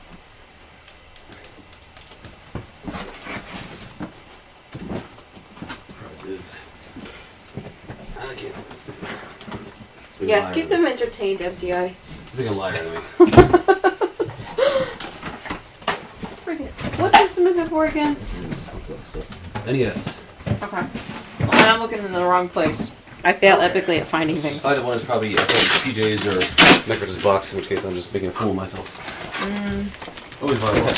[SPEAKER 4] Yes, keep them entertained, FDI.
[SPEAKER 3] Being a liar, anyway.
[SPEAKER 4] Freaking. What system is it for again?
[SPEAKER 3] NES.
[SPEAKER 4] Okay. Well, I'm looking in the wrong place. I fail epically at finding things.
[SPEAKER 3] Either one is probably PJ's or Necrotis box, in which case I'm just making a fool of myself. Always violent.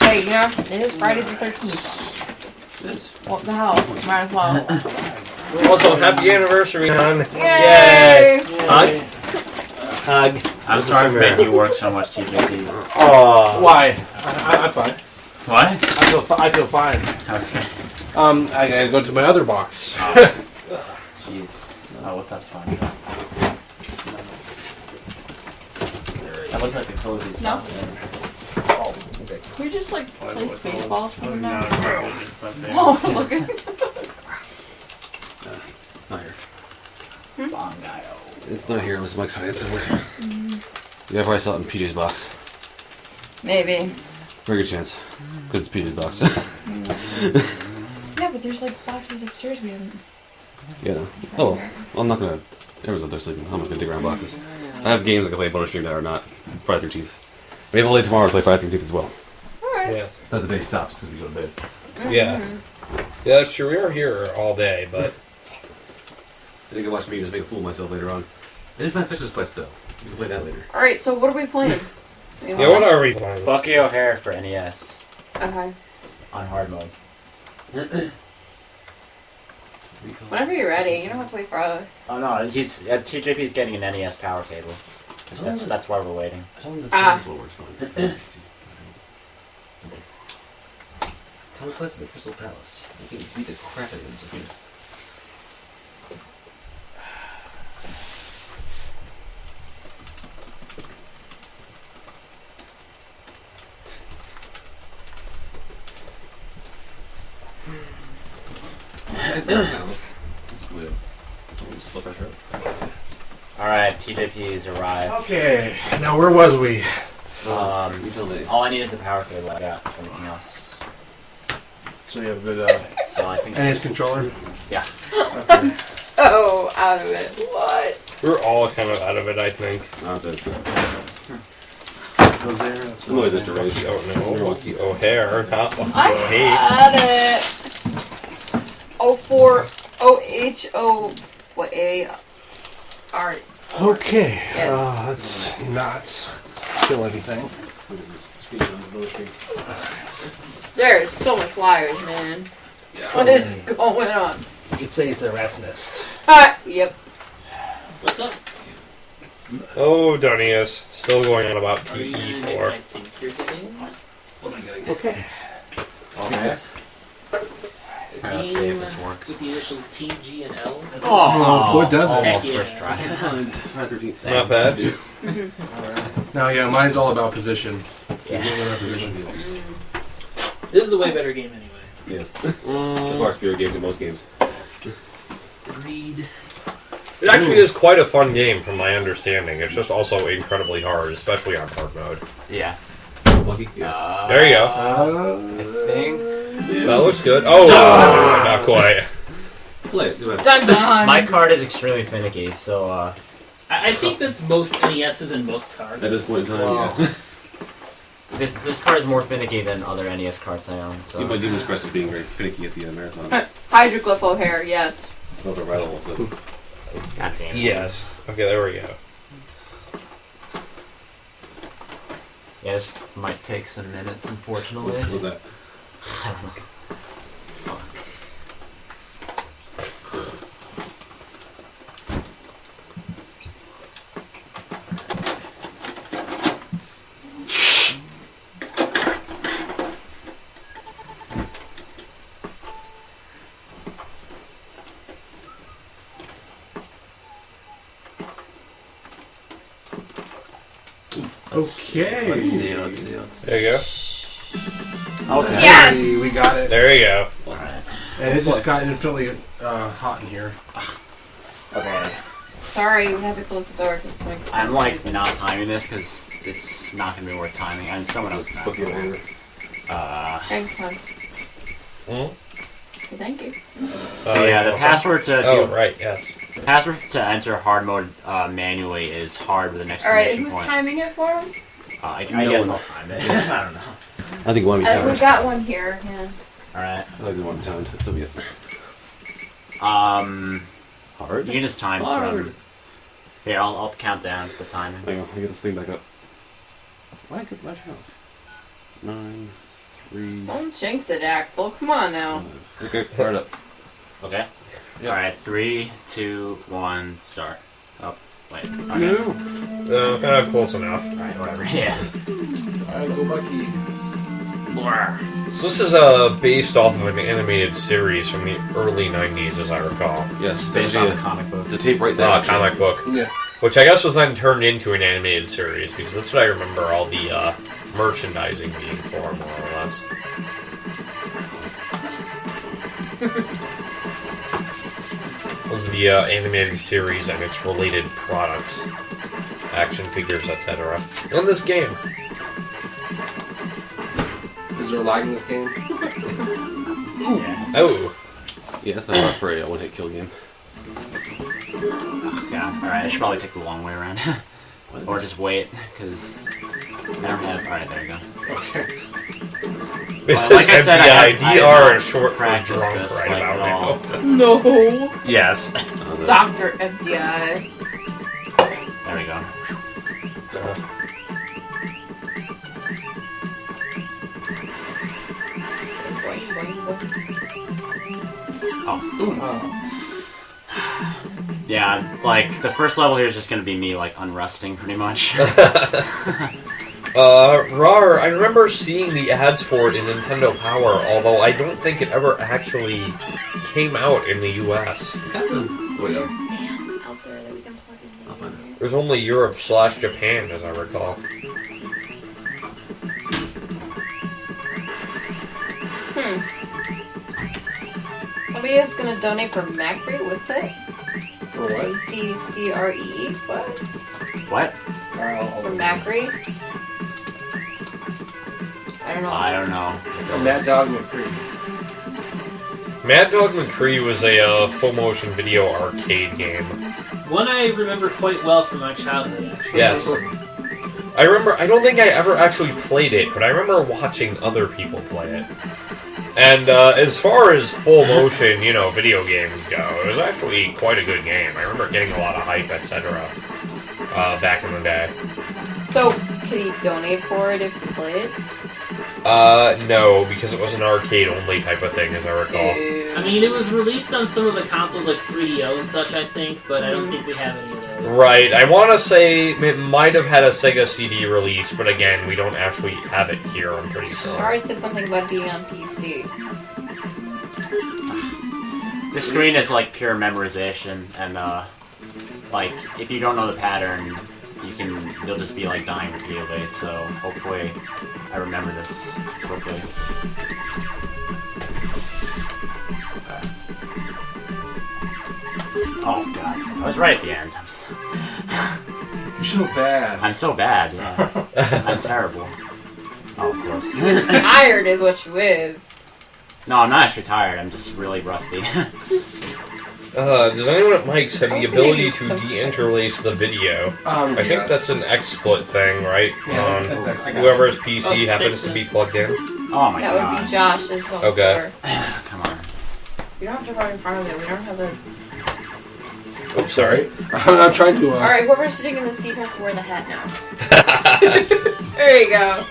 [SPEAKER 4] Hey, you know, it is Friday the 13th.
[SPEAKER 3] It is.
[SPEAKER 4] What the hell? Might as well.
[SPEAKER 1] Also, happy anniversary, hon.
[SPEAKER 4] Yay!
[SPEAKER 1] Hug. Hug.
[SPEAKER 6] I'm sorry for making you work so much, TJP.
[SPEAKER 1] Aww.
[SPEAKER 8] Why? I'm fine.
[SPEAKER 6] What?
[SPEAKER 8] I feel fine.
[SPEAKER 6] Okay.
[SPEAKER 8] I gotta go to my other box.
[SPEAKER 6] Jeez. Oh, what's up, Sponge? That looks like a cozy
[SPEAKER 4] No.
[SPEAKER 6] spot.
[SPEAKER 4] Can we just like play Spaceballs from
[SPEAKER 5] No,
[SPEAKER 4] now?
[SPEAKER 5] no, just something.
[SPEAKER 4] Oh, look at
[SPEAKER 3] Not here.
[SPEAKER 6] Bongayo.
[SPEAKER 3] It's not here unless Mike's hiding it somewhere. Yeah, I probably saw it in PJ's box.
[SPEAKER 4] Maybe.
[SPEAKER 3] Very good chance. Because it's PJ's box.
[SPEAKER 4] Yeah, but there's like boxes upstairs we haven't.
[SPEAKER 3] Yeah, no. Oh, well, I'm not gonna. Everyone's up there sleeping. I'm not gonna dig around boxes. I have games I can play bonus stream that are not Friday 13th. Maybe late tomorrow to play Friday 13th as well.
[SPEAKER 4] Alright.
[SPEAKER 1] Yes.
[SPEAKER 3] That the day stops because we go to bed.
[SPEAKER 1] Yeah. Yeah, that's true. We are here all day, but...
[SPEAKER 3] I think I watch me just make a fool of myself later on. I did find Fisher's Quest though. We can play that later.
[SPEAKER 4] Alright, so what are we playing?
[SPEAKER 1] Yeah, what are we playing?
[SPEAKER 6] Bucky O'Hare for NES.
[SPEAKER 4] Okay.
[SPEAKER 6] On hard mode.
[SPEAKER 4] Whenever you're ready, you don't have to wait for us.
[SPEAKER 6] Oh no, he's TJP's getting an NES power cable. That's why we're waiting.
[SPEAKER 3] This one works fine. Conquest of the Crystal Palace. I can beat the crap out of him.
[SPEAKER 6] Alright, TJP's arrived.
[SPEAKER 8] Okay, now where was we?
[SPEAKER 3] You tell me.
[SPEAKER 6] All I need is the power cable. I got everything else.
[SPEAKER 8] So you have good.
[SPEAKER 6] So I think.
[SPEAKER 8] And his controller.
[SPEAKER 6] Yeah.
[SPEAKER 8] Okay.
[SPEAKER 4] So out of it. What?
[SPEAKER 1] We're all kind of out of it, I think.
[SPEAKER 3] No, it's good.
[SPEAKER 8] Goes there. That's
[SPEAKER 3] No, it's deranged.
[SPEAKER 1] Oh no, Lucky O'Hare, not Lucky
[SPEAKER 4] I
[SPEAKER 1] O'Hare.
[SPEAKER 4] had it. 04 OHO what A R.
[SPEAKER 8] Okay.
[SPEAKER 4] Yes.
[SPEAKER 8] Let's not kill anything.
[SPEAKER 4] There's so much wires, man. What is going on?
[SPEAKER 8] You could say it's a rat's nest.
[SPEAKER 4] Yep.
[SPEAKER 2] What's up?
[SPEAKER 1] Oh, Donius, still going on about
[SPEAKER 2] Are you gonna do
[SPEAKER 1] TE4.
[SPEAKER 2] what I think you're getting?
[SPEAKER 3] What am I getting?
[SPEAKER 8] Okay.
[SPEAKER 6] Okay. Alright, let's see if this
[SPEAKER 2] With
[SPEAKER 6] works.
[SPEAKER 2] the initials T, G, and L.
[SPEAKER 8] Oh, what does it?
[SPEAKER 6] Almost
[SPEAKER 2] Heck yeah.
[SPEAKER 6] first try.
[SPEAKER 3] Friday 13th.
[SPEAKER 1] Not bad.
[SPEAKER 8] Now, yeah, mine's all about position.
[SPEAKER 6] Yeah.
[SPEAKER 8] Position.
[SPEAKER 2] This is a way better game anyway.
[SPEAKER 3] Yeah. It's a far superior game to most games.
[SPEAKER 2] Read.
[SPEAKER 1] It actually is quite a fun game, from my understanding. It's just also incredibly hard, especially on hard mode.
[SPEAKER 6] Yeah.
[SPEAKER 3] Lucky? Yeah.
[SPEAKER 1] There you go.
[SPEAKER 6] I think.
[SPEAKER 1] That looks good. Oh, not quite.
[SPEAKER 3] Play it. Do it.
[SPEAKER 4] Dun dun.
[SPEAKER 6] My card is extremely finicky, so
[SPEAKER 2] I think that's most NESs and most cards.
[SPEAKER 3] At this point in time,
[SPEAKER 6] Wow.
[SPEAKER 3] yeah.
[SPEAKER 6] this card is more finicky than other NES cards I own. So.
[SPEAKER 3] My Demon's Crest is being very finicky at the marathon.
[SPEAKER 4] Hydroglyph O'Hare, yes.
[SPEAKER 3] Not the right one, so.
[SPEAKER 6] God damn it.
[SPEAKER 1] Yes. Okay, there we go.
[SPEAKER 6] Yeah, this might take some minutes, unfortunately.
[SPEAKER 3] What was that?
[SPEAKER 6] I don't know. Fuck.
[SPEAKER 8] Okay.
[SPEAKER 3] Let's see.
[SPEAKER 1] There you go.
[SPEAKER 6] Okay.
[SPEAKER 4] Yes!
[SPEAKER 8] Hey, we got it.
[SPEAKER 1] There you go.
[SPEAKER 6] Alright.
[SPEAKER 8] And it just got infinitely hot in here.
[SPEAKER 6] Okay.
[SPEAKER 4] Sorry, we have to close the door because my.
[SPEAKER 6] I'm like not timing this because it's not gonna be worth timing, and someone else.
[SPEAKER 3] Book your order.
[SPEAKER 4] Thanks, hon.
[SPEAKER 1] Hmm?
[SPEAKER 4] So thank you.
[SPEAKER 6] So yeah, the password to
[SPEAKER 1] Oh,
[SPEAKER 6] do,
[SPEAKER 1] right, yes.
[SPEAKER 6] the password to enter hard mode manually is hard with an
[SPEAKER 4] Alright,
[SPEAKER 6] exclamation
[SPEAKER 4] who's
[SPEAKER 6] point.
[SPEAKER 4] timing it for him?
[SPEAKER 6] I
[SPEAKER 3] No
[SPEAKER 6] guess
[SPEAKER 3] one.
[SPEAKER 6] I'll time it. I don't know.
[SPEAKER 3] I think one be
[SPEAKER 4] We
[SPEAKER 3] timed.
[SPEAKER 4] got one here, yeah.
[SPEAKER 6] Alright.
[SPEAKER 3] I like the one be timed. That's so good.
[SPEAKER 6] You can just time
[SPEAKER 3] Hard.
[SPEAKER 6] from. Here, I'll count down the timing.
[SPEAKER 3] Hang on, let me get this thing back up. Why could I have 9, 3,
[SPEAKER 4] Don't jinx it, Axel. Come on now.
[SPEAKER 3] 5. Okay, fire it up.
[SPEAKER 6] Okay.
[SPEAKER 3] Yep.
[SPEAKER 6] Alright, 3, 2, 1, start. Oh, wait. Okay.
[SPEAKER 1] Kind of close enough.
[SPEAKER 6] Alright, whatever. Yeah.
[SPEAKER 8] Alright, go Bucky.
[SPEAKER 1] So this is based off of an animated series from the early 90s, as I recall.
[SPEAKER 3] Yes,
[SPEAKER 6] Based
[SPEAKER 3] there's
[SPEAKER 6] on the
[SPEAKER 3] a
[SPEAKER 6] comic book.
[SPEAKER 3] the tape right there.
[SPEAKER 1] Comic book.
[SPEAKER 8] Yeah.
[SPEAKER 1] Which I guess was then turned into an animated series, because that's what I remember all the merchandising being for, more or less. Was the animated series and its related products, action figures, etc. in this game.
[SPEAKER 8] Is there a lag in this game?
[SPEAKER 6] Yeah.
[SPEAKER 1] Oh,
[SPEAKER 3] Yes, I'm not afraid. I one-hit kill game.
[SPEAKER 6] Oh, God. Alright, I should probably take the long way around. Or just wait, because I don't have. Alright, there you go.
[SPEAKER 8] Okay.
[SPEAKER 1] this
[SPEAKER 6] Well, like I
[SPEAKER 1] is
[SPEAKER 6] said,
[SPEAKER 1] MDI.
[SPEAKER 6] I
[SPEAKER 1] DR
[SPEAKER 6] have
[SPEAKER 1] is short for
[SPEAKER 6] practiced
[SPEAKER 1] drunk
[SPEAKER 6] this,
[SPEAKER 1] right
[SPEAKER 6] like,
[SPEAKER 1] about
[SPEAKER 6] at all.
[SPEAKER 1] now.
[SPEAKER 4] No.
[SPEAKER 1] Yes.
[SPEAKER 4] Dr. MDI.
[SPEAKER 6] There we go. Yeah, like, the first level here is just gonna be me, like, unresting, pretty much.
[SPEAKER 1] RAR, I remember seeing the ads for it in Nintendo Power, although I don't think it ever actually came out in the US.
[SPEAKER 3] That's a. Wait,
[SPEAKER 4] Fan out there that we can plug in later.
[SPEAKER 1] It was only Europe/Japan, as I recall.
[SPEAKER 4] Somebody is gonna donate for Macri. What's it?
[SPEAKER 8] For what?
[SPEAKER 4] MCCRE? What?
[SPEAKER 6] What?
[SPEAKER 4] For Macri? I don't know.
[SPEAKER 6] I don't know.
[SPEAKER 8] Mad Dog McCree.
[SPEAKER 1] Mad Dog McCree was a full motion video arcade game.
[SPEAKER 2] One I remember quite well from my childhood, actually.
[SPEAKER 1] Yes. I remember, I don't think I ever actually played it, but I remember watching other people play it. And as far as full motion, video games go, it was actually quite a good game. I remember getting a lot of hype, etc. Back in the day.
[SPEAKER 4] So, can you donate for it if you play it?
[SPEAKER 1] No, because it was an arcade-only type of thing, as I recall.
[SPEAKER 2] I mean, it was released on some of the consoles like 3DO and such, I think, but I don't think we have any of those.
[SPEAKER 1] Right, I want to say it might have had a Sega CD release, but again, we don't actually have it here, I'm pretty sure.
[SPEAKER 4] Sorry, it said something about being on PC.
[SPEAKER 6] The screen is like pure memorization, and like if you don't know the pattern, you'll just be like dying repeatedly. So hopefully, I remember this quickly. Okay. Oh god, I was right at the end.
[SPEAKER 8] You're so bad.
[SPEAKER 6] I'm so bad. Yeah, I'm terrible. Oh, of course.
[SPEAKER 4] Tired is what you is.
[SPEAKER 6] No, I'm not actually tired. I'm just really rusty.
[SPEAKER 1] Does anyone at Mike's have
[SPEAKER 4] I
[SPEAKER 1] the
[SPEAKER 4] was gonna
[SPEAKER 1] ability
[SPEAKER 4] use
[SPEAKER 1] to
[SPEAKER 4] some-
[SPEAKER 1] deinterlace the video? I think
[SPEAKER 8] Yes.
[SPEAKER 1] that's an XSplit thing, right?
[SPEAKER 8] Yeah, that's I got
[SPEAKER 1] Whoever's
[SPEAKER 2] Oh,
[SPEAKER 1] PC happens to be plugged in.
[SPEAKER 6] Oh my
[SPEAKER 4] That
[SPEAKER 6] god.
[SPEAKER 4] would be Josh's phone.
[SPEAKER 1] Okay.
[SPEAKER 6] Come on.
[SPEAKER 4] You don't have to run in front of it. We don't have the.
[SPEAKER 1] Oops, sorry.
[SPEAKER 8] I'm trying to.
[SPEAKER 4] Alright, whoever's sitting in the seat has to wear the hat now. There you go.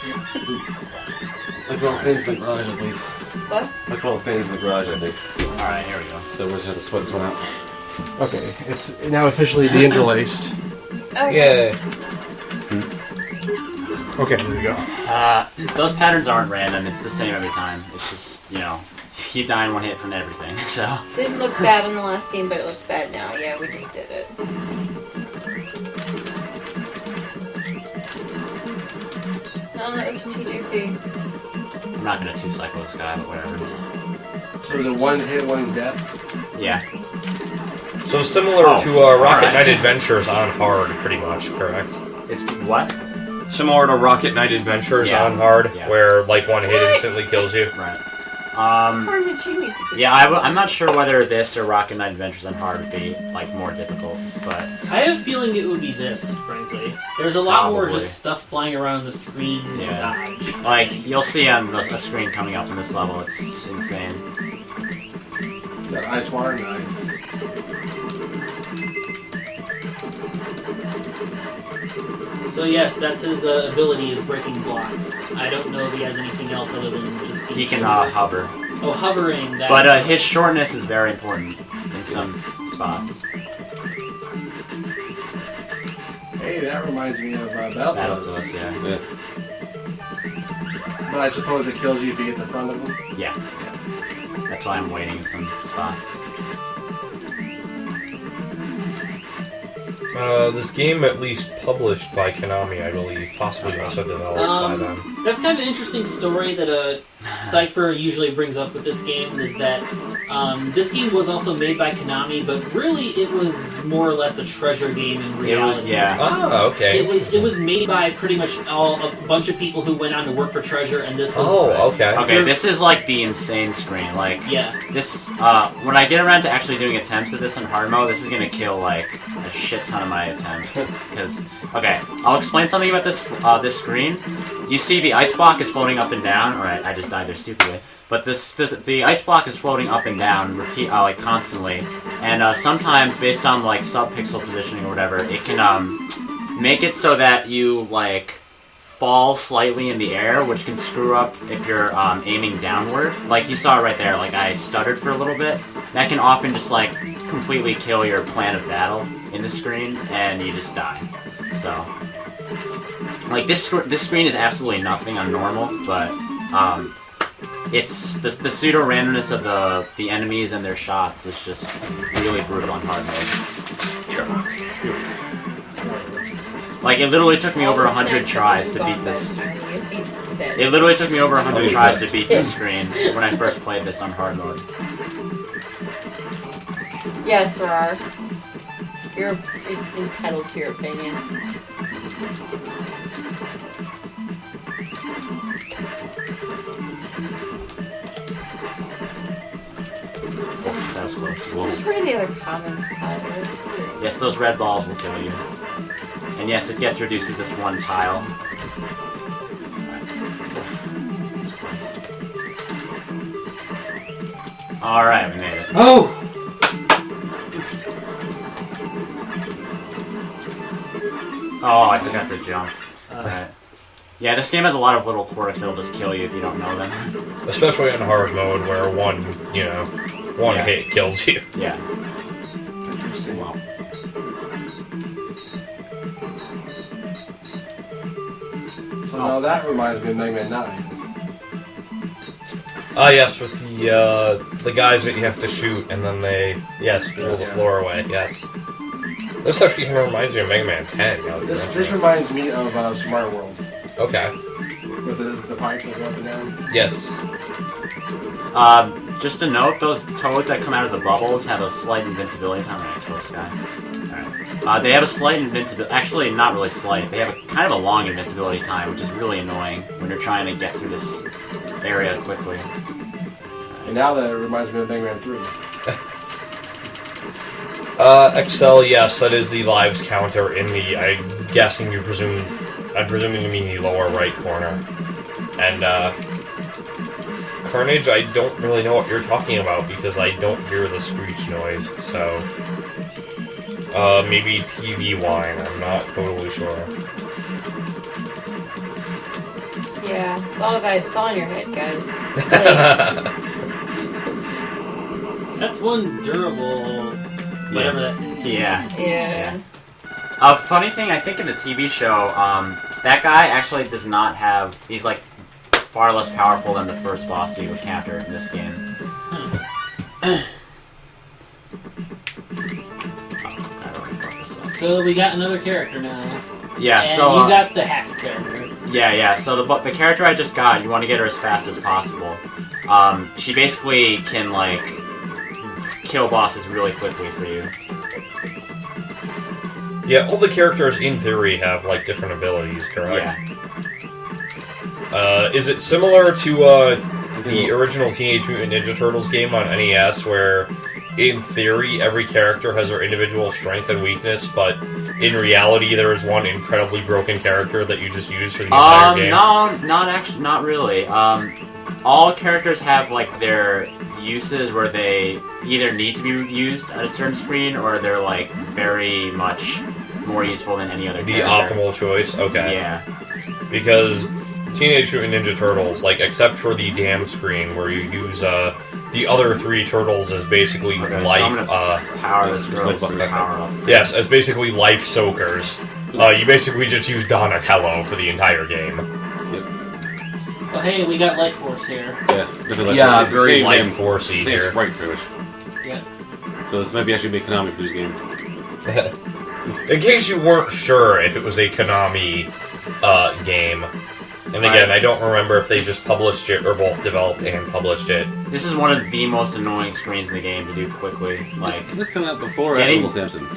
[SPEAKER 10] Like all fans in the garage, I believe.
[SPEAKER 4] What?
[SPEAKER 10] Like all fans in the garage, I think.
[SPEAKER 6] Alright, here we go.
[SPEAKER 10] So we're just gonna sweat this one out.
[SPEAKER 8] Okay, it's now officially deinterlaced.
[SPEAKER 4] Okay.
[SPEAKER 1] Yeah.
[SPEAKER 8] Okay, here we go.
[SPEAKER 6] Those patterns aren't random. It's the same every time. It's just, you die in one hit from everything, so.
[SPEAKER 4] Didn't look bad in the last game, but it looks bad now. Yeah, we just did it. No, that was TJP.
[SPEAKER 6] I'm not gonna two-cycle this guy, but whatever.
[SPEAKER 8] So the one hit, one death.
[SPEAKER 6] Yeah.
[SPEAKER 1] So similar
[SPEAKER 6] Oh,
[SPEAKER 1] to Rocket
[SPEAKER 6] alright.
[SPEAKER 1] Knight Adventures on hard, pretty much, correct?
[SPEAKER 6] It's what?
[SPEAKER 1] Similar to Rocket Knight Adventures
[SPEAKER 6] Yeah.
[SPEAKER 1] on hard,
[SPEAKER 6] Yeah.
[SPEAKER 1] where like one hit instantly kills you.
[SPEAKER 6] Right.
[SPEAKER 4] Carnage, you need to be.
[SPEAKER 6] Yeah, I'm not sure whether this or Rocket Knight Adventures on hard would be, like, more difficult, but...
[SPEAKER 2] I have a feeling it would be this, frankly. There's a lot more
[SPEAKER 6] Probably.
[SPEAKER 2] just stuff flying around the screen to dodge.
[SPEAKER 6] Like, you'll see on a screen coming up in this level, it's insane.
[SPEAKER 8] That ice water, nice.
[SPEAKER 2] So yes, that's his ability, is breaking blocks. I don't know if he has anything else other than just being
[SPEAKER 6] He can
[SPEAKER 2] short.
[SPEAKER 6] hover.
[SPEAKER 2] Oh, hovering, that's...
[SPEAKER 6] But his shortness is very important in some spots.
[SPEAKER 8] Hey, that reminds me of Battletoads.
[SPEAKER 6] Battletoads, yeah.
[SPEAKER 8] But I suppose it kills you if you get the front of them.
[SPEAKER 6] Yeah. That's why I'm waiting in some spots.
[SPEAKER 1] This game at least published by Konami, I believe, possibly also developed by them.
[SPEAKER 2] That's kind of an interesting story that Cypher usually brings up with this game, is that this game was also made by Konami, but really it was more or less a treasure game in reality.
[SPEAKER 6] Yeah.
[SPEAKER 1] Ah, okay.
[SPEAKER 2] It was made by pretty much a bunch of people who went on to work for Treasure, and this was...
[SPEAKER 1] okay.
[SPEAKER 6] Okay, this is like the insane screen. Like,
[SPEAKER 2] Yeah.
[SPEAKER 6] this, when I get around to actually doing attempts of this on hard mode, this is gonna kill, like, a shit ton of my attempts. Because, okay, I'll explain something about this, this screen. You see the ice block is floating up and down. Alright, I just died there stupidly. But the ice block is floating up and down, like, constantly. And, sometimes, based on, like, sub-pixel positioning or whatever, it can, make it so that you, like, fall slightly in the air, which can screw up if you're aiming downward. Like you saw right there, like I stuttered for a little bit. That can often just like completely kill your plan of battle in the screen, and you just die. So, like this screen is absolutely nothing on normal, but it's the pseudo randomness of the enemies and their shots is just really brutal on hard mode. Like, it literally took me over 100 tries to beat this. It literally took me over 100 tries to beat this screen when I first played this on hard mode.
[SPEAKER 4] Yes, Rar. You're entitled to your opinion.
[SPEAKER 6] That was close.
[SPEAKER 4] Just read the other comments, Tyler. Seriously.
[SPEAKER 6] Yes, those red balls will kill you. And yes, it gets reduced to this one tile. Alright, we made it.
[SPEAKER 8] Oh!
[SPEAKER 6] Oh, I forgot to jump. Alright. Yeah, this game has a lot of little quirks that'll just kill you if you don't know them.
[SPEAKER 1] Especially in hard mode where one hit kills you.
[SPEAKER 6] Yeah.
[SPEAKER 8] Interesting. Wow. So now that reminds me of Mega Man 9.
[SPEAKER 1] Yes, with the guys that you have to shoot, and then they pull the floor away. Yes, this actually kind of reminds me of Mega Man 10.
[SPEAKER 8] This reminds me of Super Mario World.
[SPEAKER 1] Okay.
[SPEAKER 8] With the pipes that go up and down.
[SPEAKER 1] Yes.
[SPEAKER 6] Just to note, those toads that come out of the bubbles have a slight invincibility time. I'm gonna kill this guy. Alright. They have a slight invincibility. Actually, not really slight. They have a kind of a long invincibility time, which is really annoying when you're trying to get through this area quickly.
[SPEAKER 8] And now that reminds me of Mega Man 3.
[SPEAKER 1] XL, yes, that is the lives counter in the. I'm presuming you mean the lower right corner. And Carnage, I don't really know what you're talking about because I don't hear the screech noise. So maybe TV whine. I'm not totally sure.
[SPEAKER 4] Yeah, it's all in your head, guys. It's like,
[SPEAKER 2] That's one durable, whatever that thing is.
[SPEAKER 4] yeah.
[SPEAKER 6] Funny thing, I think in the TV show, that guy actually does not have. He's like far less powerful than the first boss you encounter in this game.
[SPEAKER 2] So we got another character now.
[SPEAKER 6] Yeah,
[SPEAKER 2] and
[SPEAKER 6] so
[SPEAKER 2] you got the Hax character.
[SPEAKER 6] Yeah. So the character I just got, you want to get her as fast as possible. She basically can like kill bosses really quickly for you.
[SPEAKER 1] Yeah, all the characters in theory have like different abilities, correct?
[SPEAKER 6] Yeah.
[SPEAKER 1] Is it similar to the original Teenage Mutant Ninja Turtles game on NES, where in theory every character has their individual strength and weakness, but in reality there is one incredibly broken character that you just use for the entire game?
[SPEAKER 6] No, not really. All characters have like their uses where they either need to be used at a certain screen or they're like very much more useful than any other
[SPEAKER 1] The
[SPEAKER 6] character.
[SPEAKER 1] optimal choice? Okay.
[SPEAKER 6] Yeah.
[SPEAKER 1] Because Teenage Mutant Ninja Turtles, like, except for the dam screen where you use the other three turtles as basically
[SPEAKER 6] Okay,
[SPEAKER 1] life.
[SPEAKER 6] so I'm gonna power this girl's power up.
[SPEAKER 1] Yes, as basically life soakers. You basically just use Donatello for the entire game.
[SPEAKER 2] Oh, hey, we got Life Force here.
[SPEAKER 1] Yeah, very life forcey
[SPEAKER 3] Same
[SPEAKER 1] here.
[SPEAKER 3] sprite, pretty much.
[SPEAKER 2] Yeah.
[SPEAKER 3] So this might be actually a Konami for this game.
[SPEAKER 1] In case you weren't sure if it was a Konami game. And again, I don't remember if they just published it or both developed and published it.
[SPEAKER 6] This is one of the most annoying screens in the game to do quickly. Like
[SPEAKER 3] This came out before after Little Samson.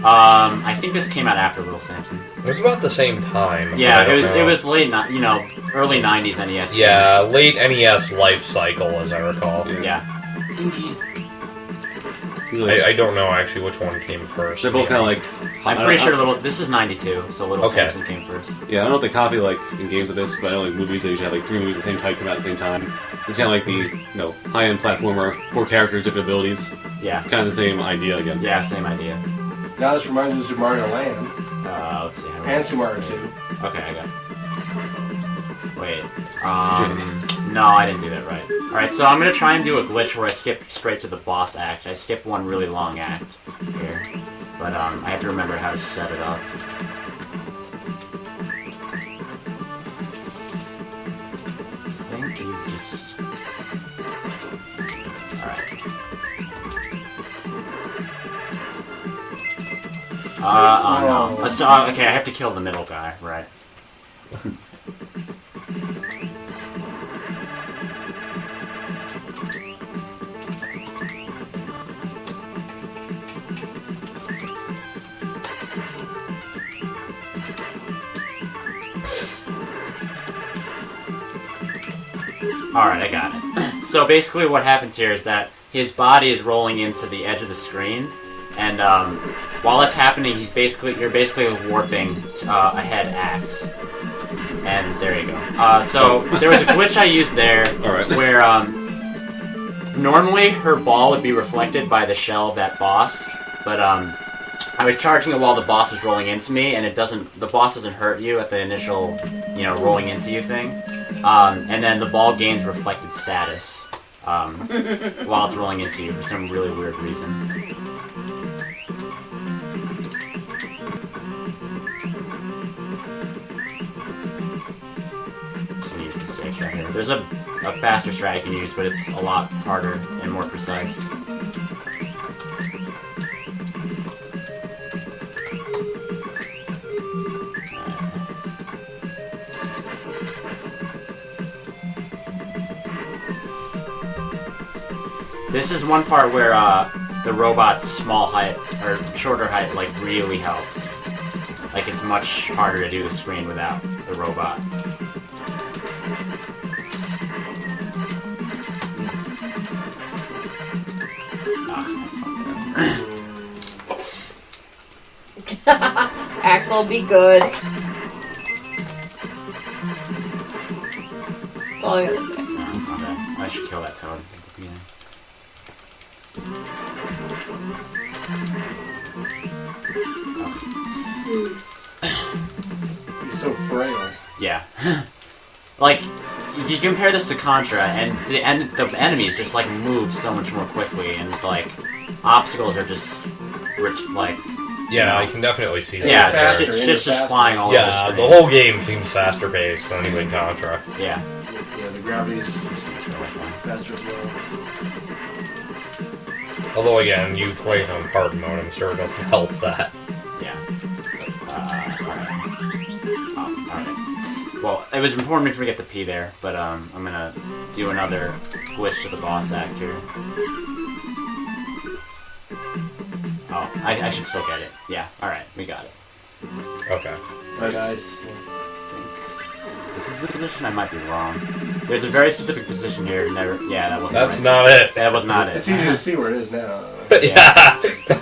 [SPEAKER 6] I think this came out after Little Samson.
[SPEAKER 1] It was about the same time.
[SPEAKER 6] Yeah,
[SPEAKER 1] but I don't know.
[SPEAKER 6] it was late, early '90s NES.
[SPEAKER 1] Yeah,
[SPEAKER 6] games.
[SPEAKER 1] late NES life cycle, as I recall.
[SPEAKER 6] Yeah.
[SPEAKER 2] Indeed.
[SPEAKER 1] I don't know actually which one came first.
[SPEAKER 3] They're both kind of like.
[SPEAKER 6] I'm pretty sure this is '92, so Little Samson came first.
[SPEAKER 3] Yeah, I don't know if they copy like in games of this, but I know like movies they usually have like 3 movies of the same type come out at the same time. It's kind of like the high-end platformer, 4 characters, different abilities.
[SPEAKER 6] Yeah.
[SPEAKER 3] It's kind of the same idea again.
[SPEAKER 6] Yeah, same idea.
[SPEAKER 8] Now this reminds me of Super Mario Land.
[SPEAKER 6] Let's see.
[SPEAKER 8] And Super Mario 2.
[SPEAKER 6] Okay, I got it. Wait. No, I didn't do that right. Alright, so I'm gonna try and do a glitch where I skip straight to the boss act. I skipped one really long act here. But I have to remember how to set it up. I think you just... Alright. Oh no. So, okay, I have to kill the middle guy, right. Alright, I got it. So basically what happens here is that his body is rolling into the edge of the screen, and while that's happening, you're basically warping a head axe. And there you go. So there was a glitch I used there where normally her ball would be reflected by the shell of that boss, but I was charging it while the boss was rolling into me, and the boss doesn't hurt you at the initial, rolling into you thing. And then the ball gains reflected status while it's rolling into you for some really weird reason. So use this stretch right here. There's a faster strat you can use, but it's a lot harder and more precise. This is one part where the robot's small height, or shorter height, like, really helps. Like, it's much harder to do the screen without the robot.
[SPEAKER 4] Axel, be good. That's all I gotta say.
[SPEAKER 6] I should kill that toad.
[SPEAKER 8] He's so frail.
[SPEAKER 6] Yeah. Like, you compare this to Contra, and the enemies just, like, move so much more quickly, and, like, obstacles are just rich, like...
[SPEAKER 1] Yeah, I can definitely see that.
[SPEAKER 6] Yeah, shit's just flying all over the screen.
[SPEAKER 1] The whole game seems faster paced than even Contra.
[SPEAKER 6] Yeah.
[SPEAKER 8] Yeah, the gravity is faster as well.
[SPEAKER 1] Although again, you play on hard mode, I'm sure it doesn't help that.
[SPEAKER 6] Yeah. Alright. Well, it was important for me to get the P there, but I'm gonna do another glitch to the boss act here. Oh, I should still get it. Yeah, alright, we got it.
[SPEAKER 1] Okay.
[SPEAKER 8] Alright, guys.
[SPEAKER 6] This is the position. I might be wrong. There's a very specific position here. Yeah, that wasn't.
[SPEAKER 1] That's
[SPEAKER 6] right.
[SPEAKER 1] not it.
[SPEAKER 6] That was not it.
[SPEAKER 8] It's easy to see where it is now.
[SPEAKER 1] Yeah,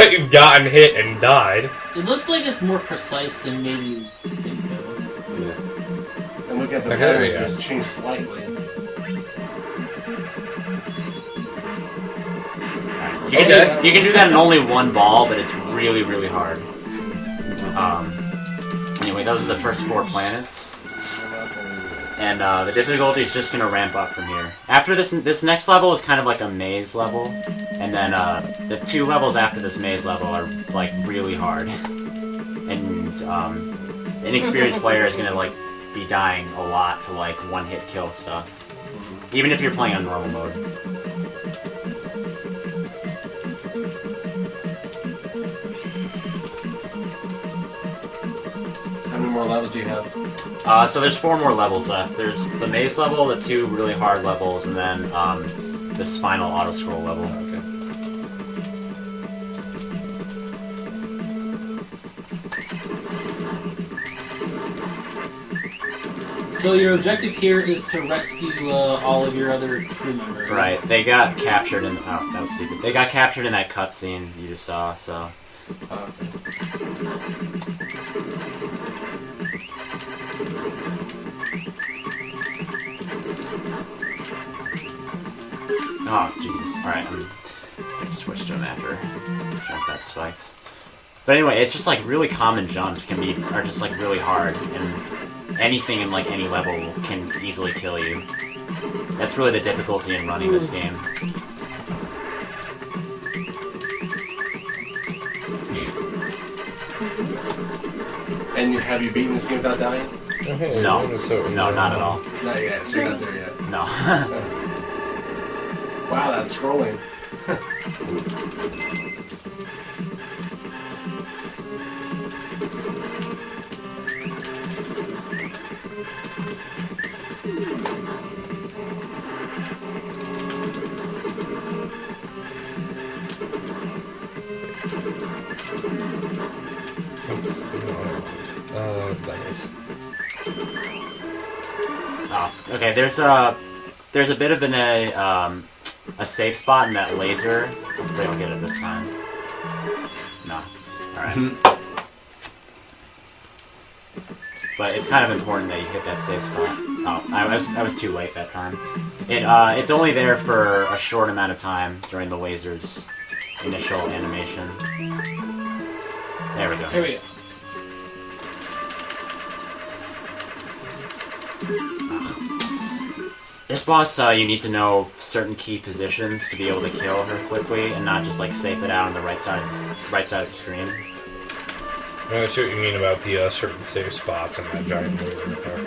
[SPEAKER 1] you've gotten hit and died.
[SPEAKER 2] It looks like it's more precise than maybe you think, though.
[SPEAKER 8] Yeah. And look at the
[SPEAKER 1] Okay,
[SPEAKER 8] patterns;
[SPEAKER 1] yeah.
[SPEAKER 8] it's changed slightly.
[SPEAKER 6] You can do that in only one ball, but it's really, really hard. Anyway, those are the first 4 planets. And the difficulty is just going to ramp up from here. After this next level is kind of like a maze level. And then the 2 levels after this maze level are like really hard. And an experienced player is going to like be dying a lot to like one-hit kill stuff. Even if you're playing on normal mode.
[SPEAKER 8] How many more levels do you have?
[SPEAKER 6] So there's 4 more levels left. There's the maze level, the 2 really hard levels, and then this final auto-scroll level.
[SPEAKER 8] Okay.
[SPEAKER 2] So your objective here is to rescue all of your other crew members.
[SPEAKER 6] Right, they got captured in... Oh, that was stupid. They got captured in that cutscene you just saw, so... Oh, jeez. Alright, I'm gonna switch to him after jump that spikes. But anyway, it's just like really common jumps are just like really hard, and anything in like any level can easily kill you. That's really the difficulty in running this game.
[SPEAKER 8] And have you beaten this game without dying?
[SPEAKER 6] No, not at all.
[SPEAKER 8] Not yet, so you're not there yet.
[SPEAKER 6] No.
[SPEAKER 8] Wow, that's scrolling.
[SPEAKER 6] Oh, okay. There's a bit of a safe spot in that laser. Hopefully I'll get it this time. No. Alright. But it's kind of important that you hit that safe spot. Oh, I was too late that time. It's only there for a short amount of time during the laser's initial animation. There we go.
[SPEAKER 2] Here we go.
[SPEAKER 6] This boss, you need to know certain key positions to be able to kill her quickly, and not just like safe it out on the right side of the screen.
[SPEAKER 1] I see what you mean about the certain safe spots in that giant laser there.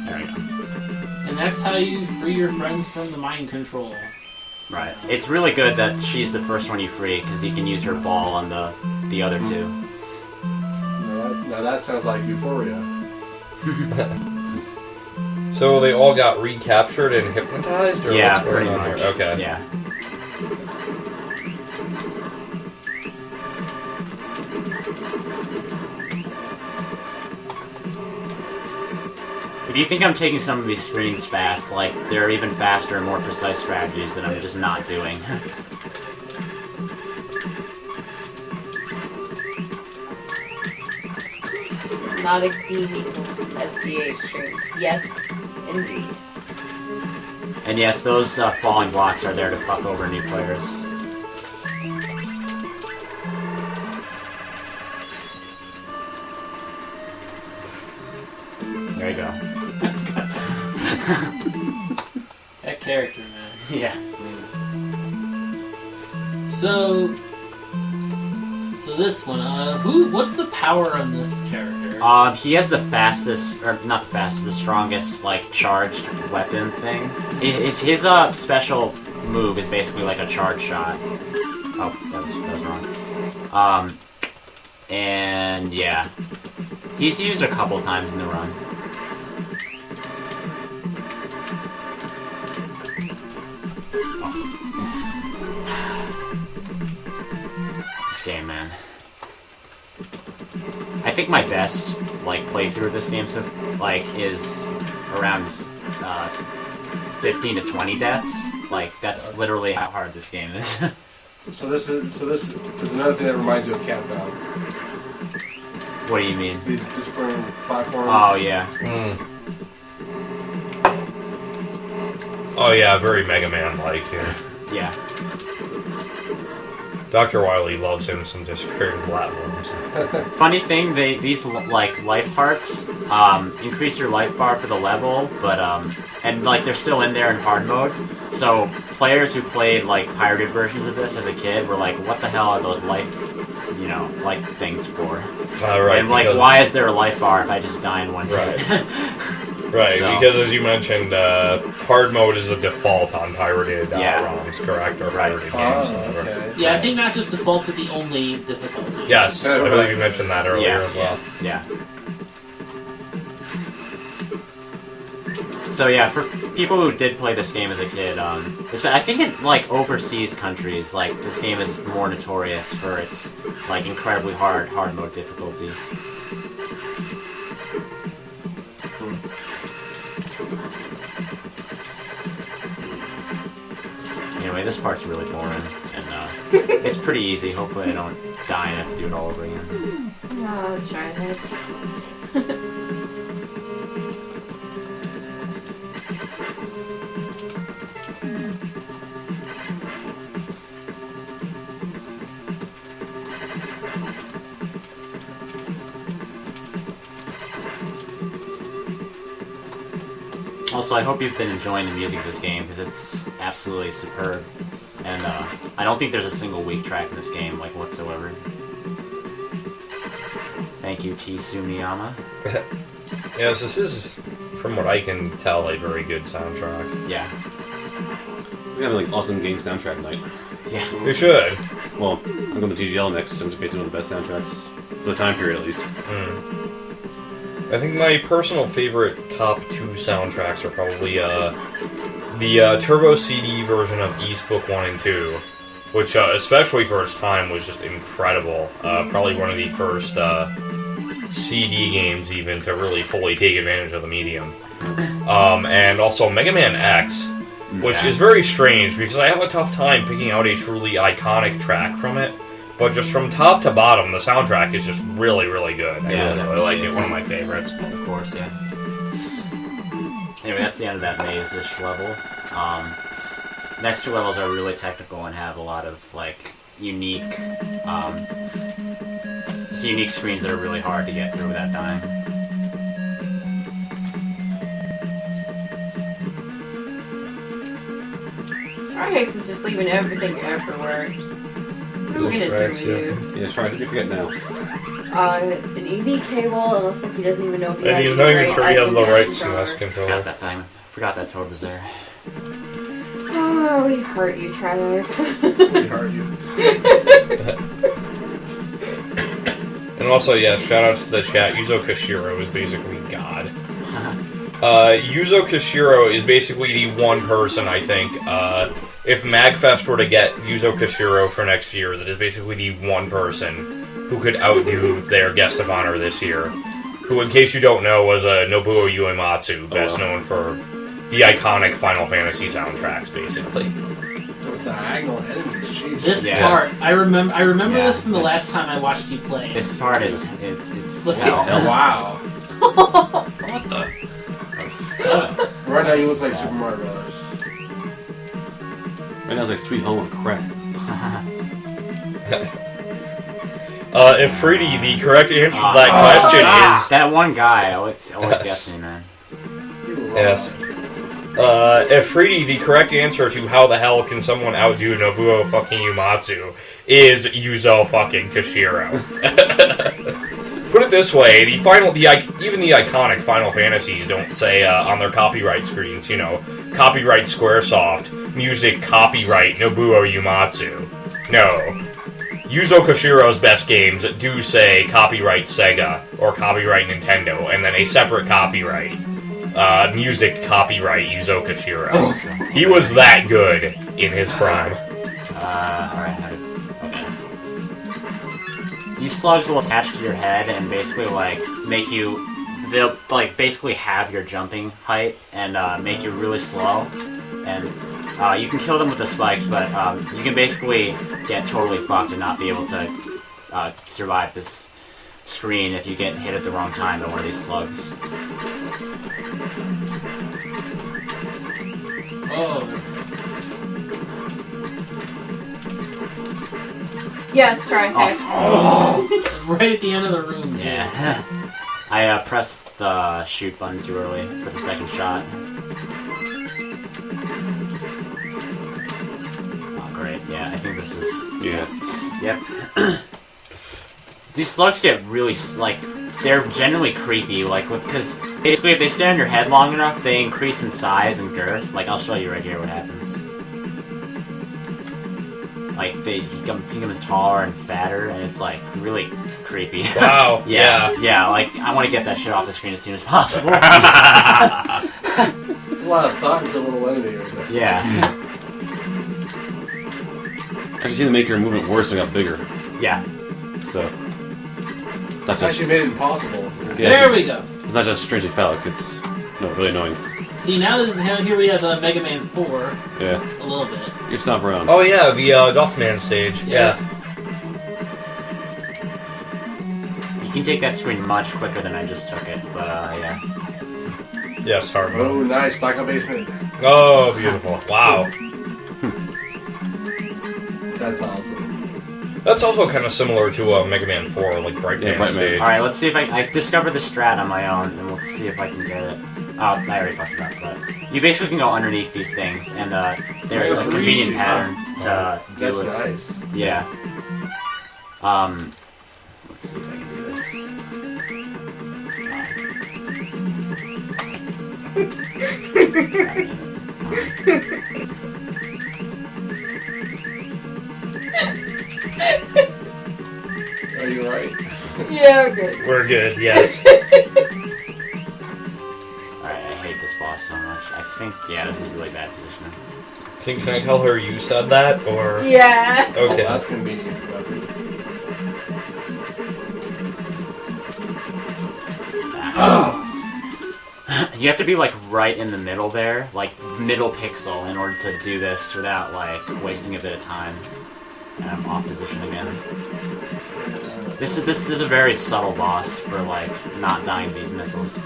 [SPEAKER 6] There we go.
[SPEAKER 2] And that's how you free your friends from the mind control.
[SPEAKER 6] Right. It's really good that she's the first one you free, because you can use her ball on the other two.
[SPEAKER 8] Now that sounds like Euphoria.
[SPEAKER 1] So they all got recaptured and hypnotized, or
[SPEAKER 6] Yeah,
[SPEAKER 1] what's going
[SPEAKER 6] pretty
[SPEAKER 1] on
[SPEAKER 6] much.
[SPEAKER 1] here? Okay.
[SPEAKER 6] Yeah. If you think I'm taking some of these screens fast, like, there are even faster and more precise strategies that I'm just not doing.
[SPEAKER 4] Not a beam equals SDA streams. Yes, indeed.
[SPEAKER 6] And yes, those falling blocks are there to fuck over new players. There you go.
[SPEAKER 2] That character, man.
[SPEAKER 6] Yeah.
[SPEAKER 2] So this one, what's the power on this character?
[SPEAKER 6] He has the fastest, or not the fastest, the strongest, like, charged weapon thing. His special move is basically like a charge shot. Oh, that was wrong. And yeah. He's used a couple times in the run. This game, man. I think my best, like, playthrough of this game is around 15 to 20 deaths. Like, that's literally how hard this game is.
[SPEAKER 8] So this is another thing that reminds you of Capcom.
[SPEAKER 6] What do you mean?
[SPEAKER 8] These disappointing platforms.
[SPEAKER 6] Oh, yeah.
[SPEAKER 1] Oh yeah, very Mega Man-like here.
[SPEAKER 6] Yeah.
[SPEAKER 1] Dr. Wily loves him some disappearing platforms.
[SPEAKER 6] Funny thing, these like life hearts increase your life bar for the level, but and like they're still in there in hard mode. So players who played like pirated versions of this as a kid were like, "What the hell are those life things for?"
[SPEAKER 1] Right.
[SPEAKER 6] And like, why is there a life bar if I just die in one hit?
[SPEAKER 1] Right,
[SPEAKER 6] So-
[SPEAKER 1] because as you mentioned, hard mode is a default on pirated ROMs, correct? Or pirated games.
[SPEAKER 8] Okay.
[SPEAKER 2] Yeah, I think not just default, but the only difficulty.
[SPEAKER 1] Yes, I believe you mentioned that earlier as well.
[SPEAKER 6] Yeah. So yeah, for people who did play this game as a kid, I think in like overseas countries, like this game is more notorious for its like incredibly hard mode difficulty. Anyway, this part's really boring, and it's pretty easy. Hopefully I don't die and have to do it all over again.
[SPEAKER 4] Oh, try this.
[SPEAKER 6] Also, I hope you've been enjoying the music of this game, because it's absolutely superb. And I don't think there's a single weak track in this game, like, whatsoever. Thank you, T. Sumiyama.
[SPEAKER 1] Yes, this is, from what I can tell, a very good soundtrack.
[SPEAKER 6] Yeah.
[SPEAKER 3] It's gonna be like awesome game soundtrack night.
[SPEAKER 6] Yeah.
[SPEAKER 1] You should.
[SPEAKER 3] Well, I'm going to TGL next, which is basically one of the best soundtracks for the time period, at least.
[SPEAKER 1] I think my personal favorite top two soundtracks are probably The Turbo CD version of East Book 1 and 2, which, especially for its time, was just incredible. Probably one of the first CD games even to really fully take advantage of the medium. And also Mega Man X, which is very strange because I have a tough time picking out a truly iconic track from it. But just from top to bottom, the soundtrack is just really, really good. I really like it. One of my favorites.
[SPEAKER 6] Of course, yeah. Anyway, that's the end of that maze-ish level. Next two levels are really technical and have a lot of like unique screens that are really hard to get through without dying.
[SPEAKER 4] Carnage is just leaving everything everywhere. What are we gonna do with you?
[SPEAKER 3] Yeah, try. What did you forget now?
[SPEAKER 4] An EV cable. It looks like he doesn't even know if he
[SPEAKER 1] And
[SPEAKER 4] has
[SPEAKER 1] he's
[SPEAKER 4] the
[SPEAKER 1] not even
[SPEAKER 4] right
[SPEAKER 1] sure he has the right
[SPEAKER 4] controller.
[SPEAKER 1] SNES controller.
[SPEAKER 6] Forgot that Tor was there.
[SPEAKER 4] Oh, we hurt you, Triax.
[SPEAKER 8] We hurt you.
[SPEAKER 1] And also, yeah, shout outs to the chat. Yuzo Koshiro is basically God. Yuzo Koshiro is basically the one person, I think, if MagFest were to get Yuzo Koshiro for next year, that is basically the one person who could outdo their guest of honor this year. Who, in case you don't know, was Nobuo Uematsu, best known for the iconic Final Fantasy soundtracks, basically.
[SPEAKER 8] Those diagonal enemies, jeez.
[SPEAKER 2] This part, I remember this from the
[SPEAKER 6] this-
[SPEAKER 2] last time I watched you play.
[SPEAKER 6] This part is it's
[SPEAKER 2] Look
[SPEAKER 6] hell.
[SPEAKER 2] at
[SPEAKER 8] Wow.
[SPEAKER 1] What the?
[SPEAKER 8] Right now you look like Super Mario Brothers.
[SPEAKER 3] Right now it's like Sweet Home on crack.
[SPEAKER 1] Ifriti, the correct answer to that question is...
[SPEAKER 6] That one guy, always guessing, man.
[SPEAKER 1] Yes. Ifriti, the correct answer to how the hell can someone outdo Nobuo fucking Uematsu is Yuzo fucking Koshiro. Put it this way, even the iconic Final Fantasies don't say on their copyright screens, copyright Squaresoft, music copyright Nobuo Uematsu. No. Yuzo Koshiro's best games do say copyright Sega or copyright Nintendo, and then a separate copyright. Music copyright Yuzo Koshiro. He was that good in his prime.
[SPEAKER 6] Alright, okay. These slugs will attach to your head and basically, they'll, basically have your jumping height and, make you really slow. And, you can kill them with the spikes, but, you can basically get totally fucked and not be able to, survive this screen if you get hit at the wrong time by one of these slugs.
[SPEAKER 2] Oh.
[SPEAKER 4] Yes, try Hex.
[SPEAKER 2] Oh. Right at the end of the room. Dude.
[SPEAKER 6] Yeah. I pressed the shoot button too early for the second shot. Oh, great. Yeah, I think this is...
[SPEAKER 3] Yeah.
[SPEAKER 6] Yep. These slugs get really, they're genuinely creepy, because basically if they stay on your head long enough, they increase in size and girth. I'll show you right here what happens. He becomes taller and fatter, and it's, really creepy.
[SPEAKER 1] Wow.
[SPEAKER 6] Yeah, I want to get that shit off the screen as soon as possible.
[SPEAKER 8] It's a lot of thought into a little enemy right there.
[SPEAKER 6] Yeah.
[SPEAKER 3] Actually, seem to make your movement worse when it got bigger.
[SPEAKER 6] Yeah.
[SPEAKER 3] So...
[SPEAKER 8] It's actually made it impossible.
[SPEAKER 3] Yeah,
[SPEAKER 2] There we go.
[SPEAKER 3] It's not just strangely phallic, it's really annoying.
[SPEAKER 2] See, now here we have Mega Man 4.
[SPEAKER 3] Yeah.
[SPEAKER 2] A little bit.
[SPEAKER 3] You stomp around.
[SPEAKER 1] Oh yeah, the Gothman stage.
[SPEAKER 2] Yes.
[SPEAKER 6] You can take that screen much quicker than I just took it, but, yeah.
[SPEAKER 1] Yes, hard mode.
[SPEAKER 8] Oh, nice. Blackout Basement.
[SPEAKER 1] Oh, beautiful. Wow.
[SPEAKER 8] That's awesome.
[SPEAKER 1] That's also kind of similar to Mega Man 4, Brightman stage.
[SPEAKER 6] Alright, let's see if I discovered the strat on my own, and let's see if I can get it. I already fucked it up, but... You basically can go underneath these things, and there's a convenient pattern to do it.
[SPEAKER 8] That's nice.
[SPEAKER 6] Yeah. Let's see if I can do
[SPEAKER 8] Are you right?
[SPEAKER 4] Yeah, we're good.
[SPEAKER 1] We're good, yes.
[SPEAKER 6] Alright, I hate this boss so much. I think, yeah, this is a really bad positioning.
[SPEAKER 1] Can I tell her you said that, or?
[SPEAKER 4] Yeah.
[SPEAKER 1] Okay.
[SPEAKER 7] Oh, that's convenient.
[SPEAKER 6] You have to be like right in the middle there, like middle pixel, in order to do this without like wasting a bit of time. And I'm off position again. This is a very subtle boss for like not dying to these missiles.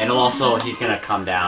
[SPEAKER 6] And also he's gonna come down